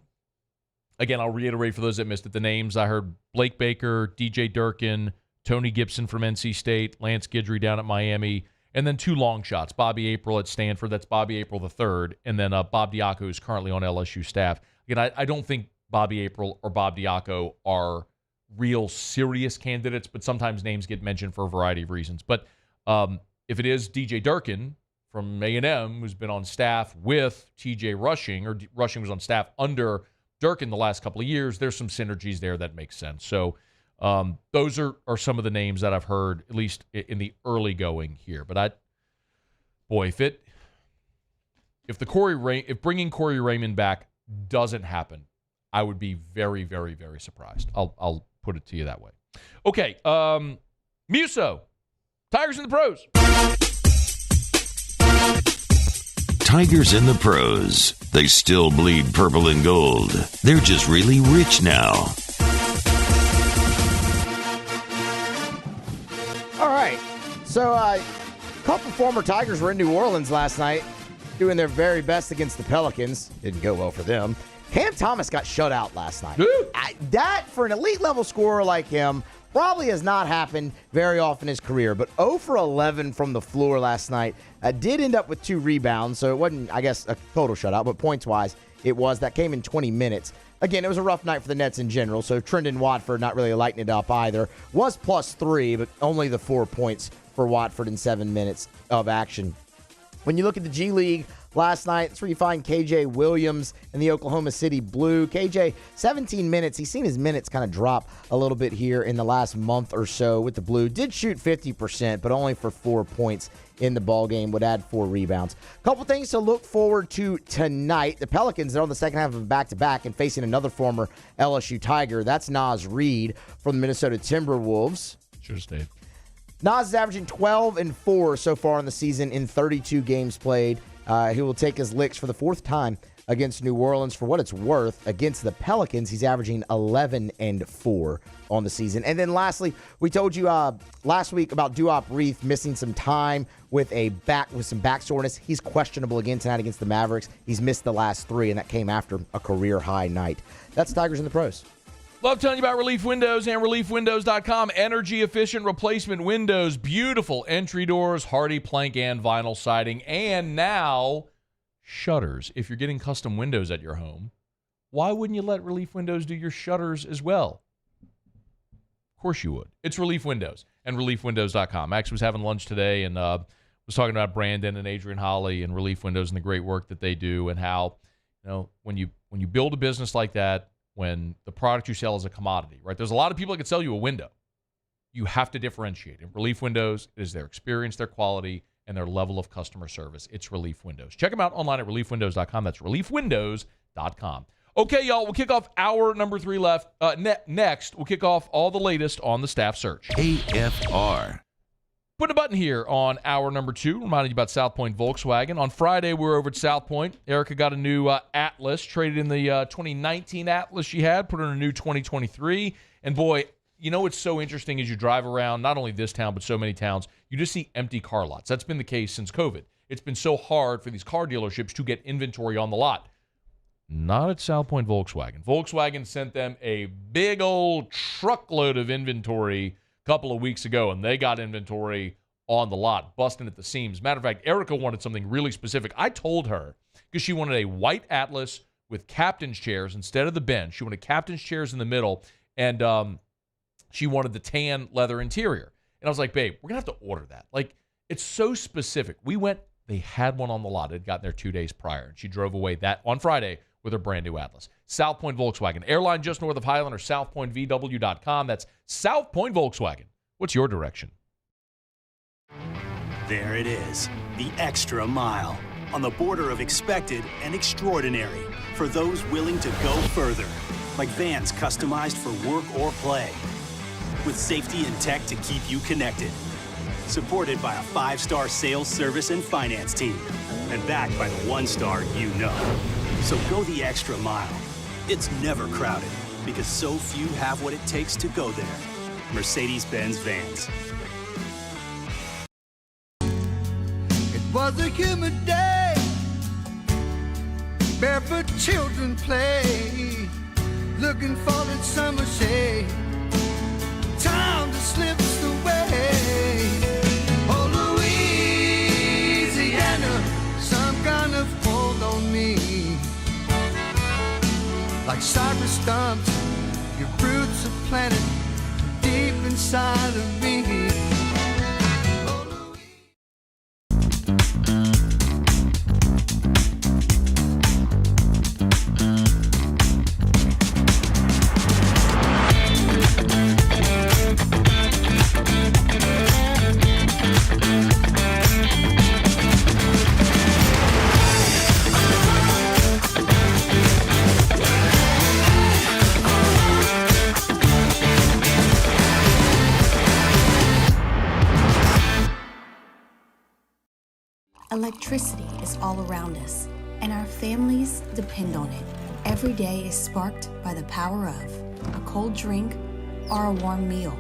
I'll reiterate for those that missed it. The names I heard: Blake Baker, DJ Durkin, Tony Gibson from NC State, Lance Guidry down at Miami. And then 2 long shots, Bobby April at Stanford, that's Bobby April III, and then Bob Diaco, who's currently on LSU staff. Again, I don't think Bobby April or Bob Diaco are real serious candidates, but sometimes names get mentioned for a variety of reasons. But if it is DJ Durkin from A&M, who's been on staff with TJ Rushing, or Rushing was on staff under Durkin the last couple of years, there's some synergies there that make sense. So those are some of the names that I've heard, at least in the early going here. But if bringing Corey Raymond back doesn't happen, I would be very, very, very surprised. I'll put it to you that way. Okay, Muso, Tigers in the pros. Tigers in the pros. They still bleed purple and gold. They're just really rich now. All right. So a couple former Tigers were in New Orleans last night doing their very best against the Pelicans. Didn't go well for them. Cam Thomas got shut out last night. That, for an elite level scorer like him, probably has not happened very often in his career. But 0 for 11 from the floor last night. Did end up with 2 rebounds, so it wasn't, I guess, a total shutout, but points-wise, it was. That came in 20 minutes. Again, it was a rough night for the Nets in general, so Trendon Watford not really lighting it up either. Was +3, but only the 4 points for Watford in 7 minutes of action. When you look at the G League last night, that's where you find KJ Williams in the Oklahoma City Blue. KJ, 17 minutes. He's seen his minutes kind of drop a little bit here in the last month or so with the Blue. Did shoot 50%, but only for 4 points in the ball game. Would add 4 rebounds. Couple things to look forward to tonight. The Pelicans are on the second half of a back-to-back and facing another former LSU Tiger. That's Naz Reid from the Minnesota Timberwolves. Should have stayed. Naz is averaging 12-4 so far in the season in 32 games played. He will take his licks for the 4th time against New Orleans. For what it's worth, against the Pelicans, he's averaging 11-4 on the season. And then lastly, we told you last week about Duop Reith missing some time with some back soreness. He's questionable again tonight against the Mavericks. He's missed the last 3, and that came after a career-high night. That's Tigers in the Pros. Love telling you about Relief Windows and ReliefWindows.com. Energy-efficient replacement windows, beautiful entry doors, hardy plank and vinyl siding, and now shutters. If you're getting custom windows at your home, why wouldn't you let Relief Windows do your shutters as well? Of course you would. It's Relief Windows and ReliefWindows.com. Max was having lunch today and was talking about Brandon and Adrian Holly and Relief Windows and the great work that they do and how, when you build a business like that, when the product you sell is a commodity, right? There's a lot of people that can sell you a window. You have to differentiate. In Relief Windows, it is their experience, their quality, and their level of customer service. It's Relief Windows. Check them out online at ReliefWindows.com. That's ReliefWindows.com. Okay, y'all, we'll kick off hour number 3 left. Next, we'll kick off all the latest on the staff search. AFR. Put a button here on hour number 2, reminding you about South Point Volkswagen. On Friday, we were over at South Point. Erica got a new Atlas, traded in the 2019 Atlas she had, put in a new 2023. And boy, it's so interesting as you drive around, not only this town, but so many towns, you just see empty car lots. That's been the case since COVID. It's been so hard for these car dealerships to get inventory on the lot. Not at South Point Volkswagen. Volkswagen sent them a big old truckload of inventory couple of weeks ago, and they got inventory on the lot, busting at the seams. Matter of fact, Erica wanted something really specific. I told her, because she wanted a white Atlas with captain's chairs instead of the bench. She wanted captain's chairs in the middle, and she wanted the tan leather interior. And I was like, babe, we're going to have to order that. Like, it's so specific. We went, they had one on the lot. It had gotten there 2 days prior, and she drove away that on Friday with her brand new Atlas. South Point Volkswagen. Airline just north of Highland or southpointvw.com. That's South Point Volkswagen. What's your direction? There it is, the extra mile, on the border of expected and extraordinary for those willing to go further, like vans customized for work or play, with safety and tech to keep you connected. Supported by a 5-star sales, service, and finance team, and backed by the 1-star you know. So go the extra mile. It's never crowded because so few have what it takes to go there. Mercedes-Benz Vans. It was a humid day. Barefoot children play, looking for that summer shade. Time just slips away. Oh, Louisiana, some kind of hold on me. Like cypress stumps, your roots are planted deep inside of me. Electricity is all around us, and our families depend on it. Every day is sparked by the power of a cold drink or a warm meal,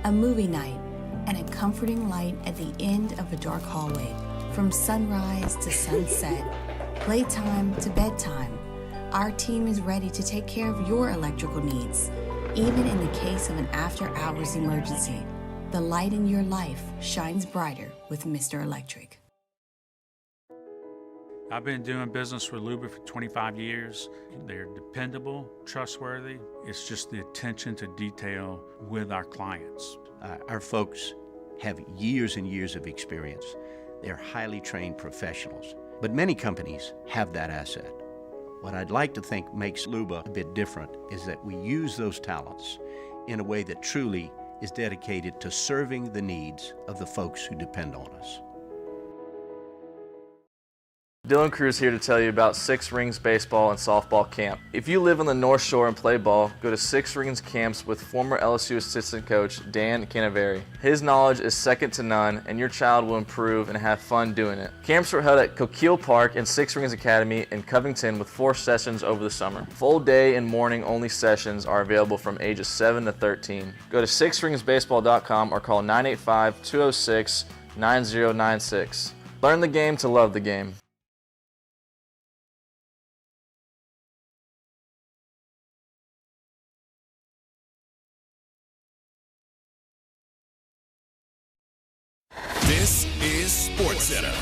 a movie night, and a comforting light at the end of a dark hallway. From sunrise to sunset, playtime to bedtime, our team is ready to take care of your electrical needs. Even in the case of an after-hours emergency, the light in your life shines brighter with Mr. Electric. I've been doing business with Luba for 25 years. They're dependable, trustworthy. It's just the attention to detail with our clients. Our folks have years and years of experience. They're highly trained professionals. But many companies have that asset. What I'd like to think makes Luba a bit different is that we use those talents in a way that truly is dedicated to serving the needs of the folks who depend on us. Dylan Cruz here to tell you about Six Rings Baseball and Softball Camp. If you live on the North Shore and play ball, go to Six Rings Camps with former LSU assistant coach Dan Canaveri. His knowledge is second to none, and your child will improve and have fun doing it. Camps are held at Coquille Park and Six Rings Academy in Covington with 4 sessions over the summer. Full day and morning only sessions are available from ages 7 to 13. Go to sixringsbaseball.com or call 985-206-9096. Learn the game to love the game. This is SportsCenter.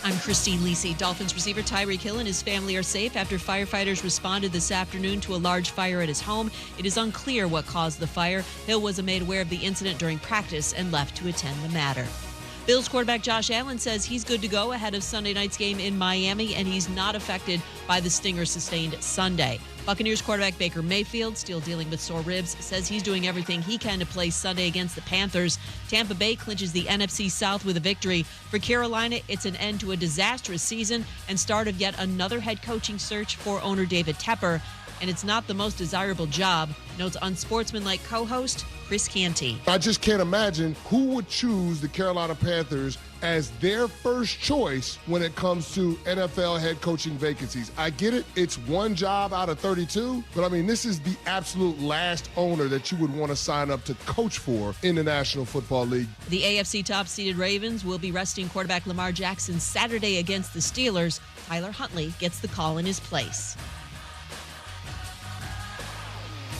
I'm Christine Lisi. Dolphins receiver Tyreek Hill and his family are safe after firefighters responded this afternoon to a large fire at his home. It is unclear what caused the fire. Hill was made aware of the incident during practice and left to attend the matter. Bills quarterback Josh Allen says he's good to go ahead of Sunday night's game in Miami, and he's not affected by the stinger sustained Sunday. Buccaneers quarterback Baker Mayfield, still dealing with sore ribs, says he's doing everything he can to play Sunday against the Panthers. Tampa Bay clinches the NFC South with a victory. For Carolina, it's an end to a disastrous season and start of yet another head coaching search for owner David Tepper. And it's not the most desirable job, notes unsportsmanlike co-host Chris Canty. I just can't imagine who would choose the Carolina Panthers as their first choice when it comes to NFL head coaching vacancies. I get it, it's one job out of 32, but I mean, this is the absolute last owner that you would want to sign up to coach for in the National Football League. The AFC top-seeded Ravens will be resting quarterback Lamar Jackson Saturday against the Steelers. Tyler Huntley gets the call in his place.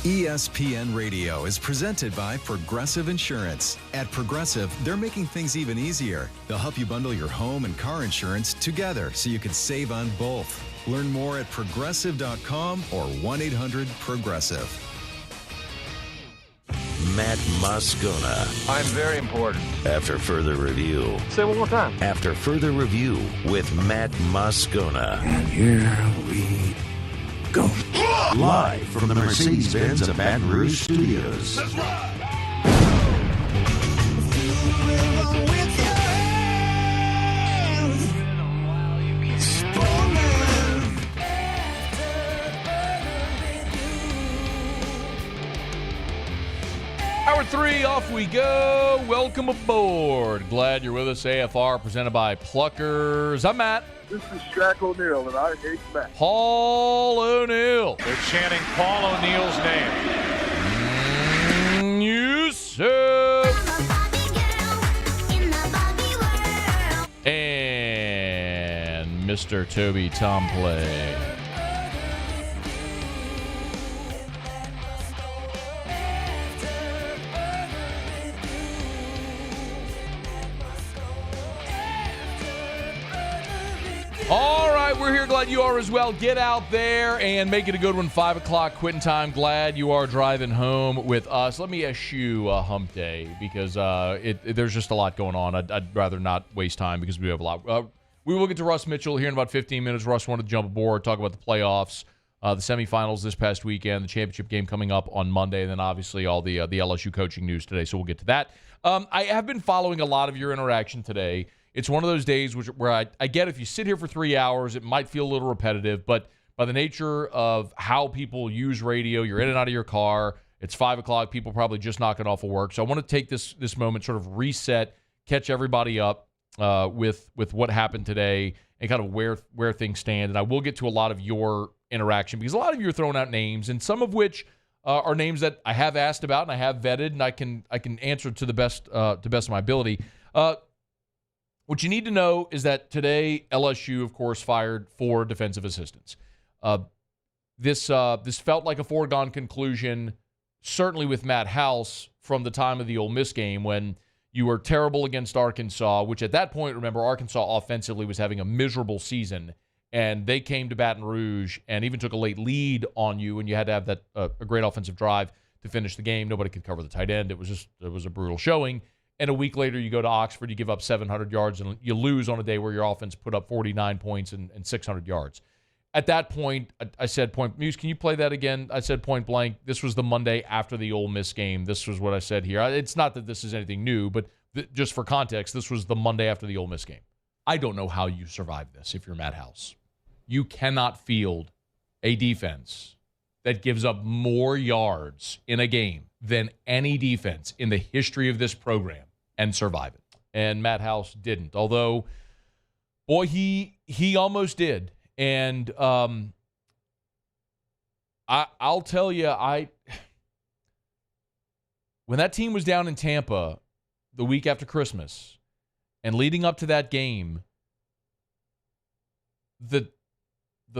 ESPN Radio is presented by Progressive Insurance. At Progressive, they're making things even easier. They'll help you bundle your home and car insurance together so you can save on both. Learn more at progressive.com or 1-800-PROGRESSIVE. Matt Moscona. I'm very important. After further review. Say it one more time. After further review with Matt Moscona. And here we go. Live from the Mercedes-Benz of Baton Rouge Studios. That's right. Hour 3, off we go. Welcome aboard. Glad you're with us. AFR presented by Pluckers. I'm Matt. This is Shaq O'Neal, and I hate Matt. Paul O'Neal. They're chanting Paul O'Neal's name. Yusuf. And Mr. Toby Tomplay. All right, we're here. Glad you are as well. Get out there and make it a good one. 5 o'clock quitting time. Glad you are driving home with us. Let me eschew hump day because there's just a lot going on. I'd rather not waste time because we have a lot. We will get to Russ Mitchell here in about 15 minutes. Russ wanted to jump aboard, talk about the playoffs, the semifinals this past weekend, the championship game coming up on Monday, and then obviously all the LSU coaching news today. So we'll get to that. I have been following a lot of your interaction today. It's one of those days where I get if you sit here for 3 hours, it might feel a little repetitive, but by the nature of how people use radio, you're in and out of your car, it's 5 o'clock, people probably just knocking off of work. So I want to take this moment, sort of reset, catch everybody up with what happened today and kind of where things stand. And I will get to a lot of your interaction because a lot of you are throwing out names, and some of which are names that I have asked about and I have vetted, and I can answer to the best of my ability. What you need to know is that today LSU, of course, fired 4 defensive assistants. This felt like a foregone conclusion, certainly with Matt House from the time of the Ole Miss game when you were terrible against Arkansas, which at that point, remember, Arkansas offensively was having a miserable season, and they came to Baton Rouge and even took a late lead on you, and you had to have that a great offensive drive to finish the game. Nobody could cover the tight end. It was a brutal showing. And a week later, you go to Oxford, you give up 700 yards, and you lose on a day where your offense put up 49 points and 600 yards. At that point, I said, Muse, can you play that again? I said point blank, this was the Monday after the Ole Miss game. This was what I said here. It's not that this is anything new, but just for context, this was the Monday after the Ole Miss game. I don't know how you survive this if you're Matt House. You cannot field a defense that gives up more yards in a game than any defense in the history of this program and survive it. And Matt House didn't. Although, boy, he almost did. And I'll tell you, when that team was down in Tampa the week after Christmas and leading up to that game, the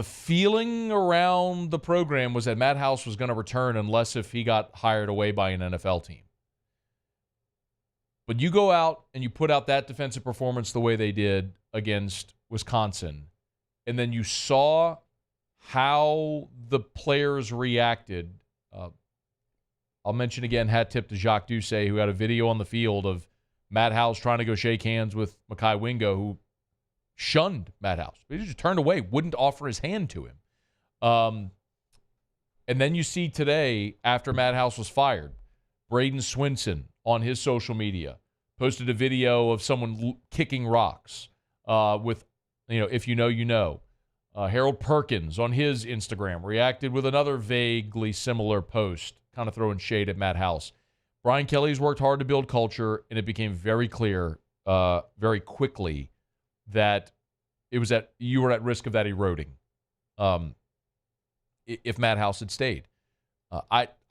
feeling around the program was that Matt House was going to return unless if he got hired away by an NFL team. But you go out and you put out that defensive performance the way they did against Wisconsin, and then you saw how the players reacted. I'll mention again, hat tip to Jacques Doucet, who had a video on the field of Matt House trying to go shake hands with Mekhi Wingo, who shunned Matt House. He just turned away, wouldn't offer his hand to him. And then you see today, after Matt House was fired, Braden Swinson on his social media posted a video of someone kicking rocks with, if you know, you know. Harold Perkins on his Instagram reacted with another vaguely similar post, kind of throwing shade at Matt House. Brian Kelly's worked hard to build culture, and it became very clear very quickly that you were at risk of that eroding if Matt House had stayed.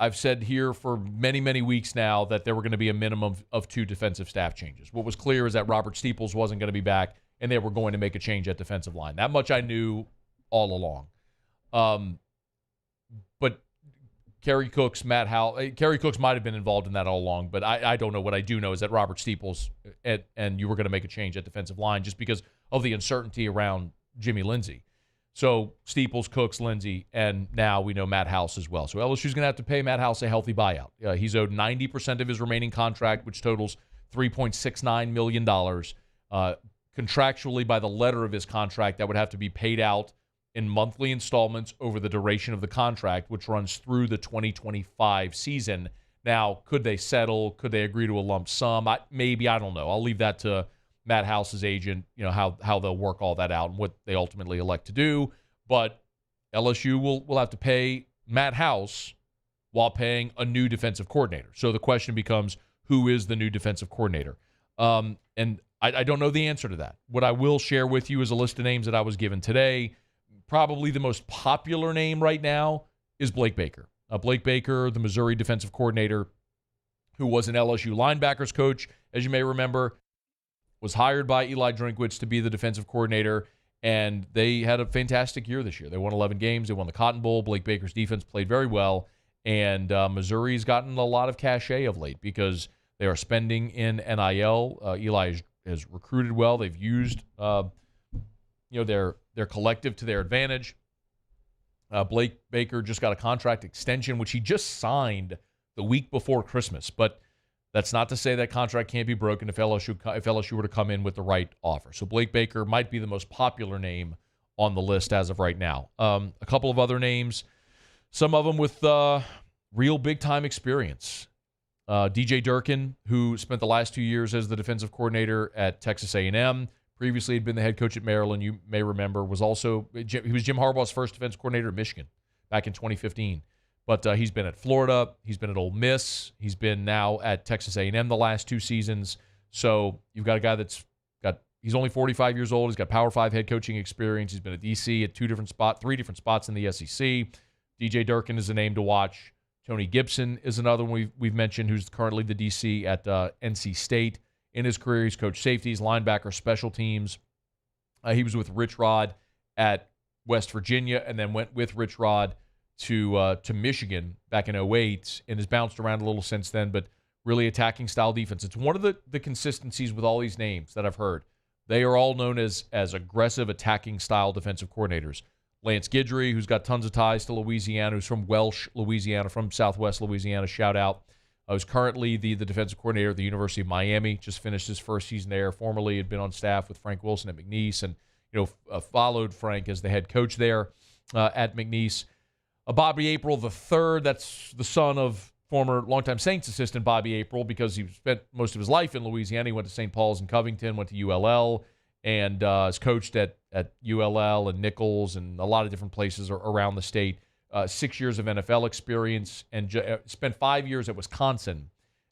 I've said here for many, many weeks now that there were going to be a minimum of 2 defensive staff changes. What was clear is that Robert Steeples wasn't going to be back, and they were going to make a change at defensive line. That much I knew all along. But Kerry Cooks might have been involved in that all along, but I don't know. What I do know is that Robert Steeples and you were going to make a change at defensive line just because of the uncertainty around Jimmy Lindsey. So Steeples, Cooks, Lindsey, and now we know Matt House as well. So LSU's going to have to pay Matt House a healthy buyout. He's owed 90% of his remaining contract, which totals $3.69 million. Contractually, by the letter of his contract, that would have to be paid out in monthly installments over the duration of the contract, which runs through the 2025 season. Now, could they settle? Could they agree to a lump sum? Maybe, I don't know. I'll leave that to Matt House's agent, how they'll work all that out and what they ultimately elect to do. But LSU will have to pay Matt House while paying a new defensive coordinator. So the question becomes, who is the new defensive coordinator? And I don't know the answer to that. What I will share with you is a list of names that I was given today. Probably the most popular name right now is Blake Baker. Blake Baker, the Missouri defensive coordinator, who was an LSU linebackers coach, as you may remember, was hired by Eli Drinkwitz to be the defensive coordinator, and they had a fantastic year this year. They won 11 games. They won the Cotton Bowl. Blake Baker's defense played very well, and Missouri's gotten a lot of cachet of late because they are spending in NIL. Eli has recruited well. They've used their collective to their advantage. Blake Baker just got a contract extension, which he just signed the week before Christmas. But that's not to say that contract can't be broken if LSU were to come in with the right offer. So Blake Baker might be the most popular name on the list as of right now. A couple of other names, some of them with real big-time experience. DJ Durkin, who spent the last 2 years as the defensive coordinator at Texas A&M, previously had been the head coach at Maryland, you may remember, he was Jim Harbaugh's first defense coordinator at Michigan back in 2015. But he's been at Florida, he's been at Ole Miss, he's been now at Texas A&M the last 2 seasons. So you've got a guy he's only 45 years old, he's got Power 5 head coaching experience, he's been at DC at 3 different spots in the SEC. DJ Durkin is a name to watch. Tony Gibson is another one we've mentioned, who's currently the DC at NC State. In his career, he's coached safeties, linebackers, special teams. He was with Rich Rod at West Virginia and then went with Rich Rod to Michigan back in 2008 and has bounced around a little since then, but really attacking style defense. It's one of the consistencies with all these names that I've heard. They are all known as aggressive attacking style defensive coordinators. Lance Guidry, who's got tons of ties to Louisiana, who's from Welsh, Louisiana, from Southwest Louisiana, shout out. Who's currently the defensive coordinator at the University of Miami, just finished his first season there. Formerly had been on staff with Frank Wilson at McNeese and followed Frank as the head coach there at McNeese. Bobby April III, that's the son of former longtime Saints assistant Bobby April, because he spent most of his life in Louisiana. He went to St. Paul's and Covington, went to ULL, and has coached at ULL and Nichols and a lot of different places around the state. 6 years of NFL experience, and spent 5 years at Wisconsin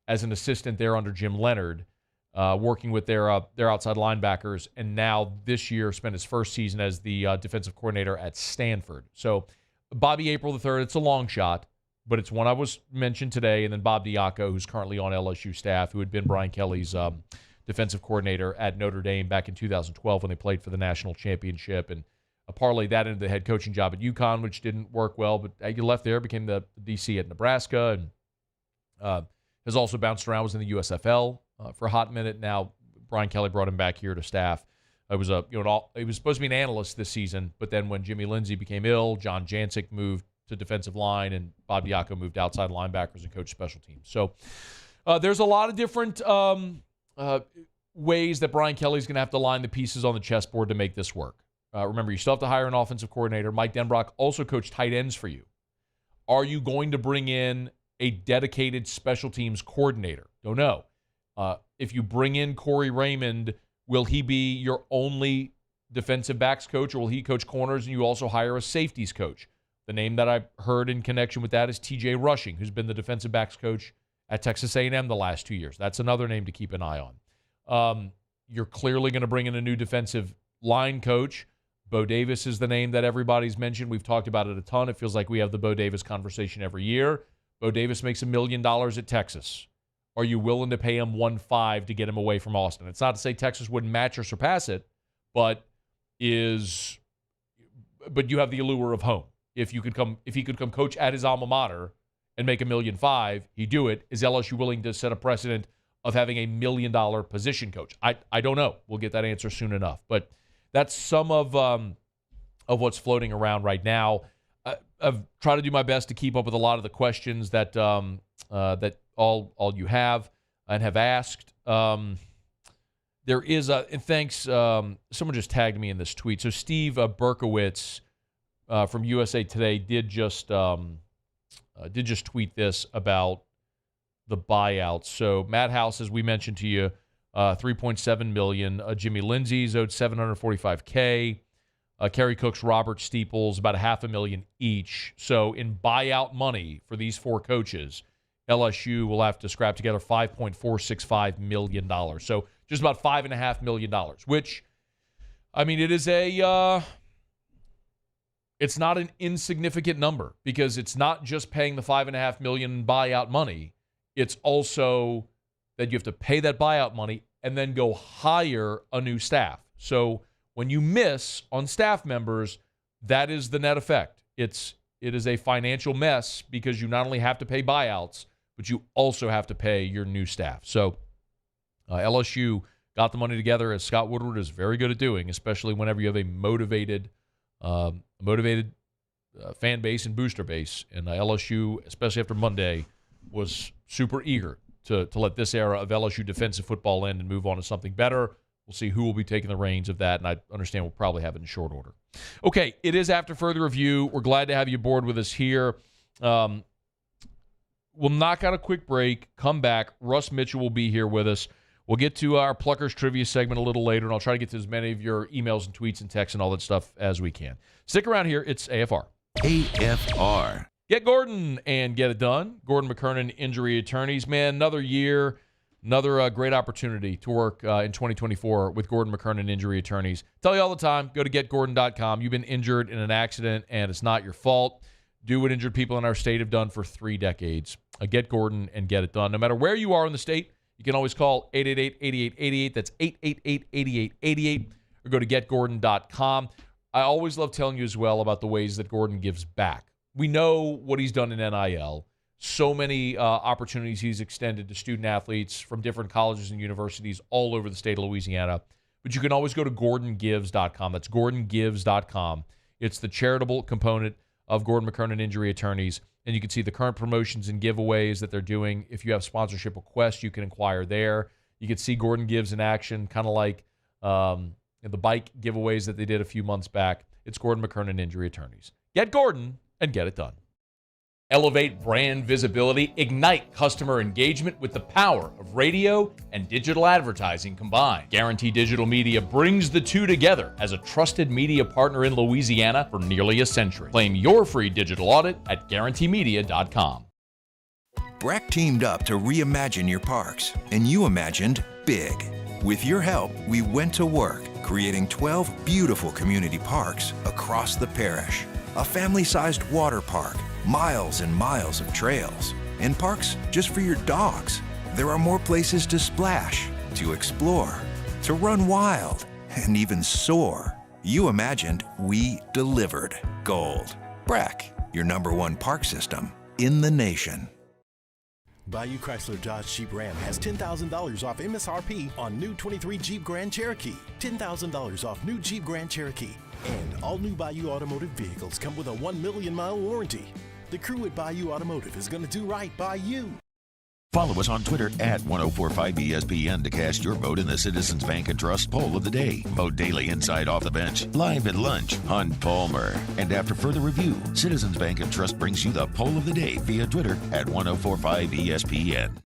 as an assistant there under Jim Leonard, working with their outside linebackers, and now this year spent his first season as the defensive coordinator at Stanford. So Bobby April III, it's a long shot, but it's one I was mentioned today, and then Bob Diaco, who's currently on LSU staff, who had been Brian Kelly's defensive coordinator at Notre Dame back in 2012 when they played for the national championship, and parlay that into the head coaching job at UConn, which didn't work well, but he left there, became the DC at Nebraska, and has also bounced around, was in the USFL for a hot minute. Now Brian Kelly brought him back here to staff. He was supposed to be an analyst this season, but then when Jimmy Lindsey became ill, John Jancic moved to defensive line, and Bob Diaco moved outside linebackers and coached special teams. So there's a lot of different ways that Brian Kelly's going to have to line the pieces on the chessboard to make this work. Remember, you still have to hire an offensive coordinator. Mike Denbrock also coached tight ends for you. Are you going to bring in a dedicated special teams coordinator? Don't know. If you bring in Corey Raymond, will he be your only defensive backs coach, or will he coach corners and you also hire a safeties coach? The name that I heard in connection with that is TJ Rushing, who's been the defensive backs coach at Texas A&M the last 2 years. That's another name to keep an eye on. You're clearly going to bring in a new defensive line coach. Bo Davis is the name that everybody's mentioned. We've talked about it a ton. It feels like we have the Bo Davis conversation every year. Bo Davis makes $1 million at Texas. Are you willing to pay him $1.5 million to get him away from Austin? It's not to say Texas wouldn't match or surpass it, but you have the allure of home. If he could come coach at his alma mater and make $1.5 million, he'd do it. Is LSU willing to set a precedent of having $1 million position coach? I don't know. We'll get that answer soon enough. But that's some of what's floating around right now. I've tried to do my best to keep up with a lot of the questions that that all you have and have asked. There is and thanks. Someone just tagged me in this tweet. So Steve Berkowitz from USA Today did just tweet this about the buyouts. So Matt House, as we mentioned to you, $3.7 million. Jimmy Lindsey's owed $745K. Kerry Cooks, Robert Steeples, about $500,000 each. So in buyout money for these four coaches, LSU will have to scrap together $5.465 million. So just about $5.5 million, which, I mean, it is it's not an insignificant number, because it's not just paying the $5.5 million buyout money. It's also that you have to pay that buyout money and then go hire a new staff. So when you miss on staff members, that is the net effect. It is a financial mess, because you not only have to pay buyouts, but you also have to pay your new staff. So LSU got the money together, as Scott Woodward is very good at doing, especially whenever you have a motivated fan base and booster base. And LSU, especially after Monday, was super eager to let this era of LSU defensive football end and move on to something better. We'll see who will be taking the reins of that, and I understand we'll probably have it in short order. Okay, it is After Further Review. We're glad to have you aboard with us here. We'll knock out a quick break, come back. Russ Mitchell will be here with us. We'll get to our Pluckers Trivia segment a little later, and I'll try to get to as many of your emails and tweets and texts and all that stuff as we can. Stick around here. It's AFR. AFR. Get Gordon and get it done. Gordon McKernan Injury Attorneys. Man, another year, another great opportunity to work in 2024 with Gordon McKernan Injury Attorneys. Tell you all the time, go to getgordon.com. You've been injured in an accident, and it's not your fault. Do what injured people in our state have done for 3 decades. Get Gordon and get it done. No matter where you are in the state, you can always call 888-8888. That's 888-8888. Or go to getgordon.com. I always love telling you as well about the ways that Gordon gives back. We know what he's done in NIL. So many opportunities he's extended to student-athletes from different colleges and universities all over the state of Louisiana. But you can always go to GordonGives.com. That's GordonGives.com. It's the charitable component of Gordon McKernan Injury Attorneys. And you can see the current promotions and giveaways that they're doing. If you have sponsorship requests, you can inquire there. You can see Gordon Gives in action, kind of like the bike giveaways that they did a few months back. It's Gordon McKernan Injury Attorneys. Get Gordon and get it done. Elevate brand visibility, ignite customer engagement with the power of radio and digital advertising combined. Guarantee Digital Media brings the two together as a trusted media partner in Louisiana for nearly a century. Claim your free digital audit at guaranteemedia.com. Breck teamed up to reimagine your parks, and you imagined big. With your help, we went to work, creating 12 beautiful community parks across the parish. A family-sized water park, miles and miles of trails, and parks just for your dogs. There are more places to splash, to explore, to run wild, and even soar. You imagined, we delivered. Gold. Breck, your #1 park system in the nation. Bayou Chrysler Dodge Jeep Ram has $10,000 off MSRP on new 23 Jeep Grand Cherokee. $10,000 off new Jeep Grand Cherokee. And all new Bayou Automotive vehicles come with a 1 million mile warranty. The crew at Bayou Automotive is going to do right by you. Follow us on Twitter at 1045ESPN to cast your vote in the Citizens Bank and Trust Poll of the Day. Vote daily inside Off the Bench, live at lunch on Palmer. And after further review, Citizens Bank and Trust brings you the Poll of the Day via Twitter at 1045ESPN.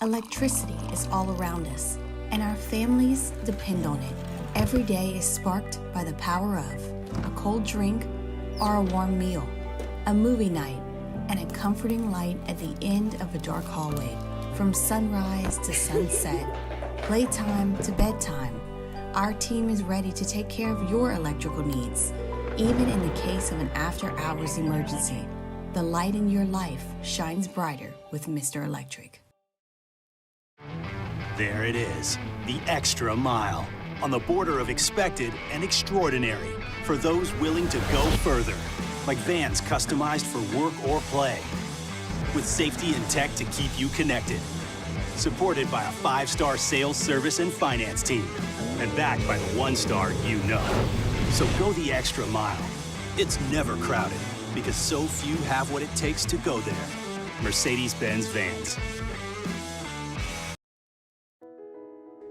Electricity is all around us, and our families depend on it. Every day is sparked by the power of a cold drink or a warm meal, a movie night, and a comforting light at the end of a dark hallway. From sunrise to sunset, playtime to bedtime, our team is ready to take care of your electrical needs. Even in the case of an after-hours emergency, the light in your life shines brighter with Mr. Electric. There it is, the extra mile, on the border of expected and extraordinary, for those willing to go further. Like vans customized for work or play, with safety and tech to keep you connected. Supported by a 5-star sales, service, and finance team, and backed by the 1-star you know. So go the extra mile. It's never crowded, because so few have what it takes to go there. Mercedes-Benz Vans.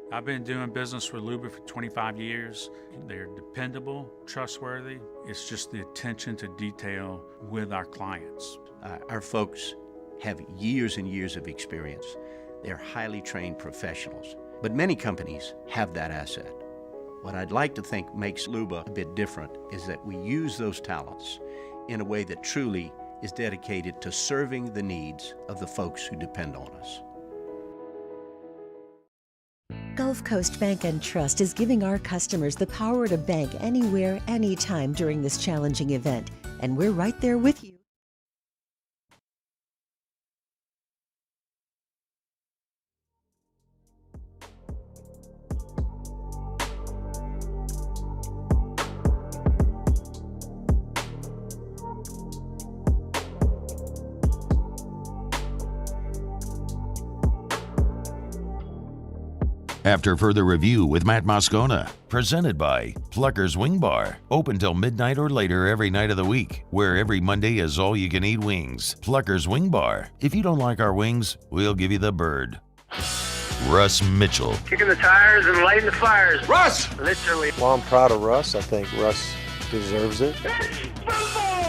I've been doing business with Luba for 25 years. They're dependable, trustworthy. It's just the attention to detail with our clients. Our folks have years and years of experience. They're highly trained professionals, but many companies have that asset. What I'd like to think makes Luba a bit different is that we use those talents in a way that truly is dedicated to serving the needs of the folks who depend on us. Gulf Coast Bank and Trust is giving our customers the power to bank anywhere, anytime during this challenging event. And we're right there with you. After further review with Matt Moscona, presented by Plucker's Wing Bar, open till midnight or later every night of the week, where every Monday is all-you-can-eat wings. Plucker's Wing Bar. If you don't like our wings, we'll give you the bird. Russ Mitchell. Kicking the tires and lighting the fires. Russ! Literally. Well, I'm proud of Russ. I think Russ deserves it.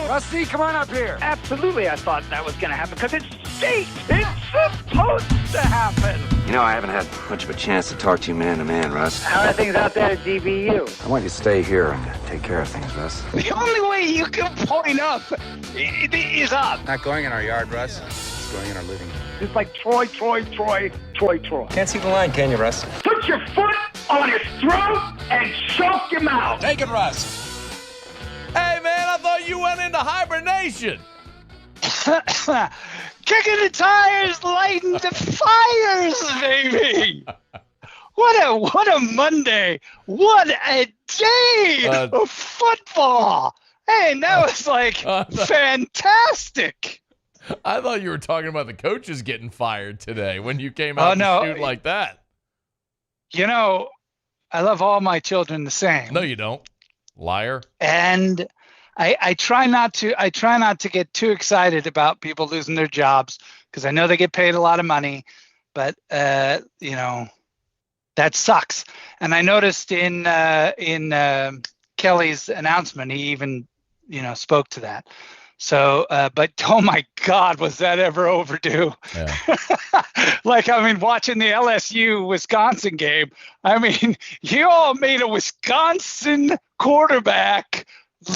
Rusty, come on up here. Absolutely, I thought that was going to happen because it's state. It's supposed to happen. You know, I haven't had much of a chance to talk to you man to man, Russ. How are things out there at DBU? I want you to stay here and take care of things, Russ. The only way you can point up is up. Not going in our yard, Russ. It's going in our living room. It's like Troy. Can't see the line, can you, Russ? Put your foot on his throat and choke him out. Take it, Russ. Hey, man, I thought you went into hibernation. Kicking the tires, lighting the fires, baby. What a Monday. What a day of football. Hey, that was like fantastic. I thought you were talking about the coaches getting fired today when you came out and shoot like that. You know, I love all my children the same. No, you don't. Liar. And I try not to get too excited about people losing their jobs because I know they get paid a lot of money, but you know, that sucks. And I noticed in Kelly's announcement, he even, you know, spoke to that. So, but oh my God, was that ever overdue? Yeah. Like, I mean, watching the LSU Wisconsin game, I mean, you all made a Wisconsin quarterback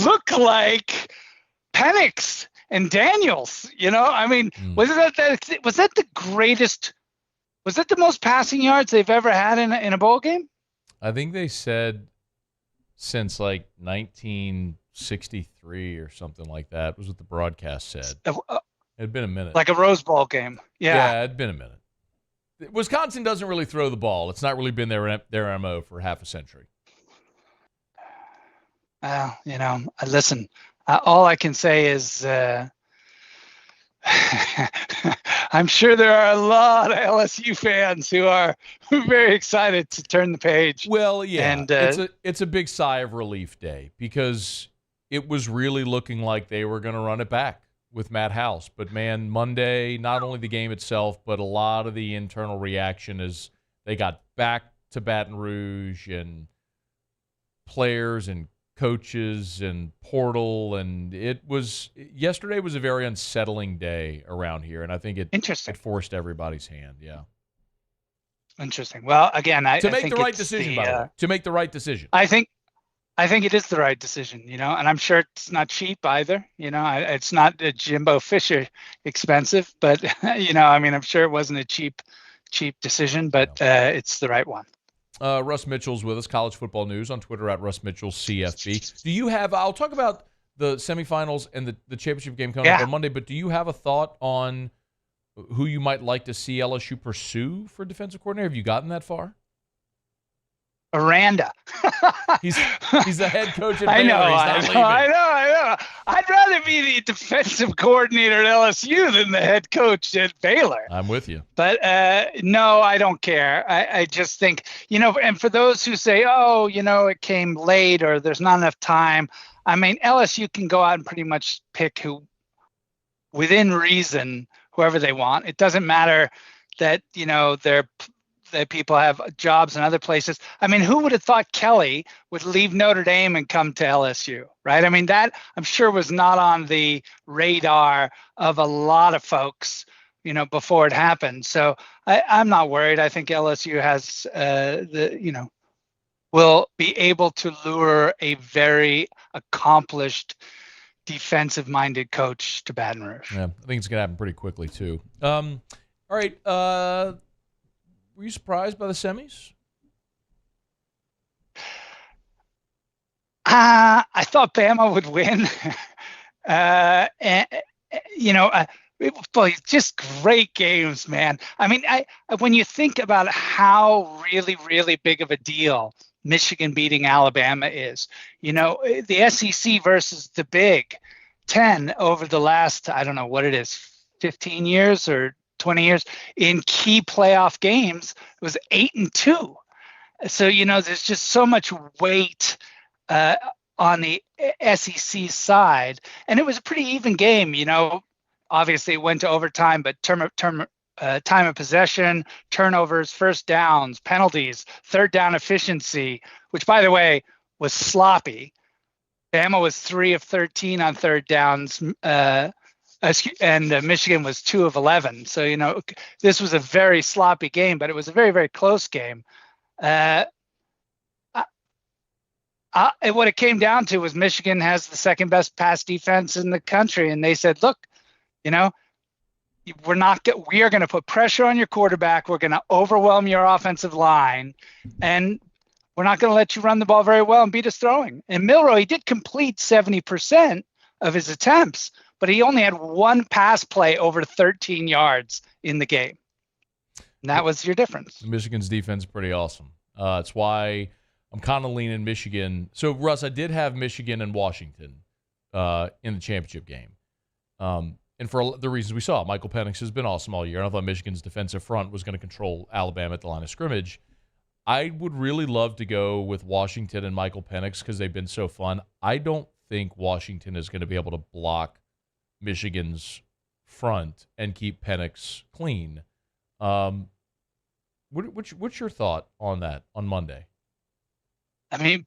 look like Penix and Daniels. You know, I mean, was that the greatest? Was that the most passing yards they've ever had in a bowl game? I think they said since like 1963 or something like that was what the broadcast said. It had been a minute. Like a Rose Bowl game. Yeah, it had been a minute. Wisconsin doesn't really throw the ball. It's not really been their MO for half a century. Well, you know, listen, all I can say is I'm sure there are a lot of LSU fans who are very excited to turn the page. Well, yeah, and it's a big sigh of relief day because it was really looking like they were going to run it back with Matt House. But, man, Monday, not only the game itself, but a lot of the internal reaction as they got back to Baton Rouge and players and coaches and portal, and yesterday was a very unsettling day around here, and I think it forced everybody's hand. Yeah. Interesting. Well, again, I think the right decision, by the way. To make the right decision. I think it is the right decision, you know, and I'm sure it's not cheap either. You know, it's not a Jimbo Fisher expensive, but you know, I mean, I'm sure it wasn't a cheap decision, but it's the right one. Russ Mitchell's with us, College Football News on Twitter at Russ Mitchell CFB. Do you have? I'll talk about the semifinals and the championship game coming up on Monday. But do you have a thought on who you might like to see LSU pursue for defensive coordinator? Have you gotten that far? Aranda. He's the head coach at Baylor. I know. I'd rather be the defensive coordinator at LSU than the head coach at Baylor. I'm with you. But no, I don't care. I just think, you know, and for those who say, oh, you know, it came late or there's not enough time. I mean, LSU can go out and pretty much pick who, within reason, whoever they want. It doesn't matter that, you know, that people have jobs in other places. I mean, who would have thought Kelly would leave Notre Dame and come to LSU, right? I mean, that I'm sure was not on the radar of a lot of folks, you know, before it happened. So I'm not worried. I think LSU has will be able to lure a very accomplished defensive-minded coach to Baton Rouge. Yeah, I think it's going to happen pretty quickly too. All right. Were you surprised by the semis? I thought Bama would win. And you know, just great games, man. I mean, when you think about how really, really big of a deal Michigan beating Alabama is, you know, the SEC versus the Big Ten over the last, I don't know what it is, 15 years or 20 years in key playoff games, it was 8-2. So, you know, there's just so much weight on the SEC side, and it was a pretty even game. You know, obviously it went to overtime, but time of possession, turnovers, first downs, penalties, third down efficiency, which by the way was sloppy. Bama was 3 of 13 on third downs. And Michigan was 2 of 11. So, you know, this was a very sloppy game, but it was a very, very close game. What it came down to was Michigan has the second best pass defense in the country. And they said, look, you know, we are going to put pressure on your quarterback. We're going to overwhelm your offensive line. And we're not going to let you run the ball very well and beat us throwing. And Milroe, he did complete 70% of his attempts, but he only had one pass play over 13 yards in the game. And that was your difference. Michigan's defense is pretty awesome. It's why I'm kind of leaning Michigan. So, Russ, I did have Michigan and Washington in the championship game. And for the reasons we saw, Michael Penix has been awesome all year. And I thought Michigan's defensive front was going to control Alabama at the line of scrimmage. I would really love to go with Washington and Michael Penix because they've been so fun. I don't think Washington is going to be able to block Michigan's front and keep Penix clean. What's your thought on that on Monday? I mean,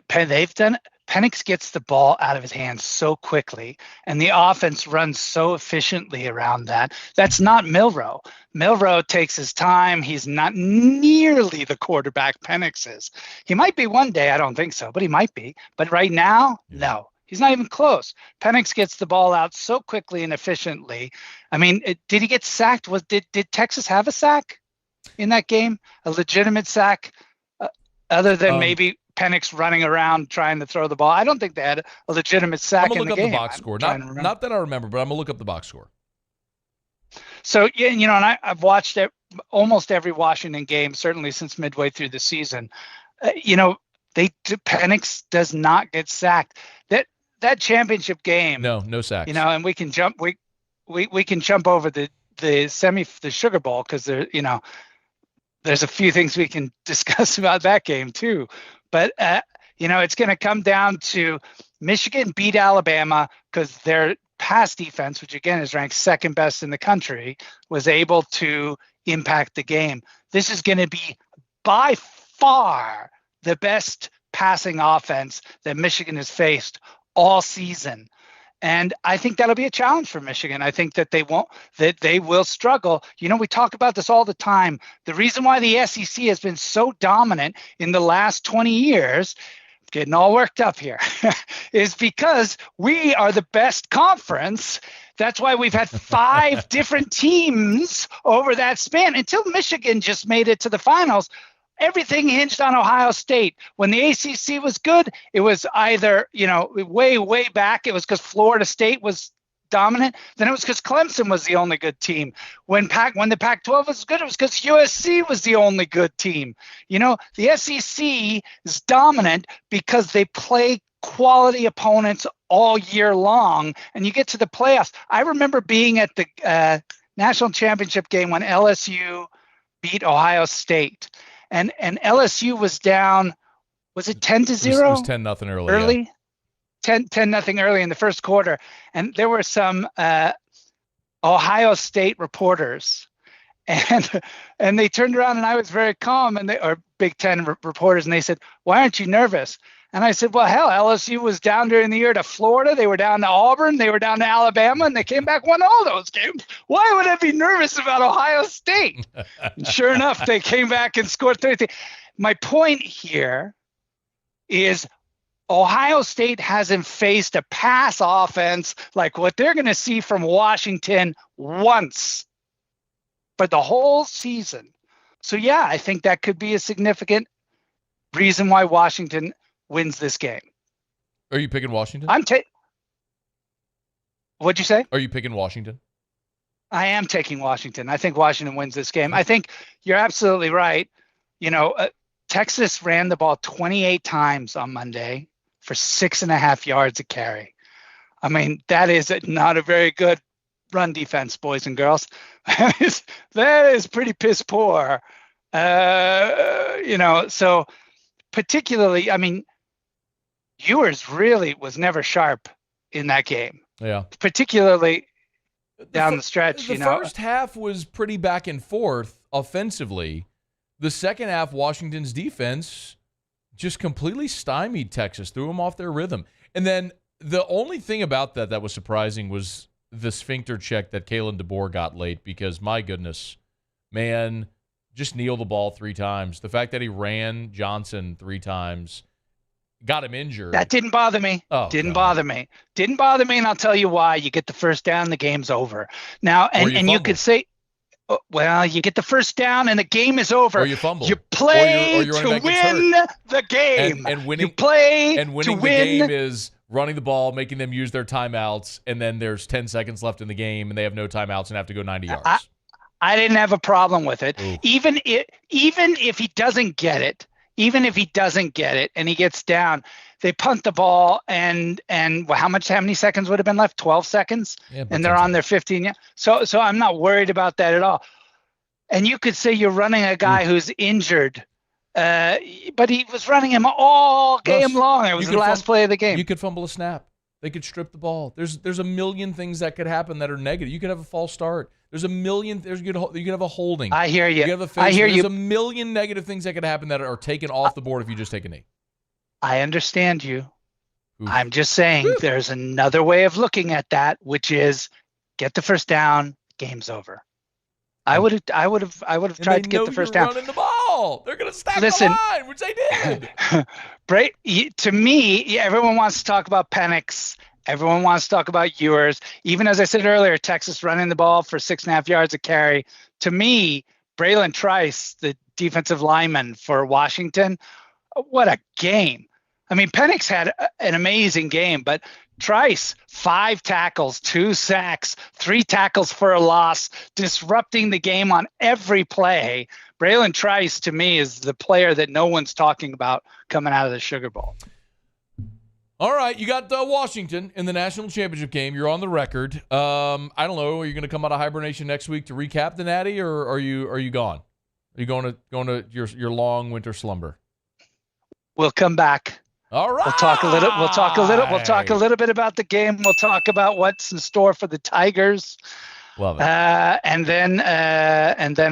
they've done it. Penix gets the ball out of his hands so quickly, and the offense runs so efficiently around that. That's not Milroe. Milroe takes his time. He's not nearly the quarterback Penix is. He might be one day. I don't think so, but he might be. But right now, no. He's not even close. Penix gets the ball out so quickly and efficiently. I mean, did he get sacked? Did Texas have a sack in that game? A legitimate sack? Other than maybe Penix running around trying to throw the ball. I don't think they had a legitimate sack in the game. I'm going to look up the box score. Not that I remember, but I'm going to look up the box score. So, yeah, and I've watched almost every Washington game, certainly since midway through the season. Penix does not get sacked. That championship game. No sacks. And we can jump. We can jump over the Sugar Bowl because there's a few things we can discuss about that game too. But, it's going to come down to Michigan beat Alabama because their pass defense, which again is ranked second best in the country, was able to impact the game. This is going to be by far the best passing offense that Michigan has faced all season. And I think that'll be a challenge for Michigan. I think that they will struggle. We talk about this all the time. The reason why the SEC has been so dominant in the last 20 years, getting all worked up here, is because we are the best conference. That's why we've had 5 different teams over that span until Michigan just made it to the finals. Everything hinged on Ohio State. When the ACC was good, it was either, way back, it was because Florida State was dominant. Then it was because Clemson was the only good team. When the Pac-12 was good, it was because USC was the only good team. The SEC is dominant because they play quality opponents all year long, and you get to the playoffs. I remember being at the national championship game when LSU beat Ohio State. And LSU was down, was it 10-0? It was 10-0 early. Yeah. 10-0 early in the first quarter. And there were some Ohio State reporters. And they turned around, and I was very calm, or Big Ten reporters, and they said, "Why aren't you nervous?" And I said, well, hell, LSU was down during the year to Florida. They were down to Auburn. They were down to Alabama, and they came back, won all those games. Why would I be nervous about Ohio State? And sure enough, they came back and scored 30. My point here is Ohio State hasn't faced a pass offense like what they're going to see from Washington once for the whole season. So, yeah, I think that could be a significant reason why Washington wins this game. Are you picking Washington? What'd you say? Are you picking Washington? I am taking Washington. I think Washington wins this game. I think you're absolutely right. Texas ran the ball 28 times on Monday for 6.5 yards a carry. I mean, that is not a very good run defense, boys and girls. That is pretty piss poor. So particularly, I mean, Ewers really was never sharp in that game. Yeah. Particularly down the stretch. The first half was pretty back and forth offensively. The second half, Washington's defense just completely stymied Texas, threw them off their rhythm. And then the only thing about that was surprising was the sphincter check that Kalen DeBoer got late because, my goodness, man, just kneel the ball 3 times. The fact that he ran Johnson 3 times got him injured. That didn't bother me. Didn't bother me, and I'll tell you why. You get the first down, the game's over. Now, and you could say, well, you get the first down and the game is over. Or you fumble. You play or your to win the game. And winning, you play and winning to the win. game is running the ball, making them use their timeouts, and then there's 10 seconds left in the game, and they have no timeouts and have to go 90 yards. I didn't have a problem with it. Ooh. Even if he doesn't get it, and he gets down, they punt the ball, and how many seconds would have been left? 12 seconds, and they're on their 15. Yeah. So I'm not worried about that at all. And you could say you're running a guy who's injured But he was running him all game long. It was the last play of the game. You could fumble a snap. They could strip the ball. There's a million things that could happen that are negative. You could have a false start. There's a million. You could have a holding. I hear you. You have a face. There's a million negative things that could happen that are taken off the board if you just take a knee. I understand you. Oof. I'm just saying there's another way of looking at that, which is get the first down, game's over. I would have tried to get the first down. Running the ball. They're going to stack the line, which they did. To me, everyone wants to talk about Penix. Everyone wants to talk about Ewers. Even as I said earlier, Texas running the ball for 6.5 yards a carry. To me, Braylon Trice, the defensive lineman for Washington, what a game. I mean, Penix had an amazing game, but Trice, 5 tackles, 2 sacks, 3 tackles for a loss, disrupting the game on every play. Braylon Trice, to me, is the player that no one's talking about coming out of the Sugar Bowl. All right, you got Washington in the national championship game. You're on the record. I don't know. Are you going to come out of hibernation next week to recap the Natty, or are you gone? Are you going to your long winter slumber? We'll come back. All right. We'll talk a little bit about the game. We'll talk about what's in store for the Tigers. Love it. And then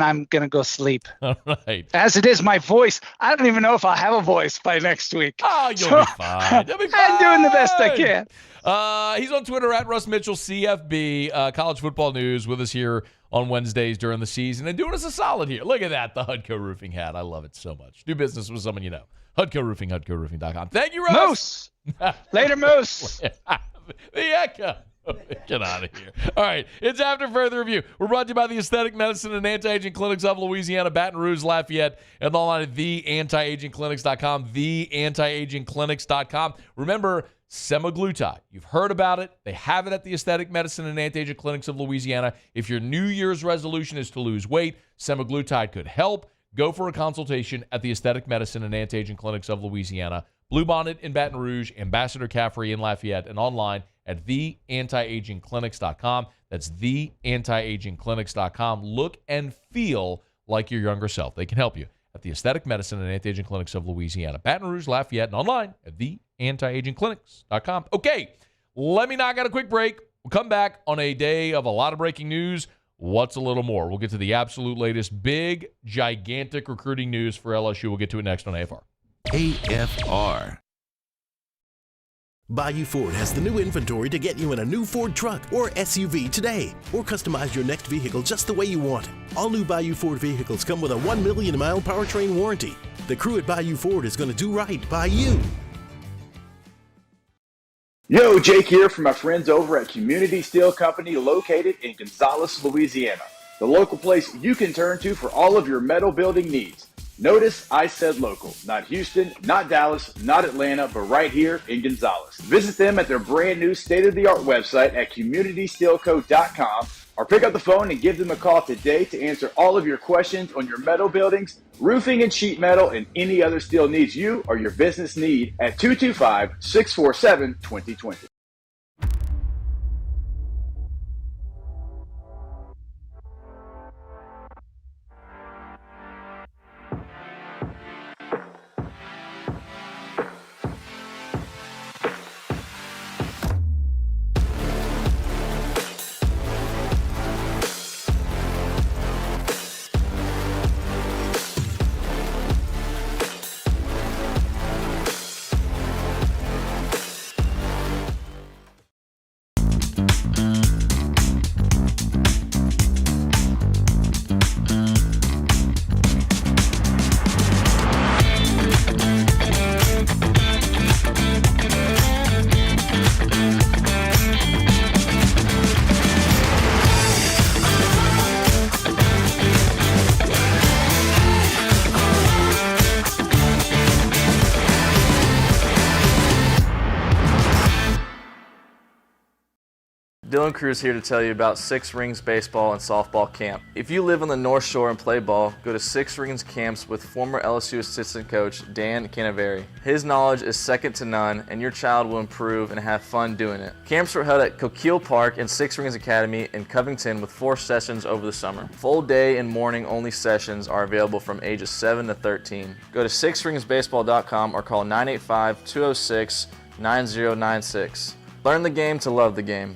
I'm gonna go sleep. All right. As it is, my voice. I don't even know if I'll have a voice by next week. Oh, you'll be fine. You'll be fine. I'm doing the best I can. He's on Twitter at Russ Mitchell CFB. College football news with us here on Wednesdays during the season and doing us a solid here. Look at that, the Hudco Roofing hat. I love it so much. Do business with someone you know. Hudco Roofing, HudcoRoofing.com. Thank you, Russ. Moose. Later, Moose. The Echo. Get out of here. All right. It's After Further Review. We're brought to you by the Aesthetic Medicine and Anti-Aging Clinics of Louisiana, Baton Rouge, Lafayette, and online at theantiagingclinics.com, theantiagingclinics.com. Remember, semaglutide. You've heard about it. They have it at the Aesthetic Medicine and Anti-Aging Clinics of Louisiana. If your New Year's resolution is to lose weight, semaglutide could help. Go for a consultation at the Aesthetic Medicine and Anti-Aging Clinics of Louisiana, Bluebonnet in Baton Rouge, Ambassador Caffrey in Lafayette, and online at theantiagingclinics.com. That's theantiagingclinics.com. Look and feel like your younger self. They can help you at the Aesthetic Medicine and Anti-Aging Clinics of Louisiana, Baton Rouge, Lafayette, and online at theantiagingclinics.com. Okay, let me knock out a quick break. We'll come back on a day of a lot of breaking news. What's a little more? We'll get to the absolute latest big, gigantic recruiting news for LSU. We'll get to it next on AFR. AFR. Bayou Ford has the new inventory to get you in a new Ford truck or SUV today, or customize your next vehicle just the way you want it. All new Bayou Ford vehicles come with a 1 million mile powertrain warranty. The crew at Bayou Ford is going to do right by you. Yo, Jake here from my friends over at Community Steel Company located in Gonzales, Louisiana. The local place you can turn to for all of your metal building needs. Notice I said local, not Houston, not Dallas, not Atlanta, but right here in Gonzales. Visit them at their brand new state-of-the-art website at communitysteelco.com or pick up the phone and give them a call today to answer all of your questions on your metal buildings, roofing and sheet metal, and any other steel needs you or your business need at 225-647-2020. Dylan Cruz here to tell you about Six Rings Baseball and Softball Camp. If you live on the North Shore and play ball, go to Six Rings Camps with former LSU assistant coach Dan Canaveri. His knowledge is second to none, and your child will improve and have fun doing it. Camps were held at Coquille Park and Six Rings Academy in Covington with 4 sessions over the summer. Full day and morning only sessions are available from ages 7 to 13. Go to sixringsbaseball.com or call 985-206-9096. Learn the game to love the game.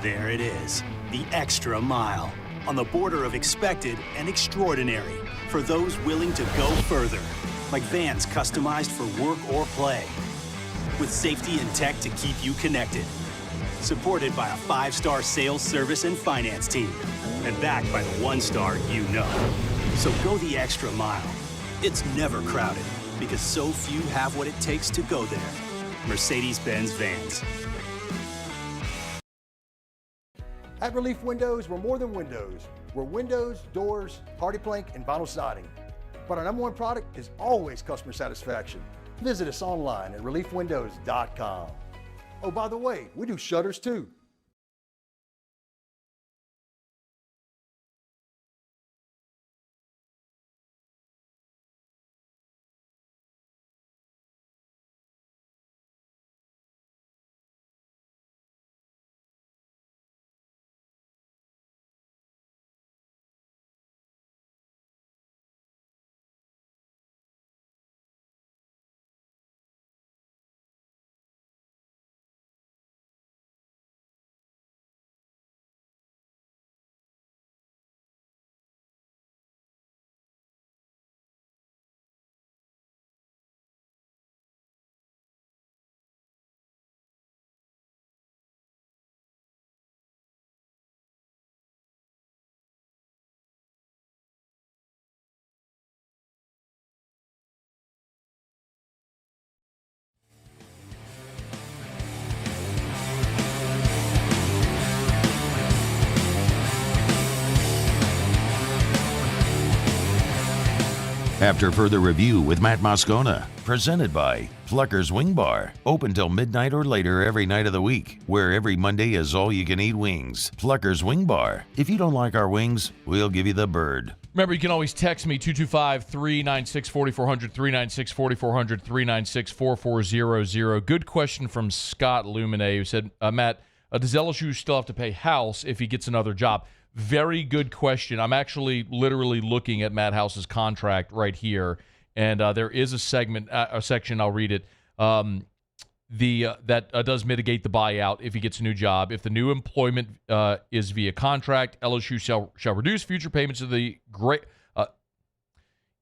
There it is, the extra mile, on the border of expected and extraordinary, for those willing to go further, like vans customized for work or play, with safety and tech to keep you connected, supported by a 5-star sales, service, and finance team, and backed by the 1-star you know. So go the extra mile. It's never crowded, because so few have what it takes to go there. Mercedes-Benz Vans. At Relief Windows, we're more than windows. We're windows, doors, hardy plank, and vinyl siding. But our number one product is always customer satisfaction. Visit us online at reliefwindows.com. Oh, by the way, we do shutters too. After further review with Matt Moscona, presented by Plucker's Wing Bar, open till midnight or later every night of the week, where every Monday is all-you-can-eat wings. Plucker's Wing Bar. If you don't like our wings, we'll give you the bird. Remember, you can always text me, 225-396-4400, 396-4400, 396-4400. Good question from Scott Lumine, who said, Matt, does LSU still have to pay House if he gets another job? Very good question. I'm actually literally looking at Matt House's contract right here, and there is a section, I'll read it, that does mitigate the buyout if he gets a new job. If the new employment is via contract, LSU shall reduce future payments of the great.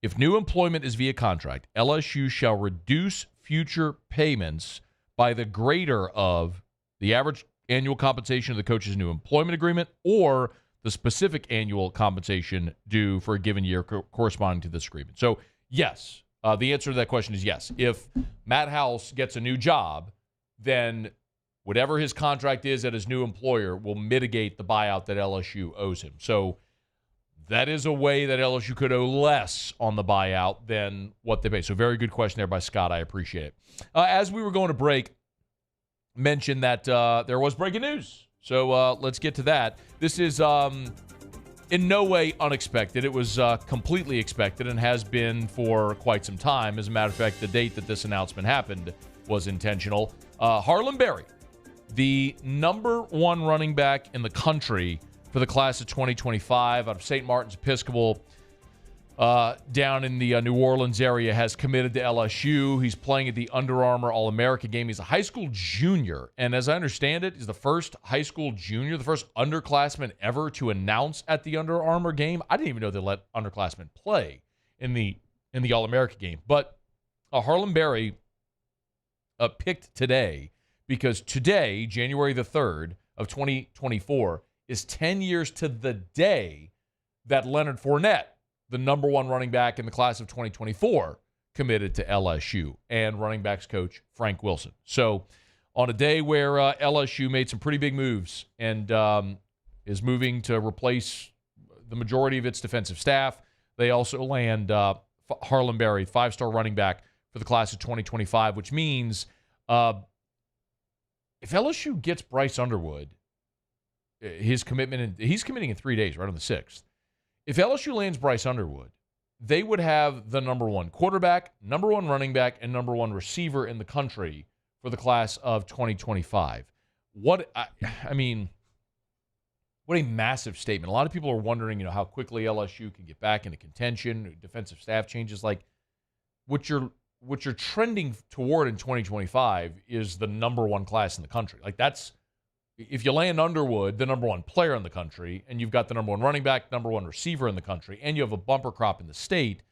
If new employment is via contract, LSU shall reduce future payments by the greater of the average annual compensation of the coach's new employment agreement or the specific annual compensation due for a given year corresponding to this agreement. So, yes, the answer to that question is yes. If Matt House gets a new job, then whatever his contract is at his new employer will mitigate the buyout that LSU owes him. So that is a way that LSU could owe less on the buyout than what they pay. So very good question there by Scott. I appreciate it. As we were going to break, mentioned that there was breaking news. So let's get to that. This is in no way unexpected. It was completely expected and has been for quite some time. As a matter of fact, the date that this announcement happened was intentional. Harlem Berry, the number 1 running back in the country for the class of 2025 out of St. Martin's Episcopal down in the New Orleans area, has committed to LSU. He's playing at the Under Armour All-America game. He's a high school junior, and as I understand it, he's the first high school junior, the first underclassman ever to announce at the Under Armour game. I didn't even know they let underclassmen play in the All-America game. But Harlem Berry picked today because today, January the 3rd of 2024, is 10 years to the day that Leonard Fournette, the number 1 running back in the class of 2024, committed to LSU, and running backs coach Frank Wilson. So on a day where LSU made some pretty big moves and is moving to replace the majority of its defensive staff, they also land Harlem Berry, 5-star running back for the class of 2025, which means if LSU gets Bryce Underwood, his commitment, he's committing in 3 days, right on the 6th. If LSU lands Bryce Underwood, they would have the number 1 quarterback, number 1 running back, and number 1 receiver in the country for the class of 2025. What a massive statement. A lot of people are wondering, how quickly LSU can get back into contention, defensive staff changes. Like, what you're trending toward in 2025 is the number 1 class in the country. Like, that's, if you land Underwood, the number 1 player in the country, and you've got the number 1 running back, number 1 receiver in the country, and you have a bumper crop in the state,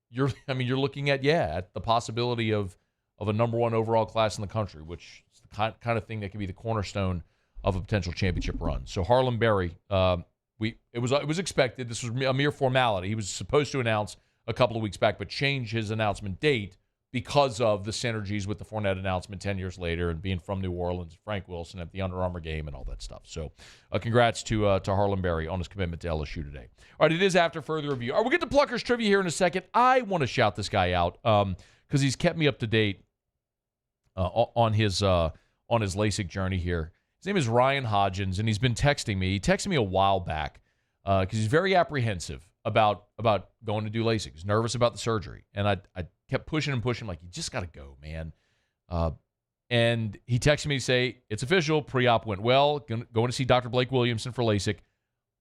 you're looking at the possibility of a number 1 overall class in the country, which is the kind of thing that could be the cornerstone of a potential championship run. So Harlan Berry, it was expected. This was a mere formality. He was supposed to announce a couple of weeks back, but changed his announcement date because of the synergies with the Fournette announcement 10 years later and being from New Orleans, Frank Wilson at the Under Armour game and all that stuff. So congrats to Harlan Berry on his commitment to LSU today. All right, it is after further review. All right, we'll get to Pluckers Trivia here in a second. I want to shout this guy out because he's kept me up to date on his LASIK journey here. His name is Ryan Hodgins, and he's been texting me. He texted me a while back because he's very apprehensive about going to do LASIK. He's nervous about the surgery. And I kept pushing and pushing, like, you just got to go, man. And he texted me to say, it's official, pre-op went well, going to see Dr. Blake Williamson for LASIK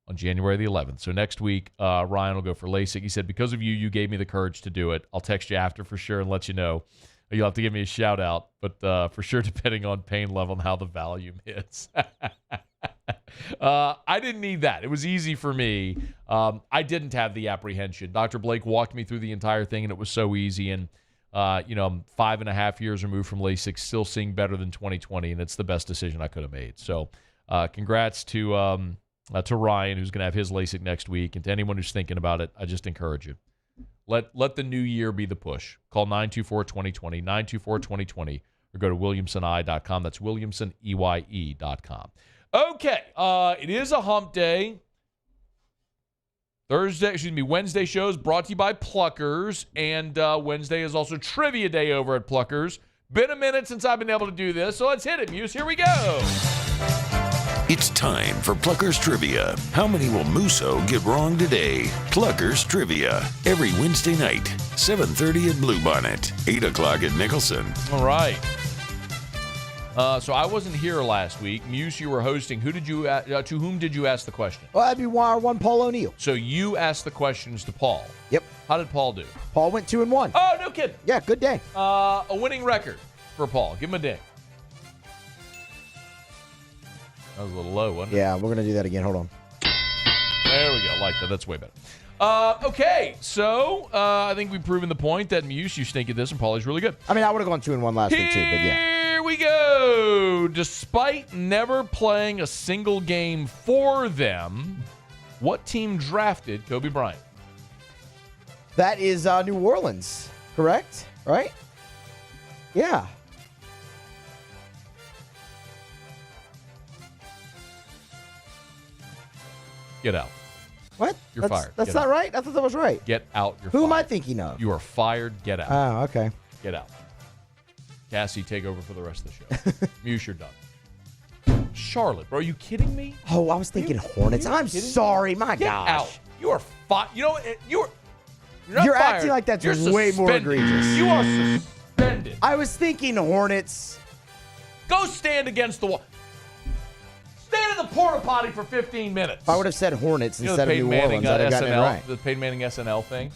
on January the 11th. So next week, Ryan will go for LASIK. He said, because of you, you gave me the courage to do it. I'll text you after for sure and let you know. You'll have to give me a shout out, but for sure, depending on pain level and how the volume hits. I didn't need that. It was easy for me. I didn't have the apprehension. Dr. Blake walked me through the entire thing, and it was so easy. And, I'm 5.5 years removed from LASIK, still seeing better than 2020, and it's the best decision I could have made. So congrats to Ryan, who's going to have his LASIK next week. And to anyone who's thinking about it, I just encourage you. Let the new year be the push. Call 924-2020, 924-2020, or go to williamsoneye.com. That's williamsoneye.com. Okay, it is a hump day. Wednesday shows brought to you by Pluckers, and Wednesday is also trivia day over at Pluckers. Been a minute since I've been able to do this, so let's hit it, Muse. Here we go. It's time for Pluckers Trivia. How many will Musso get wrong today? Pluckers Trivia. Every Wednesday night, 7:30 at Bluebonnet, 8 o'clock at Nicholson. All right. So I wasn't here last week. Muse, you were hosting. To whom did you ask the question? Well, that'd be one Paul O'Neill. So you asked the questions to Paul. Yep. How did Paul do? Paul went 2-1. Oh, no kidding. Yeah, good day. A winning record for Paul. Give him a ding. That was a little low, wasn't it? Yeah, we're going to do that again. Hold on. There we go. Like that. That's way better. Okay, so I think we've proven the point that Muse, you stink at this, and Paul is really good. I mean, I would have gone 2-1 last week, too, but yeah. Here we go. Despite never playing a single game for them, what team drafted Kobe Bryant? That is New Orleans, correct? Right? Yeah. Get out. What? You're fired. That's not right? I thought that was right. Get out. You're Who fired. am I thinking of? You are fired. Get out. Oh, okay. Get out. Cassie, take over for the rest of the show. Muse, you're done. Charlotte, bro, are you kidding me? Oh, I was thinking Hornets. I'm sorry. My Get gosh. out. You are fired. You know, you're You're fired. acting like that's You're way more suspended. egregious. You are suspended. I was thinking Hornets. Go stand against the wall. Stand in the porta potty for 15 minutes. If I would have said Hornets instead of Peyton New Manning, Orleans, I'd have gotten it right. The Peyton Manning SNL thing.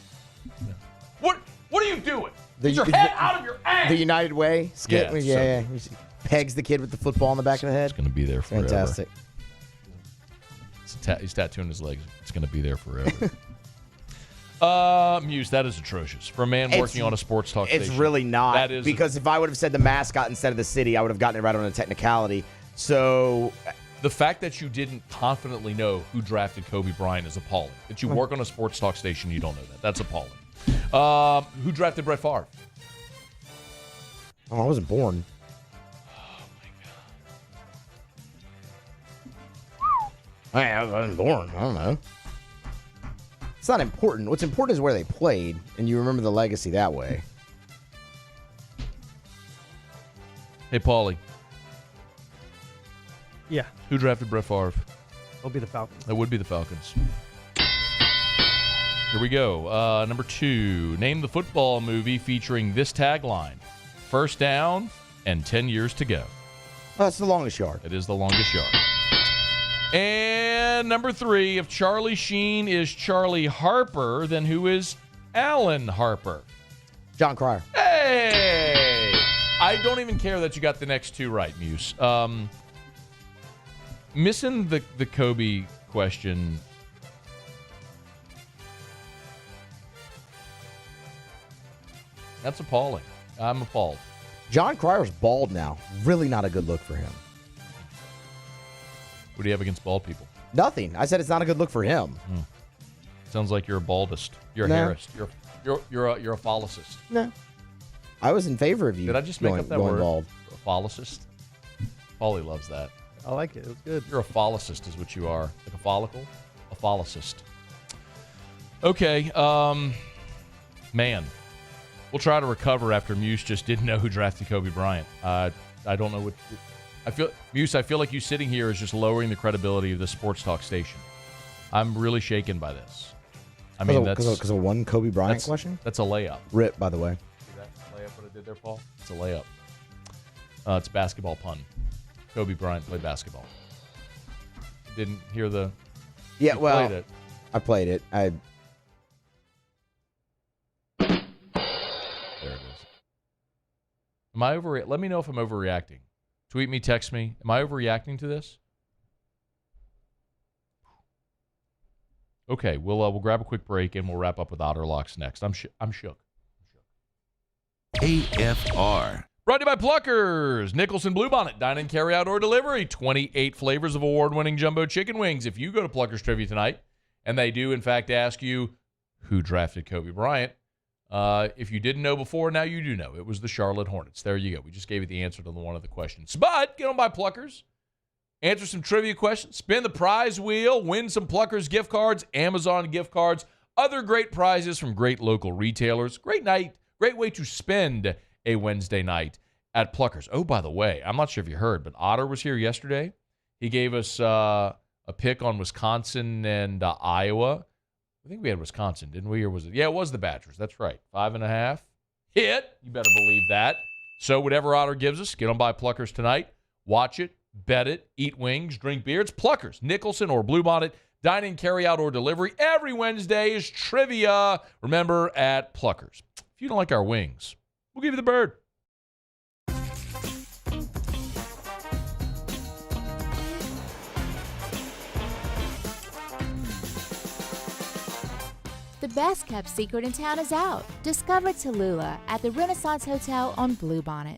What are you doing? The, Get your head out of your ass. The United Way skit. Yeah, yeah. Pegs the kid with the football in the back of the head. It's going to be there forever. Fantastic. He's tattooing his legs. It's going to be there forever. Muse, that is atrocious. For a man working on a sports talk station. It's really not. That is because if I would have said the mascot instead of the city, I would have gotten it right on a technicality. So the fact that you didn't confidently know who drafted Kobe Bryant is appalling. That you work on a sports talk station, you don't know that. That's appalling. Who drafted Brett Favre? Oh, I wasn't born. Oh, my God. I wasn't born. I don't know. It's not important. What's important is where they played, and you remember the legacy that way. Hey, Paulie. Yeah. Who drafted Brett Favre? It'll be the Falcons. That would be the Falcons. Here we go. Number 2. Name the football movie featuring this tagline. First down and 10 years to go. Oh, that's The Longest Yard. It is The Longest Yard. And number 3. If Charlie Sheen is Charlie Harper, then who is Alan Harper? John Cryer. Hey! I don't even care that you got the next 2 right, Muse. Missing the Kobe question. That's appalling. I'm appalled. John Cryer's bald now. Really not a good look for him. What do you have against bald people? Nothing. I said it's not a good look for him. Sounds like you're a baldist. You're a No. hairist. You're a phallicist. No. I was in favor of you. Did I just make up that going word? bald. A phallicist? Paulie loves that. I like it. It was good. You're a phallicist is what you are. Like a follicle? A phallicist. Okay. Man. We'll try to recover after Muse just didn't know who drafted Kobe Bryant. I don't know what... Muse, I feel like you sitting here is just lowering the credibility of the sports talk station. I'm really shaken by this. I mean, because of one Kobe Bryant question? That's a layup. Rip, by the way. See that layup, what I did there, Paul? It's a layup. It's a basketball pun. Kobe Bryant played basketball. Didn't hear the... Yeah, you well, played it. I played it. There it is. Am I let me know if I'm overreacting. Tweet me, text me. Am I overreacting to this? Okay, we'll grab a quick break and we'll wrap up with Otterlocks next. I'm shook. AFR. Brought to you by Pluckers, Nicholson Bluebonnet, dine and carry out or delivery. 28 flavors of award-winning jumbo chicken wings. If you go to Pluckers Trivia tonight, and they do in fact ask you who drafted Kobe Bryant, if you didn't know before, now you do know. It was the Charlotte Hornets. There you go. We just gave you the answer to one of the questions. But get on by Pluckers. Answer some trivia questions. Spin the prize wheel. Win some Pluckers gift cards, Amazon gift cards, other great prizes from great local retailers. Great night. Great way to spend a Wednesday night at Pluckers. Oh, by the way, I'm not sure if you heard, but Otter was here yesterday. He gave us a pick on Wisconsin and Iowa. I think we had Wisconsin, didn't we? Or was it? Yeah, it was the Badgers. That's right. 5.5. Hit. You better believe that. So whatever Otter gives us, get on by Pluckers tonight. Watch it, bet it, eat wings, drink beer. It's Pluckers, Nicholson or Bluebonnet. Dine in, carry out, or delivery. Every Wednesday is trivia. Remember, at Pluckers. If you don't like our wings, we'll give you the bird. The best kept secret in town is out. Discover Tallulah at the Renaissance Hotel on Bluebonnet.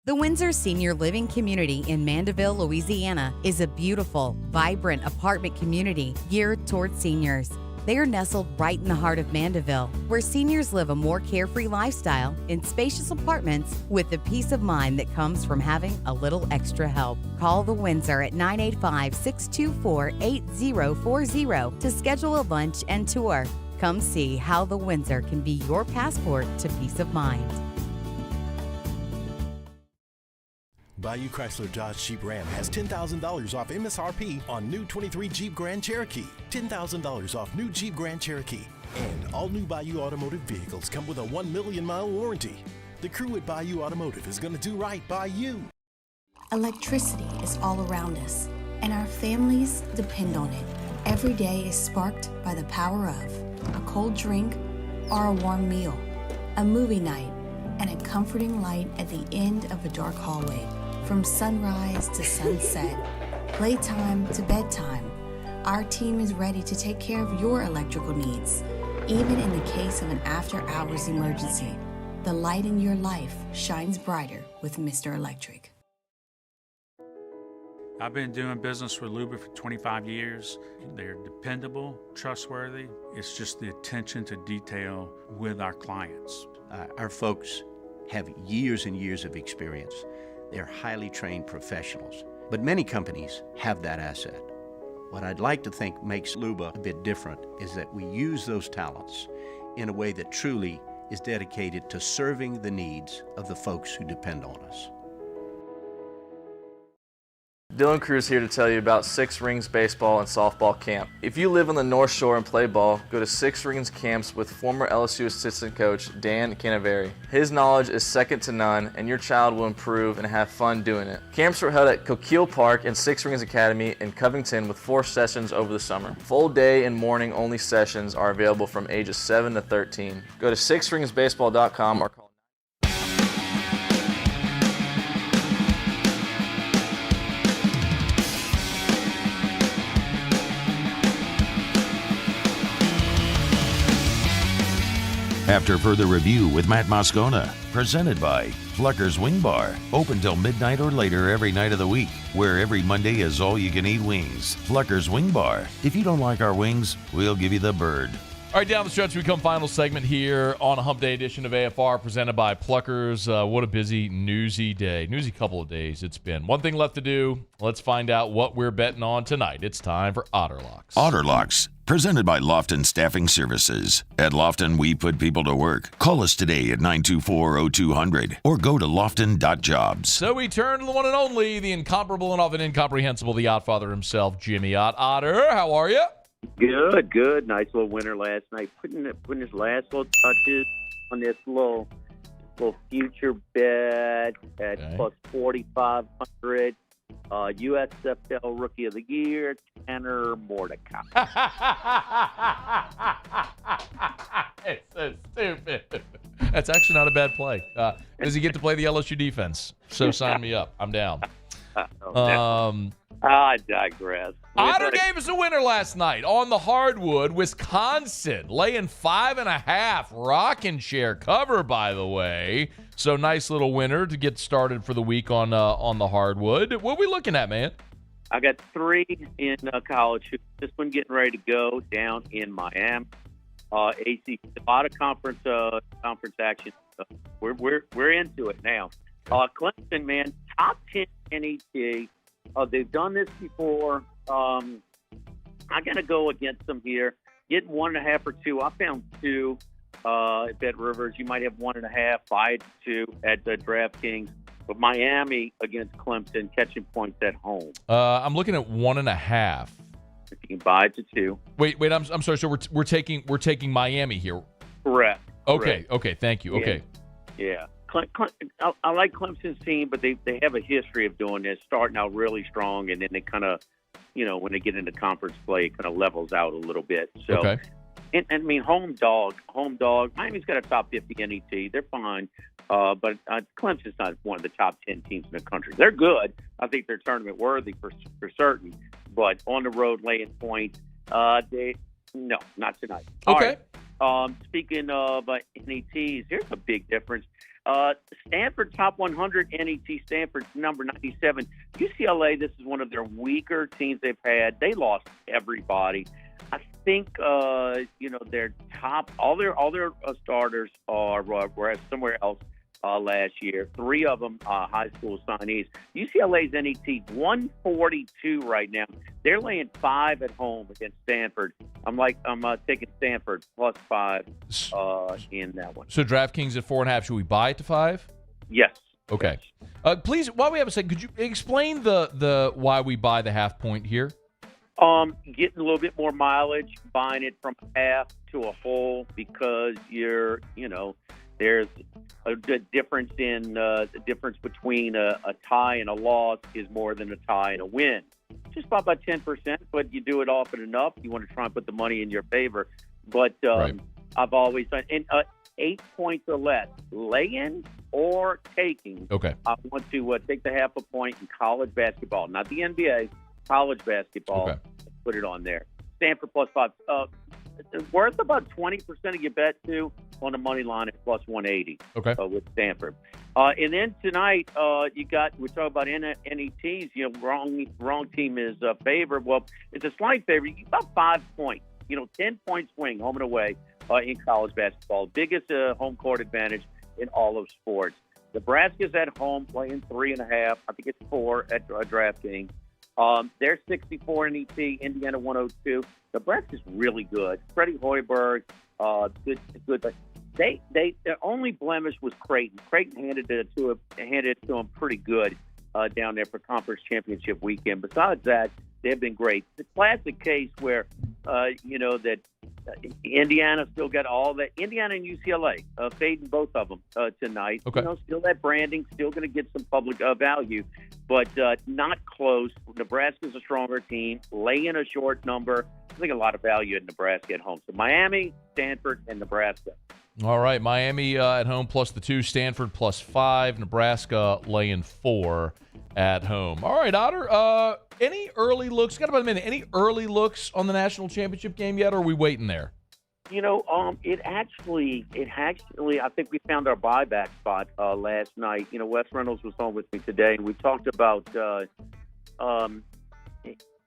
The Windsor Senior Living Community in Mandeville, Louisiana is a beautiful, vibrant apartment community geared towards seniors. They are nestled right in the heart of Mandeville, where seniors live a more carefree lifestyle in spacious apartments with the peace of mind that comes from having a little extra help. Call the Windsor at 985-624-8040 to schedule a lunch and tour. Come see how the Windsor can be your passport to peace of mind. Bayou Chrysler Dodge Jeep Ram has $10,000 off MSRP on new 23 Jeep Grand Cherokee, $10,000 off new Jeep Grand Cherokee, and all new Bayou Automotive vehicles come with a 1 million-mile warranty. The crew at Bayou Automotive is going to do right by you. Electricity is all around us, and our families depend on it. Every day is sparked by the power of a cold drink or a warm meal, a movie night, and a comforting light at the end of a dark hallway. From sunrise to sunset, playtime to bedtime, our team is ready to take care of your electrical needs. Even in the case of an after-hours emergency, the light in your life shines brighter with Mr. Electric. I've been doing business with Luba for 25 years. They're dependable, trustworthy. It's just the attention to detail with our clients. Our folks have years and years of experience. They're highly trained professionals. But many companies have that asset. What I'd like to think makes Luba a bit different is that we use those talents in a way that truly is dedicated to serving the needs of the folks who depend on us. Dylan Cruz here to tell you about Six Rings Baseball and Softball Camp. If you live on the North Shore and play ball, go to Six Rings Camps with former LSU assistant coach Dan Canaveri. His knowledge is second to none, and your child will improve and have fun doing it. Camps were held at Coquille Park and Six Rings Academy in Covington with 4 sessions over the summer. Full day and morning only sessions are available from ages 7 to 13. Go to sixringsbaseball.com or call. After further review with Matt Moscona, presented by Plucker's Wing Bar, open till midnight or later every night of the week, where every Monday is all-you-can-eat wings. Plucker's Wing Bar. If you don't like our wings, we'll give you the bird. All right, down the stretch, we come final segment here on a Hump Day edition of AFR, presented by Pluckers. What a busy, newsy day. Newsy couple of days it's been. One thing left to do. Let's find out what we're betting on tonight. It's time for Otterlocks. Otterlocks, presented by Lofton Staffing Services. At Lofton, we put people to work. Call us today at 924-0200 or go to lofton.jobs. So we turn to the one and only, the incomparable and often incomprehensible, the Ottfather himself, Jimmy Ott. Otter, how are you? Good. Nice little winner last night. Putting his last little touches on this little future bet at plus 4,500. USFL Rookie of the Year, Tanner Mordecai. It's so stupid. That's actually not a bad play. Does he get to play the LSU defense? So sign me up. I'm down. I digress. Otter gave us a winner last night on the hardwood. Wisconsin laying 5.5. Rockin' chair cover, by the way. So nice little winner to get started for the week on the hardwood. What are we looking at, man? I got 3 in college. This one getting ready to go down in Miami. AC, a lot of conference action. We're into it now. Clemson, man, top 10 NET. They've done this before. I'm going to go against them here. Getting 1.5 or 2. I found 2 at Bet Rivers. You might have 1.5, 5 to 2 at the DraftKings. But Miami against Clemson, catching points at home. I'm looking at 1.5. If you can buy it to 2. Wait. I'm sorry. So we're taking Miami here. Correct. Okay. Thank you. Okay. Yeah. I like Clemson's team, but they have a history of doing this, starting out really strong, and then they kind of, when they get into conference play, it kind of levels out a little bit. So, okay. And I mean, home dog. Miami's got a top 50 NET. They're fine, but Clemson's not one of the top 10 teams in the country. They're good. I think they're tournament worthy for certain, but on the road laying points, not tonight. Okay. All right. Speaking of NETs, here's a big difference. Stanford top 100 NET. Stanford number 97. UCLA, this is one of their weaker teams they've had. They lost everybody. I think their top all their starters were somewhere else last year. 3 of them high school signees. UCLA's NET 142 right now. They're laying 5 at home against Stanford. I'm taking Stanford plus 5 in that one. So DraftKings at 4.5. Should we buy it to 5? Yes. Okay. Please, while we have a second, could you explain the why we buy the half point here? Getting a little bit more mileage, buying it from half to a whole, because there's a difference in the difference between a tie and a loss is more than a tie and a win. Just about 10%, but you do it often enough. You want to try and put the money in your favor. But right. I've always done 8 points or less, lay-in or taking. Okay. I want to take the half a point in college basketball, not the NBA, college basketball. Okay. Put it on there. Stanford plus 5. Worth about 20% of your bet too. on the money line at plus 180. Okay. With Stanford. And then tonight, we're talking about NETs. Wrong team is favored. Well, it's a slight favor. You got 5 points. 10-point swing home and away in college basketball. Biggest home court advantage in all of sports. Nebraska's at home playing 3.5. I think it's 4 at DraftKings. They're 64 NET, Indiana 102. Nebraska's really good. Freddie Hoiberg, good. Their only blemish was Creighton. Creighton handed it to them pretty good down there for conference championship weekend. Besides that, they've been great. It's a classic case where that Indiana still got all that. Indiana and UCLA fading both of them tonight. Okay. Still that branding, still going to get some public value, but not close. Nebraska's a stronger team. Lay in a short number. I think a lot of value at Nebraska at home. So Miami, Stanford, and Nebraska. All right, Miami at home plus the 2, Stanford plus 5, Nebraska laying 4 at home. All right, Otter, any early looks? Got about a minute. Any early looks on the national championship game yet, or are we waiting there? It actually, I think we found our buyback spot last night. Wes Reynolds was on with me today, and we talked about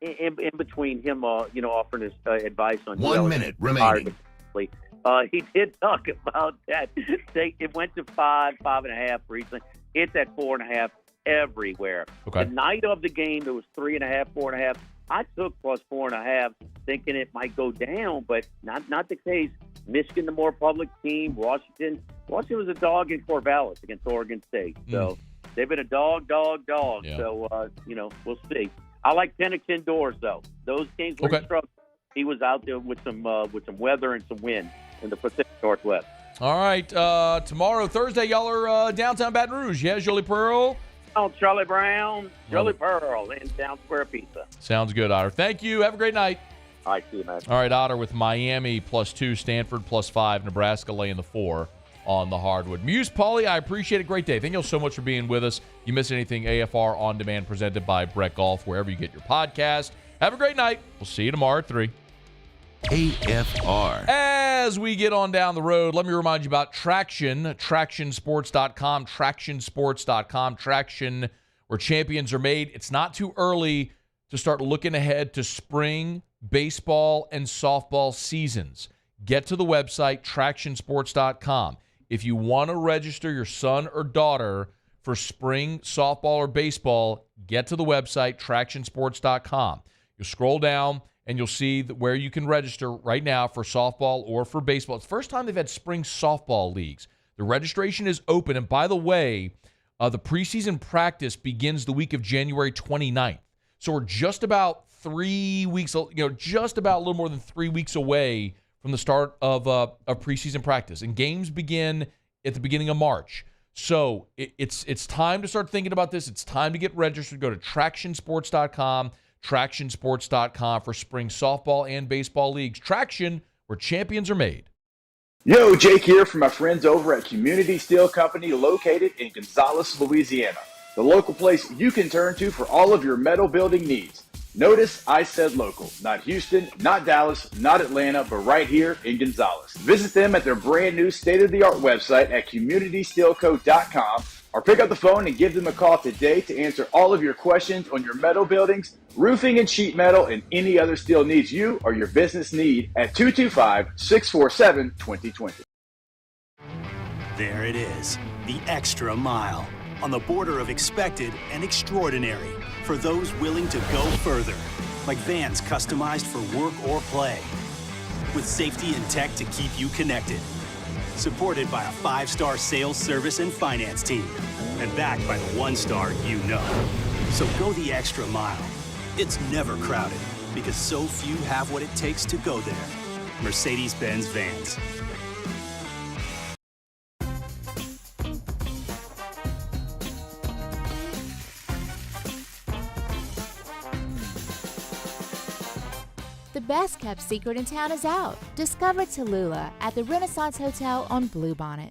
in between him, offering his advice on 1 minute remaining. He did talk about that. It went to 5.5 recently. It's at 4.5 everywhere. Okay. The night of the game, it was 3.5, 4.5. I took plus 4.5, thinking it might go down, but not the case. Michigan, the more public team. Washington was a dog in Corvallis against Oregon State. So they've been a dog. Yeah. So we'll see. I like Penix indoors though. Those games were struck. He was out there with some weather and some wind in the Pacific Northwest. All right, tomorrow, Thursday, y'all are downtown Baton Rouge. Yeah, Jolie Pearl. Oh, Charlie Brown, Jolie Pearl, and Town Square Pizza. Sounds good, Otter. Thank you. Have a great night. All right, see you, man. All right, Otter with Miami plus 2, Stanford plus 5, Nebraska laying the 4 on the hardwood. Muse, Paulie, I appreciate it. Great day. Thank you so much for being with us. You miss anything, AFR On Demand presented by Brett Golf, wherever you get your podcast. Have a great night. We'll see you tomorrow at 3. AFR. As we get on down the road, let me remind you about Traction, TractionSports.com, TractionSports.com, Traction, where champions are made. It's not too early to start looking ahead to spring baseball and softball seasons. Get to the website, TractionSports.com. If you want to register your son or daughter for spring softball or baseball, get to the website, TractionSports.com. You'll scroll down, and you'll see where you can register right now for softball or for baseball. It's the first time they've had spring softball leagues. The registration is open. And by the way, the preseason practice begins the week of January 29th. So we're just about 3 weeks, just about a little more than 3 weeks away from the start of preseason practice. And games begin at the beginning of March. So it's time to start thinking about this. It's time to get registered. Go to TractionSports.com. TractionSports.com for spring softball and baseball leagues. Traction, where champions are made. Yo, Jake here from my friends over at Community Steel Company located in Gonzales, Louisiana. The local place you can turn to for all of your metal building needs. Notice I said local, not Houston, not Dallas, not Atlanta, but right here in Gonzales. Visit them at their brand new state-of-the-art website at communitysteelco.com or pick up the phone and give them a call today to answer all of your questions on your metal buildings, roofing and sheet metal, and any other steel needs you or your business need at 225-647-2020. There it is, the extra mile, on the border of expected and extraordinary, for those willing to go further, like vans customized for work or play, with safety and tech to keep you connected. Supported by a 5-star sales, service, and finance team, and backed by the 1-star you know. So go the extra mile. It's never crowded, because so few have what it takes to go there. Mercedes-Benz Vans. The best kept secret in town is out. Discover Tallulah at the Renaissance Hotel on Bluebonnet.